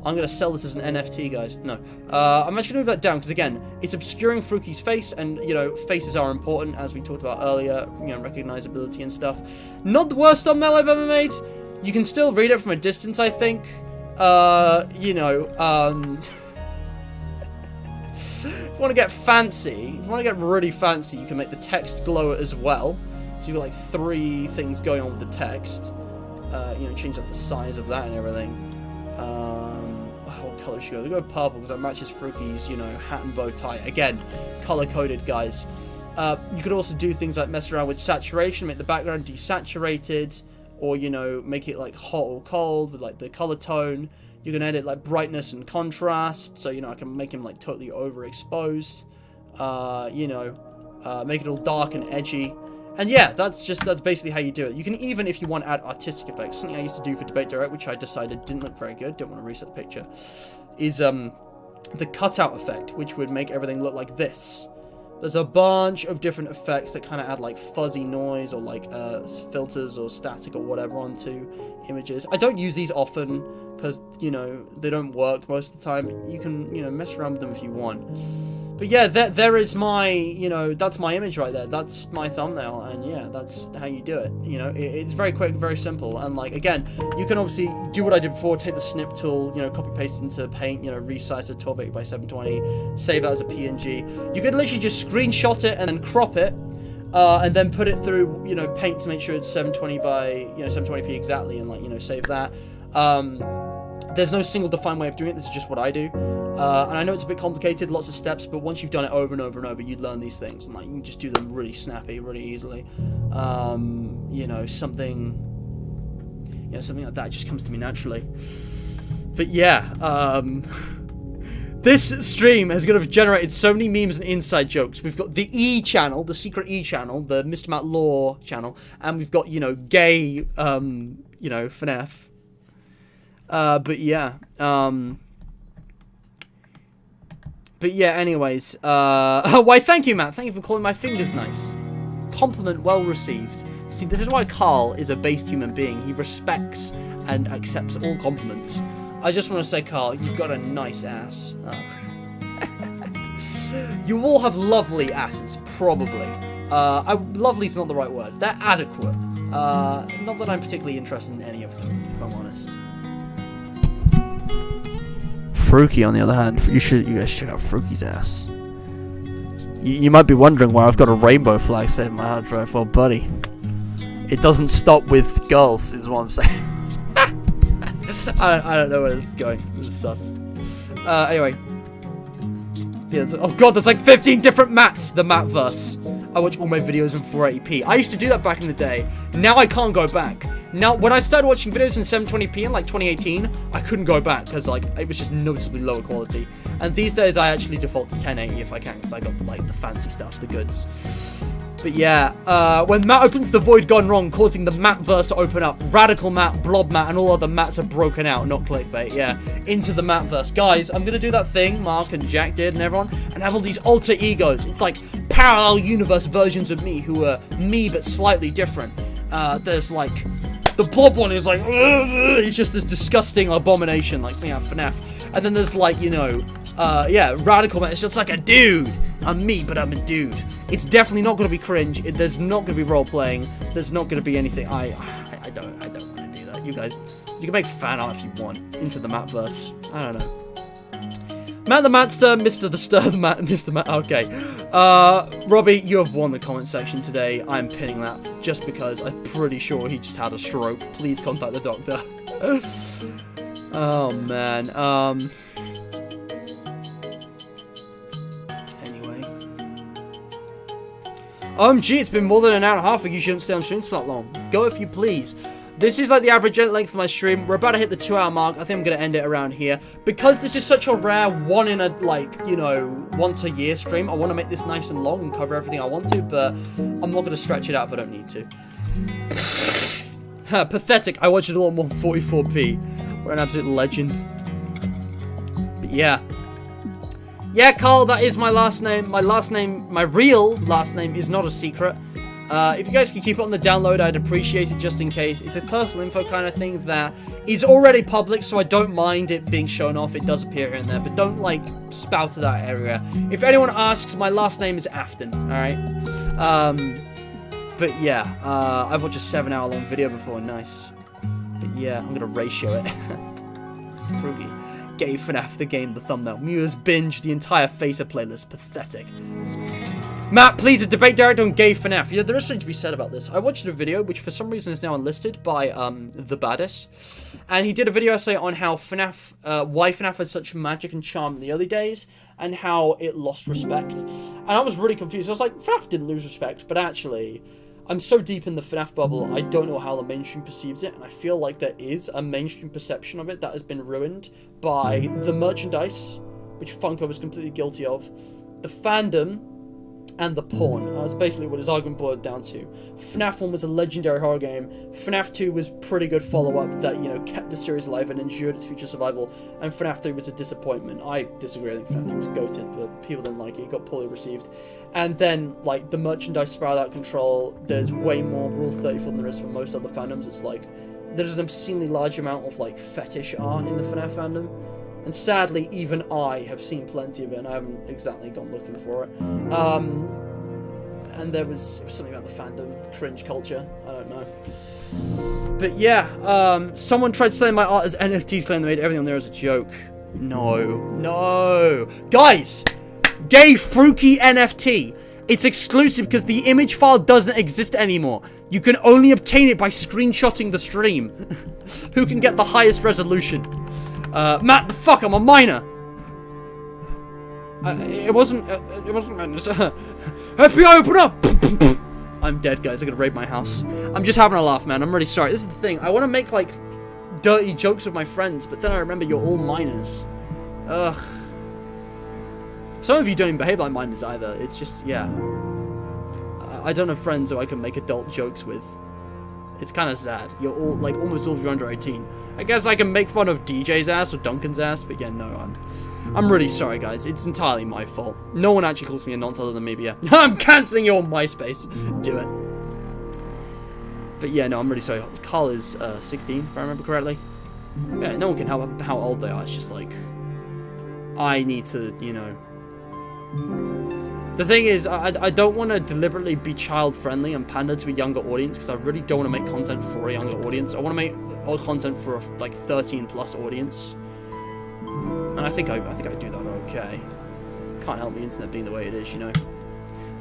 I'm going to sell this as an NFT, guys. No. I'm actually going to move that down because, again, it's obscuring Fruki's face, and, you know, faces are important, as we talked about earlier, you know, recognizability and stuff. Not the worst thumbnail I've ever made. You can still read it from a distance, I think. You know, if you want to get fancy, if you want to get really fancy, you can make the text glow as well. So you've got like 3 things going on with the text. You know, change up the size of that and everything. What colour should we go? We'll go purple because that matches Fruki's, you know, hat and bow tie. Again, colour-coded, guys. You could also do things like mess around with saturation, make the background desaturated, or, you know, make it like hot or cold with like the colour tone. You can edit like brightness and contrast, so, you know, I can make him like totally overexposed. You know, make it all dark and edgy. And yeah, that's basically how you do it. You can even, if you want, add artistic effects. Something I used to do for Debate Direct, which I decided didn't look very good, don't want to reset the picture, is the cutout effect, which would make everything look like this. There's a bunch of different effects that kind of add like fuzzy noise or like filters or static or whatever onto images. I don't use these often because, you know, they don't work most of the time. You can, you know, mess around with them if you want. But yeah, there is my, you know, that's my image right there. That's my thumbnail, and yeah, that's how you do it. You know, it's very quick, very simple, and like, again, you can obviously do what I did before, take the snip tool, you know, copy paste into Paint, you know, resize it 1280 by 720, save that as a PNG. You could literally just screenshot it and then crop it, and then put it through, you know, Paint to make sure it's 720 by, you know, 720p exactly, and like, you know, save that. There's no single defined way of doing it. This is just what I do. And I know it's a bit complicated, lots of steps, but once you've done it over and over and over, you'd learn these things, and like, you can just do them really snappy, really easily. You know, something like that just comes to me naturally. But yeah, this stream has gonna have generated so many memes and inside jokes. We've got the E channel, the secret E channel, the Mr. Matt Law channel, and we've got, you know, gay, you know, FNAF. But yeah, anyways, why, thank you, Matt. Thank you for calling my fingers nice. Compliment well received. See, this is why Carl is a based human being. He respects and accepts all compliments. I just want to say, Carl, you've got a nice ass. You all have lovely asses, probably. Lovely's not the right word. They're adequate. Not that I'm particularly interested in any of them, if I'm honest. Fruki, on the other hand, you guys check out Fruki's ass. You might be wondering why I've got a rainbow flag set in my hard drive. Well, buddy, it doesn't stop with girls, is what I'm saying. I don't know where this is going. This is sus. Anyway. Yeah, oh god, there's like 15 different mats. The Matverse. I watch all my videos in 480p. I used to do that back in the day. Now I can't go back. Now, when I started watching videos in 720p in like 2018, I couldn't go back because like it was just noticeably lower quality. And these days I actually default to 1080 if I can, because I got like the fancy stuff, the goods. But yeah, when Matt opens the void gone wrong, causing the Matverse to open up, Radical Matt, Blob Matt, and all other Mats are broken out, not clickbait, yeah, into the Matverse. Guys, I'm gonna do that thing Mark and Jack did and everyone, and have all these alter egos. It's like parallel universe versions of me who are me but slightly different. There's like, the Blob one is like, it's just this disgusting abomination, like something out of FNAF. And then there's like, you know, yeah, Radical Man, it's just like a dude. I'm me, but I'm a dude. It's definitely not going to be cringe. There's not going to be role-playing. There's not going to be anything. I don't want to do that. You guys, you can make fan art if you want into the Matverse. I don't know. Matt the Matster, Mr. the Stir the Matt, Mr. Matt. Okay. Robbie, you have won the comment section today. I'm pinning that just because I'm pretty sure he just had a stroke. Please contact the doctor. Oh, man. OMG, it's been more than an hour and a half. You shouldn't stay on stream for that long. Go if you please. This is like the average length of my stream. We're about to hit the 2-hour mark. I think I'm going to end it around here. Because this is such a rare one in a, like, you know, once a year stream, I want to make this nice and long and cover everything I want to, but I'm not going to stretch it out if I don't need to. Pathetic. I watched it all on 144p. We're an absolute legend. But yeah. Yeah, Carl, that is my last name. My real last name is not a secret. If you guys could keep it on the download, I'd appreciate it just in case. It's a personal info kind of thing that is already public, so I don't mind it being shown off. It does appear here and there, but don't, like, spout to that area. If anyone asks, my last name is Afton, alright? But yeah, I've watched a 7-hour-long video before, nice. But yeah, I'm gonna ratio it. Fruity. Gay FNAF, the game, the thumbnail. Mewers binge the entire Facer playlist. Pathetic. Matt, please, a debate director on gay FNAF. Yeah, there is something to be said about this. I watched a video, which for some reason is now unlisted by, The Baddest. And he did a video essay on how FNAF, why FNAF had such magic and charm in the early days, and how it lost respect. And I was really confused. I was like, FNAF didn't lose respect, but actually, I'm so deep in the FNAF bubble, I don't know how the mainstream perceives it, and I feel like there is a mainstream perception of it that has been ruined by the merchandise, which Funko was completely guilty of, the fandom, and the porn. That's basically what his argument boiled down to. FNAF 1 was a legendary horror game. FNAF 2 was pretty good follow-up that, you know, kept the series alive and ensured its future survival. And FNAF 3 was a disappointment. I disagree. I think FNAF 3 was goated, but people didn't like it. It got poorly received. And then, like, the merchandise spiraled out of control. There's way more Rule 34 than there is for most other fandoms. It's like, there's an obscenely large amount of, like, fetish art in the FNAF fandom. And sadly, even I have seen plenty of it, and I haven't exactly gone looking for it. And there was something about the fandom, cringe culture, I don't know. But yeah, someone tried selling my art as NFTs, claiming they made everything on there as a joke. No. Guys! Gay Fruki NFT. It's exclusive because the image file doesn't exist anymore. You can only obtain it by screenshotting the stream. Who can get the highest resolution? Matt, the fuck, I'm a minor. It wasn't madness. FBI, open up! I'm dead, guys. I gotta raid my house. I'm just having a laugh, man. I'm really sorry. This is the thing. I want to make, like, dirty jokes with my friends, but then I remember you're all minors. Ugh. Some of you don't even behave like minors either. It's just, yeah. I don't have friends who I can make adult jokes with. It's kind of sad. You're all, like, almost all of you under 18. I guess I can make fun of DJ's ass or Duncan's ass, but yeah, no, I'm really sorry, guys. It's entirely my fault. No one actually calls me a nonce other than me, but yeah. I'm cancelling you on MySpace. Do it. But yeah, no, I'm really sorry. Carl is 16, if I remember correctly. Yeah, no one can help how old they are. It's just like, I need to, you know. The thing is, I don't want to deliberately be child-friendly and pander to a younger audience, because I really don't want to make content for a younger audience. I want to make content for a, like, 13-plus audience. And I think I do that okay. Can't help the internet being the way it is, you know.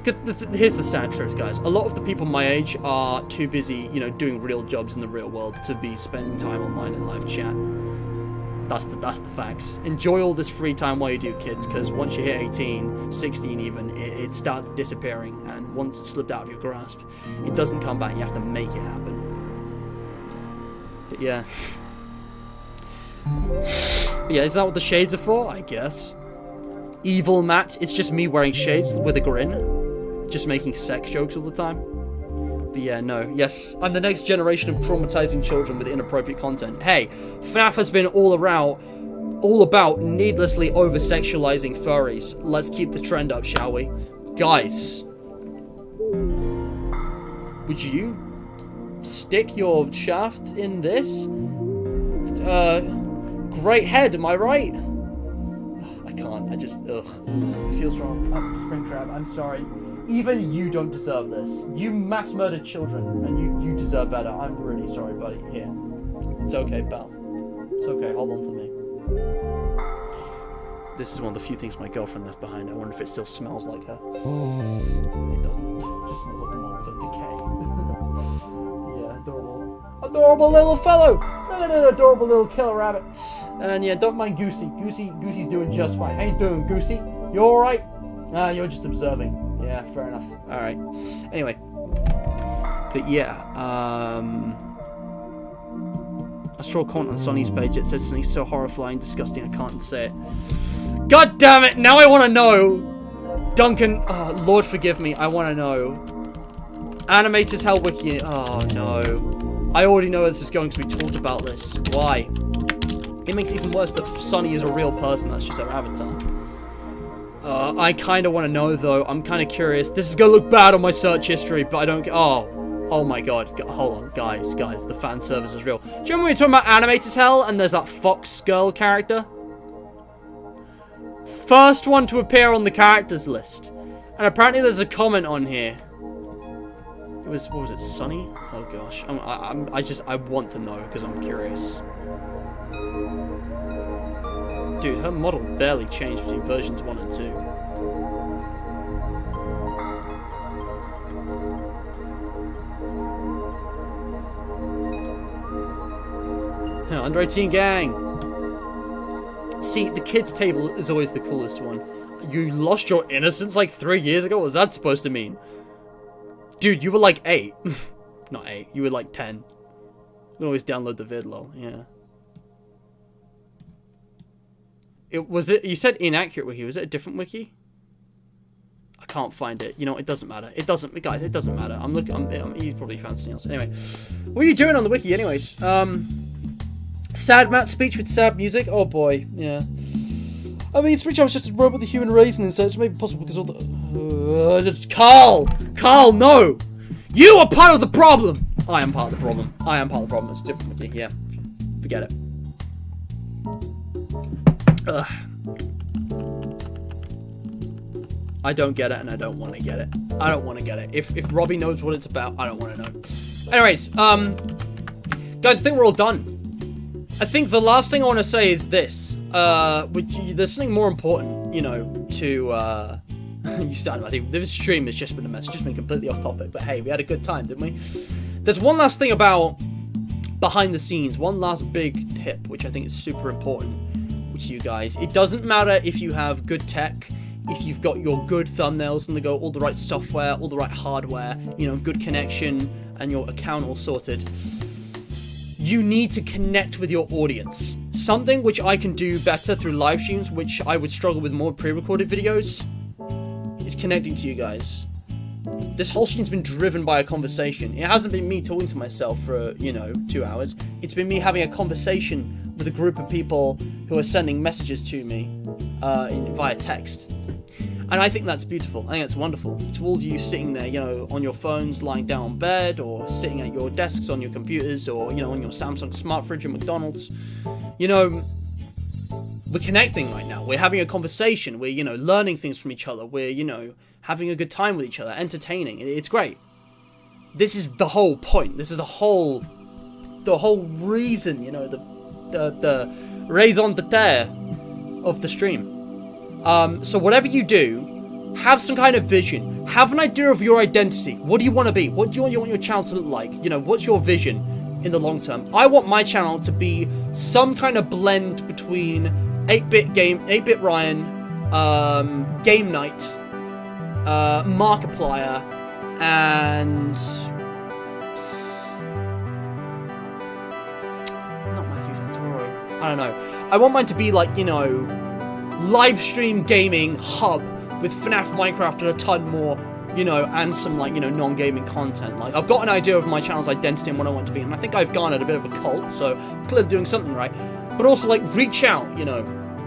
Because here's the sad truth, guys. A lot of the people my age are too busy, you know, doing real jobs in the real world to be spending time online in live chat. That's the facts. Enjoy all this free time while you do, kids, because once you hit 18, 16 even, it starts disappearing, and once it's slipped out of your grasp, it doesn't come back. You have to make it happen. But yeah. But yeah, is that what the shades are for? I guess. Evil Matt, it's just me wearing shades with a grin. Just making sex jokes all the time. But yeah, no. Yes, I'm the next generation of traumatizing children with inappropriate content. Hey, FNAF has been all about needlessly over-sexualizing furries. Let's keep the trend up, shall we? Guys. Would you stick your shaft in this? Great head, am I right? I can't, I just, ugh. It feels wrong. Springtrap, I'm sorry. Even you don't deserve this. You mass murdered children, and you deserve better. I'm really sorry, buddy. Here. It's okay, pal. It's okay, hold on to me. This is one of the few things my girlfriend left behind. I wonder if it still smells like her. It doesn't. It just smells like mold and decay. Yeah, adorable. Adorable little fellow! Look at that adorable little killer rabbit. And yeah, don't mind Goosey. Goosey's doing just fine. How you doing, Goosey? You alright? You're just observing. Yeah, fair enough. Alright. Anyway. But yeah, I saw a comment on Sonny's page. It says something so horrifying, disgusting, I can't say it. God damn it! Now I want to know! Duncan, oh, Lord forgive me, I want to know. Animators Hell Wiki. Oh no. I already know where this is going because we talked about this. Why? It makes it even worse that Sonny is a real person, that's just her avatar. I kind of want to know, though. I'm kind of curious. This is going to look bad on my search history, but I don't... Oh my god. Hold on. Guys. The fan service is real. Do you remember when we were talking about Animators Hell, and there's that Fox girl character? First one to appear on the characters list. And apparently there's a comment on here. It was... What was it? Sonny? Oh gosh. I want to know, because I'm curious. Dude, her model barely changed between versions 1 and 2. Under 18 gang! See, the kids' table is always the coolest one. You lost your innocence like 3 years ago? What was that supposed to mean? Dude, you were like 8. Not 8, you were like 10. You can always download the vid, lol, yeah. You said inaccurate wiki, was it a different wiki? can't find it. You know, it doesn't matter. It doesn't, guys, it doesn't matter. I'm looking, you probably found something else. Anyway, what are you doing on the wiki anyways? Sad Matt speech with sad music? Oh boy, yeah. I mean, speech was just a robot with a human raisin, so it's maybe possible because all the... Carl, no! You are part of the problem! I am part of the problem. I am part of the problem. It's different wiki, yeah. Forget it. Ugh. I don't get it, and I don't want to get it. I don't want to get it. If Robbie knows what it's about, I don't want to know. Anyways, guys, I think we're all done. I think the last thing I want to say is this. There's something more important, you know, to, you started, I think this stream has just been a mess, just been completely off topic, but hey, we had a good time, didn't we? There's one last thing about behind the scenes, one last big tip, which I think is super important to you guys. It doesn't matter if you have good tech, if you've got your good thumbnails and they go all the right software, all the right hardware, you know, good connection, and your account all sorted. You need to connect with your audience. Something which I can do better through live streams, which I would struggle with more pre-recorded videos, is connecting to you guys. This whole stream's been driven by a conversation. It hasn't been me talking to myself for, you know, 2 hours. It's been me having a conversation with a group of people who are sending messages to me via text. And I think that's beautiful. I think that's wonderful. To all of you sitting there, you know, on your phones, lying down on bed, or sitting at your desks on your computers, or, you know, on your Samsung smart fridge at McDonald's, you know, we're connecting right now. We're having a conversation. We're, you know, learning things from each other. We're, you know, having a good time with each other, entertaining. It's great. This is the whole point. This is the whole reason, you know, the raison d'etre of the stream. So whatever you do, have some kind of vision. Have an idea of your identity. What do you want to be? What do you want your channel to look like? You know, what's your vision in the long term? I want my channel to be some kind of blend between 8-bit Ryan, Game Night, Markiplier, and not Matthew Santoro. I don't know. I want mine to be like, you know, live stream gaming hub with FNAF, Minecraft, and a ton more, you know, and some, like, you know, non-gaming content. Like, I've got an idea of my channel's identity and what I want to be, and I think I've garnered a bit of a cult, so I'm clearly doing something right. But also, like, reach out, you know,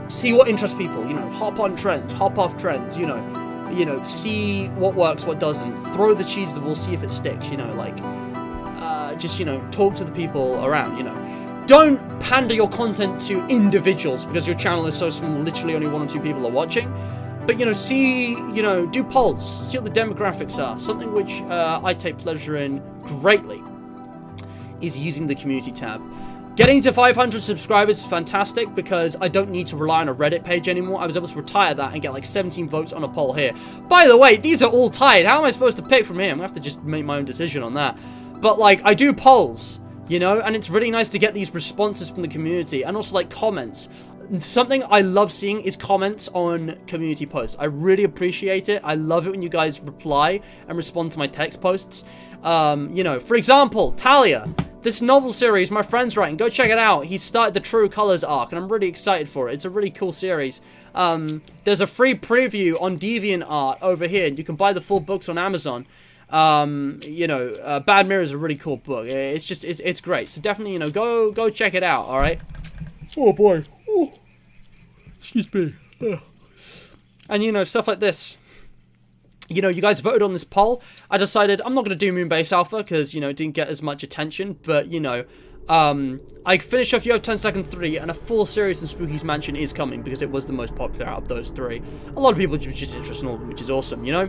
see what interests people, you know, hop on trends, hop off trends, you know, see what works, what doesn't, throw the cheese at the wall, see if it sticks, you know, like, just, you know, talk to the people around, you know. Don't pander your content to individuals because your channel is so small, literally only 1 or 2 people are watching. But, you know, do polls, see what the demographics are. Something which I take pleasure in greatly is using the community tab. Getting to 500 subscribers is fantastic because I don't need to rely on a Reddit page anymore. I was able to retire that and get like 17 votes on a poll here. By the way, these are all tied. How am I supposed to pick from here? I'm going to have to just make my own decision on that. But, like, I do polls. You know, and it's really nice to get these responses from the community, and also, like, comments. Something I love seeing is comments on community posts. I really appreciate it. I love it when you guys reply and respond to my text posts. You know, for example, Talia, this novel series my friend's writing, go check it out. He started the True Colors arc, and I'm really excited for it. It's a really cool series. There's a free preview on DeviantArt over here, and you can buy the full books on Amazon. You know, Bad Mirror is a really cool book. It's just, it's great. So definitely, you know, go check it out, alright? Oh boy. Ooh. Excuse me. Ugh. And, you know, stuff like this. You know, you guys voted on this poll. I decided I'm not going to do Moonbase Alpha because, you know, it didn't get as much attention. But, you know, I finished off You Have 10 Seconds 3, and a full series in Spooky's Mansion is coming because it was the most popular out of those 3. A lot of people were just interested in all of them, which is awesome, you know?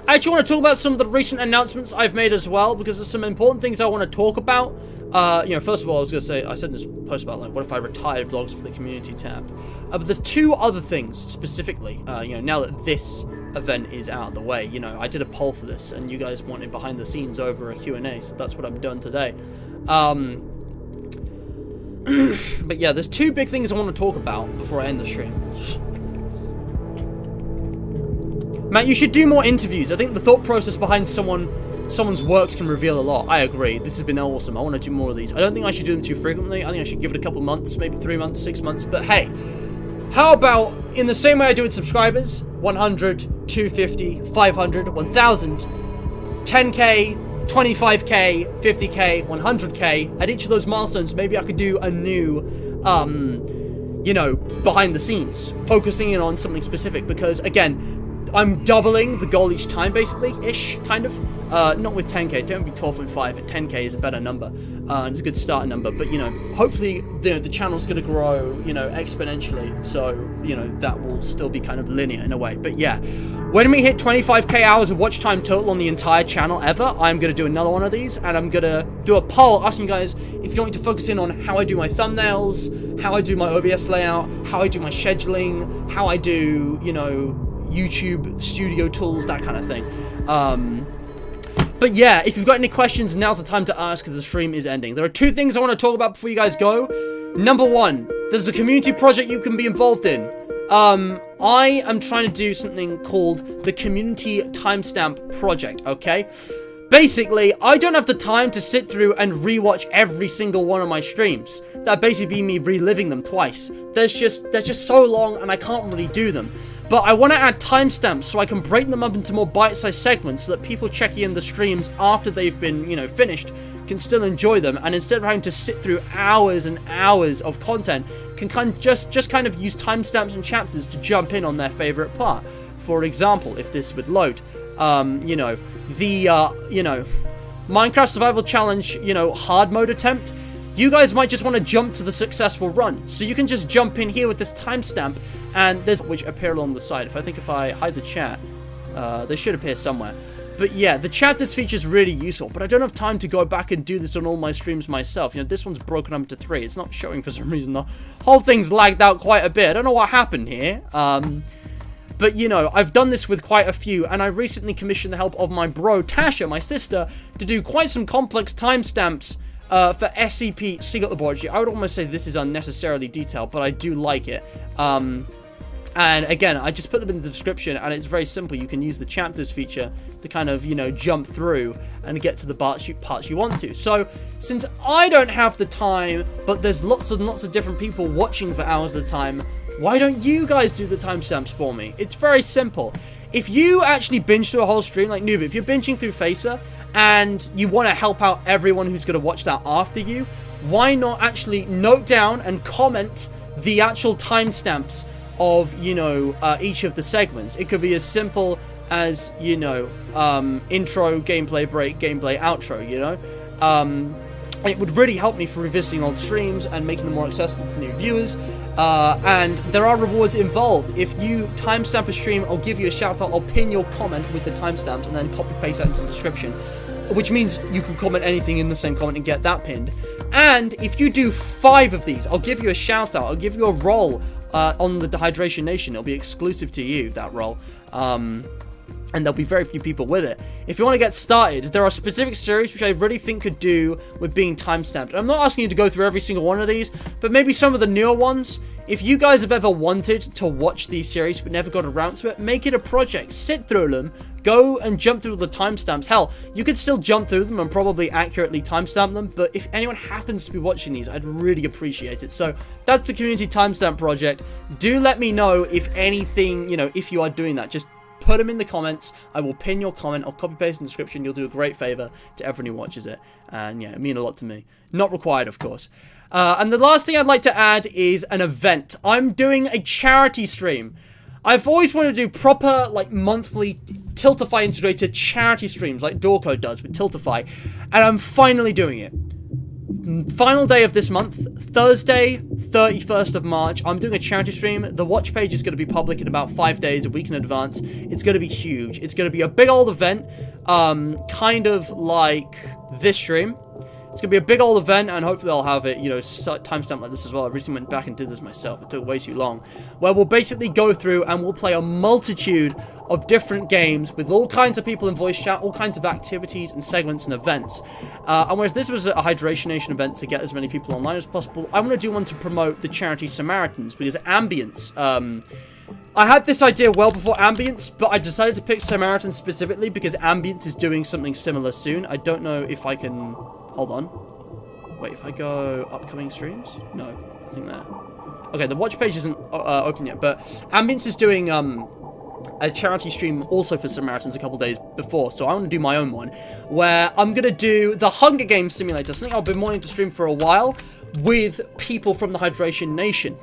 I actually want to talk about some of the recent announcements I've made as well, because there's some important things I want to talk about. You know, first of all, I was going to say, I said in this post about, like, what if I retired vlogs for the community tab? But there's 2 other things, specifically, you know, now that this event is out of the way. You know, I did a poll for this, and you guys wanted behind the scenes over a Q&A, so that's what I'm doing today. But yeah, there's 2 big things I want to talk about before I end the stream. Matt, you should do more interviews. I think the thought process behind someone's works can reveal a lot. I agree. This has been awesome. I want to do more of these. I don't think I should do them too frequently. I think I should give it a couple months, maybe 3 months, 6 months. But hey, how about, in the same way I do with subscribers, 100, 250, 500, 1000, 10k, 25k, 50k, 100k. At each of those milestones, maybe I could do a new, you know, behind the scenes, focusing in on something specific, because again, I'm doubling the goal each time, basically, ish, kind of. Not with 10k, don't be 12.5, and 10k is a better number. It's a good starting number, but, you know, hopefully, the channel's going to grow, you know, exponentially, so, you know, that will still be kind of linear in a way. But yeah, when we hit 25k hours of watch time total on the entire channel ever, I'm going to do another one of these, and I'm going to do a poll asking you guys if you want me to focus in on how I do my thumbnails, how I do my OBS layout, how I do my scheduling, how I do, you know, YouTube studio tools, that kind of thing. But yeah, if you've got any questions, now's the time to ask, because the stream is ending. There are two things I want to talk about before you guys go. Number one, there's a community project you can be involved in. I am trying to do something called the Community Timestamp Project, okay? Basically, I don't have the time to sit through and rewatch every single one of my streams. That'd basically be me reliving them twice. They're just so long, and I can't really do them. But I want to add timestamps so I can break them up into more bite-sized segments so that people checking in the streams after they've been, you know, finished can still enjoy them. And instead of having to sit through hours and hours of content, can just kind of use timestamps and chapters to jump in on their favorite part. For example, if this would load, you know, the, you know, Minecraft Survival Challenge, you know, hard mode attempt, you guys might just want to jump to the successful run. So you can just jump in here with this timestamp, and there's, which appear along the side. If I hide the chat, they should appear somewhere. But yeah, the chapters feature is really useful, but I don't have time to go back and do this on all my streams myself. You know, this one's broken up into 3. It's not showing for some reason. The whole thing's lagged out quite a bit. I don't know what happened here. But, you know, I've done this with quite a few, and I recently commissioned the help of my bro, Tasha, my sister, to do quite some complex timestamps for SCP Secret Laboratory. I would almost say this is unnecessarily detailed, but I do like it. And again, I just put them in the description, and it's very simple. You can use the chapters feature to kind of, you know, jump through and get to the parts you want to. So, since I don't have the time, but there's lots and lots of different people watching for hours at a time, why don't you guys do the timestamps for me? It's very simple. If you actually binge through a whole stream, like Noob, if you're binging through Facer and you want to help out everyone who's going to watch that after you, why not actually note down and comment the actual timestamps of, you know, each of the segments? It could be as simple as, you know, intro, gameplay break, gameplay outro, you know? It would really help me for revisiting old streams and making them more accessible to new viewers. And there are rewards involved. If you timestamp a stream, I'll give you a shout out. I'll pin your comment with the timestamps and then copy paste that into the description, which means you can comment anything in the same comment and get that pinned. And if you do 5 of these, I'll give you a shout out. I'll give you a role on the Dehydration Nation. It'll be exclusive to you, that role. And there'll be very few people with it. If you want to get started, there are specific series which I really think could do with being timestamped. I'm not asking you to go through every single one of these, but maybe some of the newer ones. If you guys have ever wanted to watch these series but never got around to it, make it a project. Sit through them. Go and jump through the timestamps. Hell, you could still jump through them and probably accurately timestamp them, but if anyone happens to be watching these, I'd really appreciate it. So that's the Community Timestamp Project. Do let me know if anything, you know, if you are doing that. Just put them in the comments. I will pin your comment. I'll copy paste in the description. You'll do a great favor to everyone who watches it. And yeah, it means a lot to me. Not required, of course. And the last thing I'd like to add is an event. I'm doing a charity stream. I've always wanted to do proper, like, monthly Tiltify integrated charity streams like Dorco does with Tiltify. And I'm finally doing it. Final day of this month, Thursday, 31st of March, I'm doing a charity stream. The watch page is going to be public in about 5 days, a week in advance. It's going to be huge. It's going to be a big old event, kind of like this stream. It's going to be a big old event, and hopefully I'll have it, you know, timestamped like this as well. I recently went back and did this myself. It took way too long. Where we'll basically go through and we'll play a multitude of different games with all kinds of people in voice chat, all kinds of activities and segments and events. And whereas this was a Hydration Nation event to get as many people online as possible, I'm going to do one to promote the charity Samaritans, because Ambience, I had this idea well before Ambience, but I decided to pick Samaritans specifically because Ambience is doing something similar soon. I don't know if I can... Hold on. Wait, if I go upcoming streams? No, I think there. Okay, the watch page isn't open yet, but Ambience is doing a charity stream also for Samaritans a couple days before, so I want to do my own one, where I'm going to do the Hunger Games simulator, something I've been wanting to stream for a while, with people from the Hydration Nation,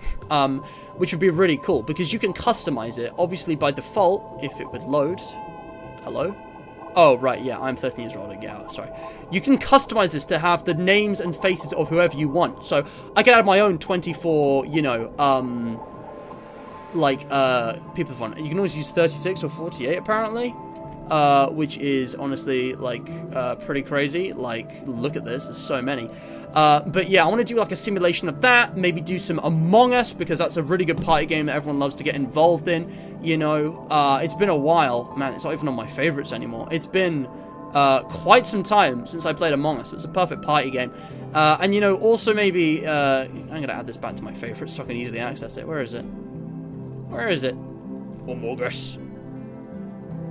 which would be really cool, because you can customize it, obviously by default, if it would load. Hello? Oh, right, yeah, I'm 13 years old, yeah, sorry. You can customize this to have the names and faces of whoever you want, so I can add my own 24, you know, people fun. You can always use 36 or 48 apparently, which is honestly like pretty crazy. Like, look at this, there's so many. But yeah, I want to do like a simulation of that, maybe do some Among Us, because that's a really good party game that everyone loves to get involved in, you know. It's been a while, man, it's not even on my favorites anymore. It's been quite some time since I played Among Us. It's a perfect party game. And you know, also maybe I'm gonna add this back to my favorites so I can easily access it. Where is it? Where is it? Among Us.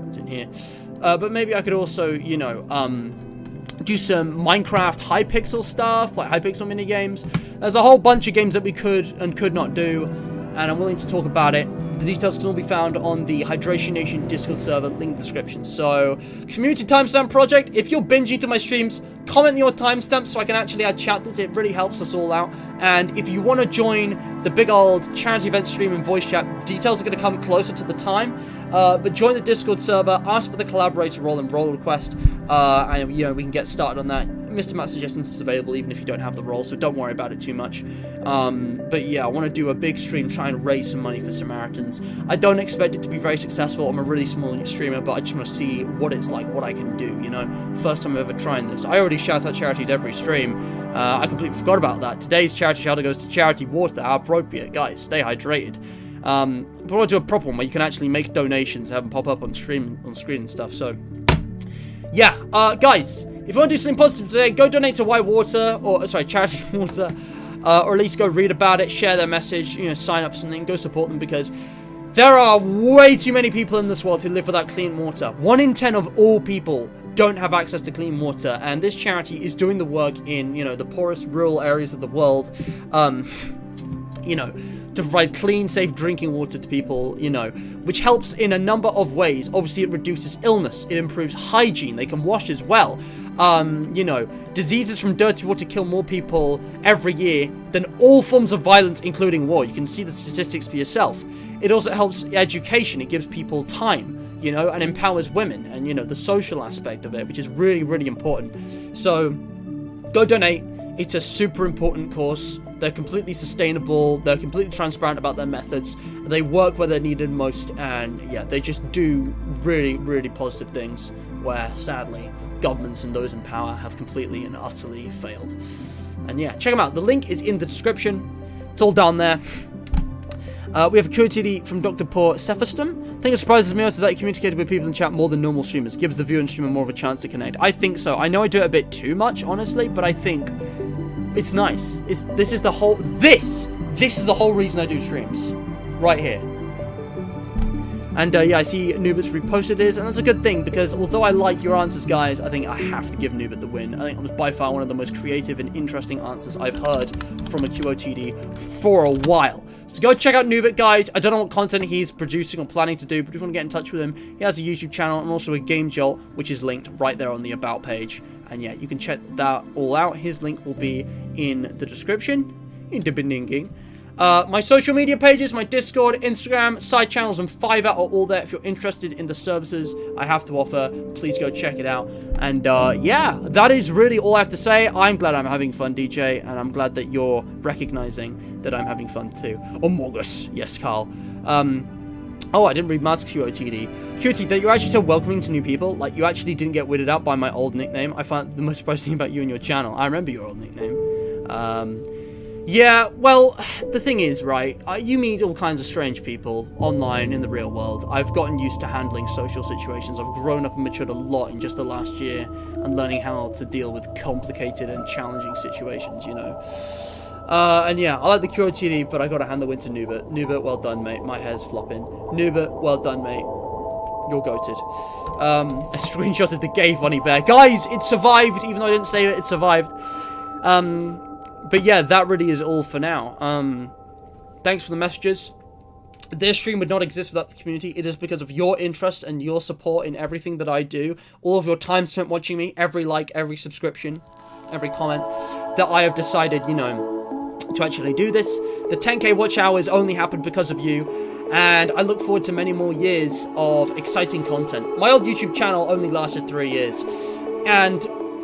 It's in here. But maybe I could also, you know, do some Minecraft Hypixel stuff, like Hypixel mini games. There's a whole bunch of games that we could and could not do, and I'm willing to talk about it. The details can all be found on the Hydration Nation Discord server, link in the description. So, community timestamp project. If you're binging through my streams, comment your timestamps so I can actually add chapters. It really helps us all out. And if you want to join the big old charity event stream and voice chat, details are going to come closer to the time. But join the Discord server, ask for the collaborator role and role request, and you know, we can get started on that. Mr. Matt Suggestions is available even if you don't have the role, so don't worry about it too much. But yeah, I want to do a big stream trying to raise some money for Samaritans. I don't expect it to be very successful. I'm a really small streamer, but I just want to see what it's like, what I can do, you know. First time ever trying this. I already shout out charities every stream. I completely forgot about that. Today's charity shout out goes to Charity Water. How appropriate, guys. Stay hydrated. But I want to do a proper one where you can actually make donations, have them pop up on screen and stuff. So yeah, guys, if you want to do something positive today, go donate to White Water, or sorry, Charity Water, or at least go read about it, share their message, you know, sign up for something, go support them, because there are way too many people in this world who live without clean water. 1 in 10 of all people don't have access to clean water, and this charity is doing the work in, you know, the poorest rural areas of the world, you know, to provide clean, safe drinking water to people, you know, which helps in a number of ways. Obviously, it reduces illness, it improves hygiene, they can wash as well. You know, diseases from dirty water kill more people every year than all forms of violence, including war. You can see the statistics for yourself. It also helps education, it gives people time, you know, and empowers women, and, you know, the social aspect of it, which is really, really important. So, go donate. It's a super important course. They're completely sustainable. They're completely transparent about their methods. They work where they're needed most. And yeah, they just do really, really positive things where, sadly, governments and those in power have completely and utterly failed. And yeah, check them out. The link is in the description. It's all down there. We have a curiosity from Dr. Poor Cephastum. I think it surprises me most is that you communicated with people in chat more than normal streamers. Gives the viewer and streamer more of a chance to connect. I think so. I know I do it a bit too much, honestly, but I think it's nice. This is the whole reason I do streams. Right here. And yeah, I see Nubit's reposted his, and that's a good thing, because although I like your answers, guys, I think I have to give Nubit the win. I think it was by far one of the most creative and interesting answers I've heard from a QOTD for a while. So go check out Nubit, guys. I don't know what content he's producing or planning to do, but if you want to get in touch with him, he has a YouTube channel and also a Game Jolt, which is linked right there on the About page. And yeah, you can check that all out. His link will be in the description. In the beginning. My social media pages, my Discord, Instagram, side channels, and Fiverr are all there. If you're interested in the services I have to offer, please go check it out. And yeah, that is really all I have to say. I'm glad I'm having fun, DJ, and I'm glad that you're recognizing that I'm having fun too. Among Us, yes, Carl. Oh, I didn't read Mask's QOTD. QOTD, that you're actually so welcoming to new people. Like, you actually didn't get weirded out by my old nickname. I found the most surprising thing about you and your channel. I remember your old nickname. Yeah, well, the thing is, right, you meet all kinds of strange people online in the real world. I've gotten used to handling social situations. I've grown up and matured a lot in just the last year and learning how to deal with complicated and challenging situations, you know. And yeah, I like the QOTD, but I gotta hand the win to Nubit. Nubit, well done, mate. My hair's flopping. Nubit, well done, mate. You're goated. I screenshotted the gay funny bear. Guys, it survived, even though I didn't save it, it survived. But yeah, that really is all for now. Thanks for the messages. this stream would not exist without the community. It is because of your interest and your support in everything that I do. All of your time spent watching me, every like, every subscription, every comment, that I have decided, you know, to actually do this. The 10k watch hours only happened because of you, and I look forward to many more years of exciting content. My old YouTube channel only lasted 3 years, and,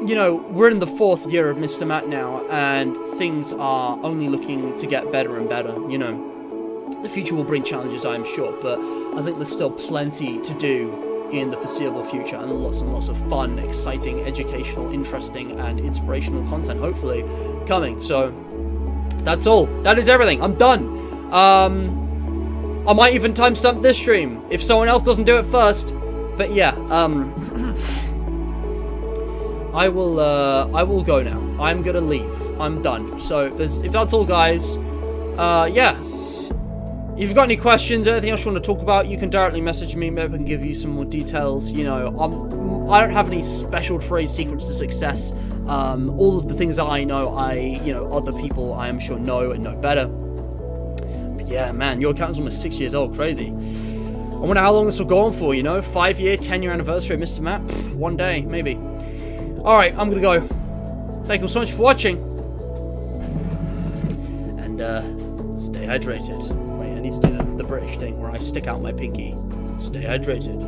you know, we're in the 4th year of Mr. Matt now, and things are only looking to get better and better, you know. The future will bring challenges, I am sure, but I think there's still plenty to do in the foreseeable future, and lots of fun, exciting, educational, interesting, and inspirational content, hopefully, coming. So, that's all. That is everything. I'm done. I might even timestamp this stream, if someone else doesn't do it first. But yeah, I will go now. I'm gonna leave. I'm done. So, if that's all, guys, yeah. If you've got any questions or anything else you want to talk about, you can directly message me. Maybe I can give you some more details. You know, I don't have any special trade secrets to success. All of the things that I know, other people I am sure know and know better. But yeah, man, your account is almost 6 years old. Crazy. I wonder how long this will go on for, you know? 5-year, 10-year anniversary of Mr. Matt? One day, maybe. Alright, I'm gonna go. Thank you so much for watching. And, stay hydrated. I need to do the British thing where I stick out my pinky. Stay hydrated.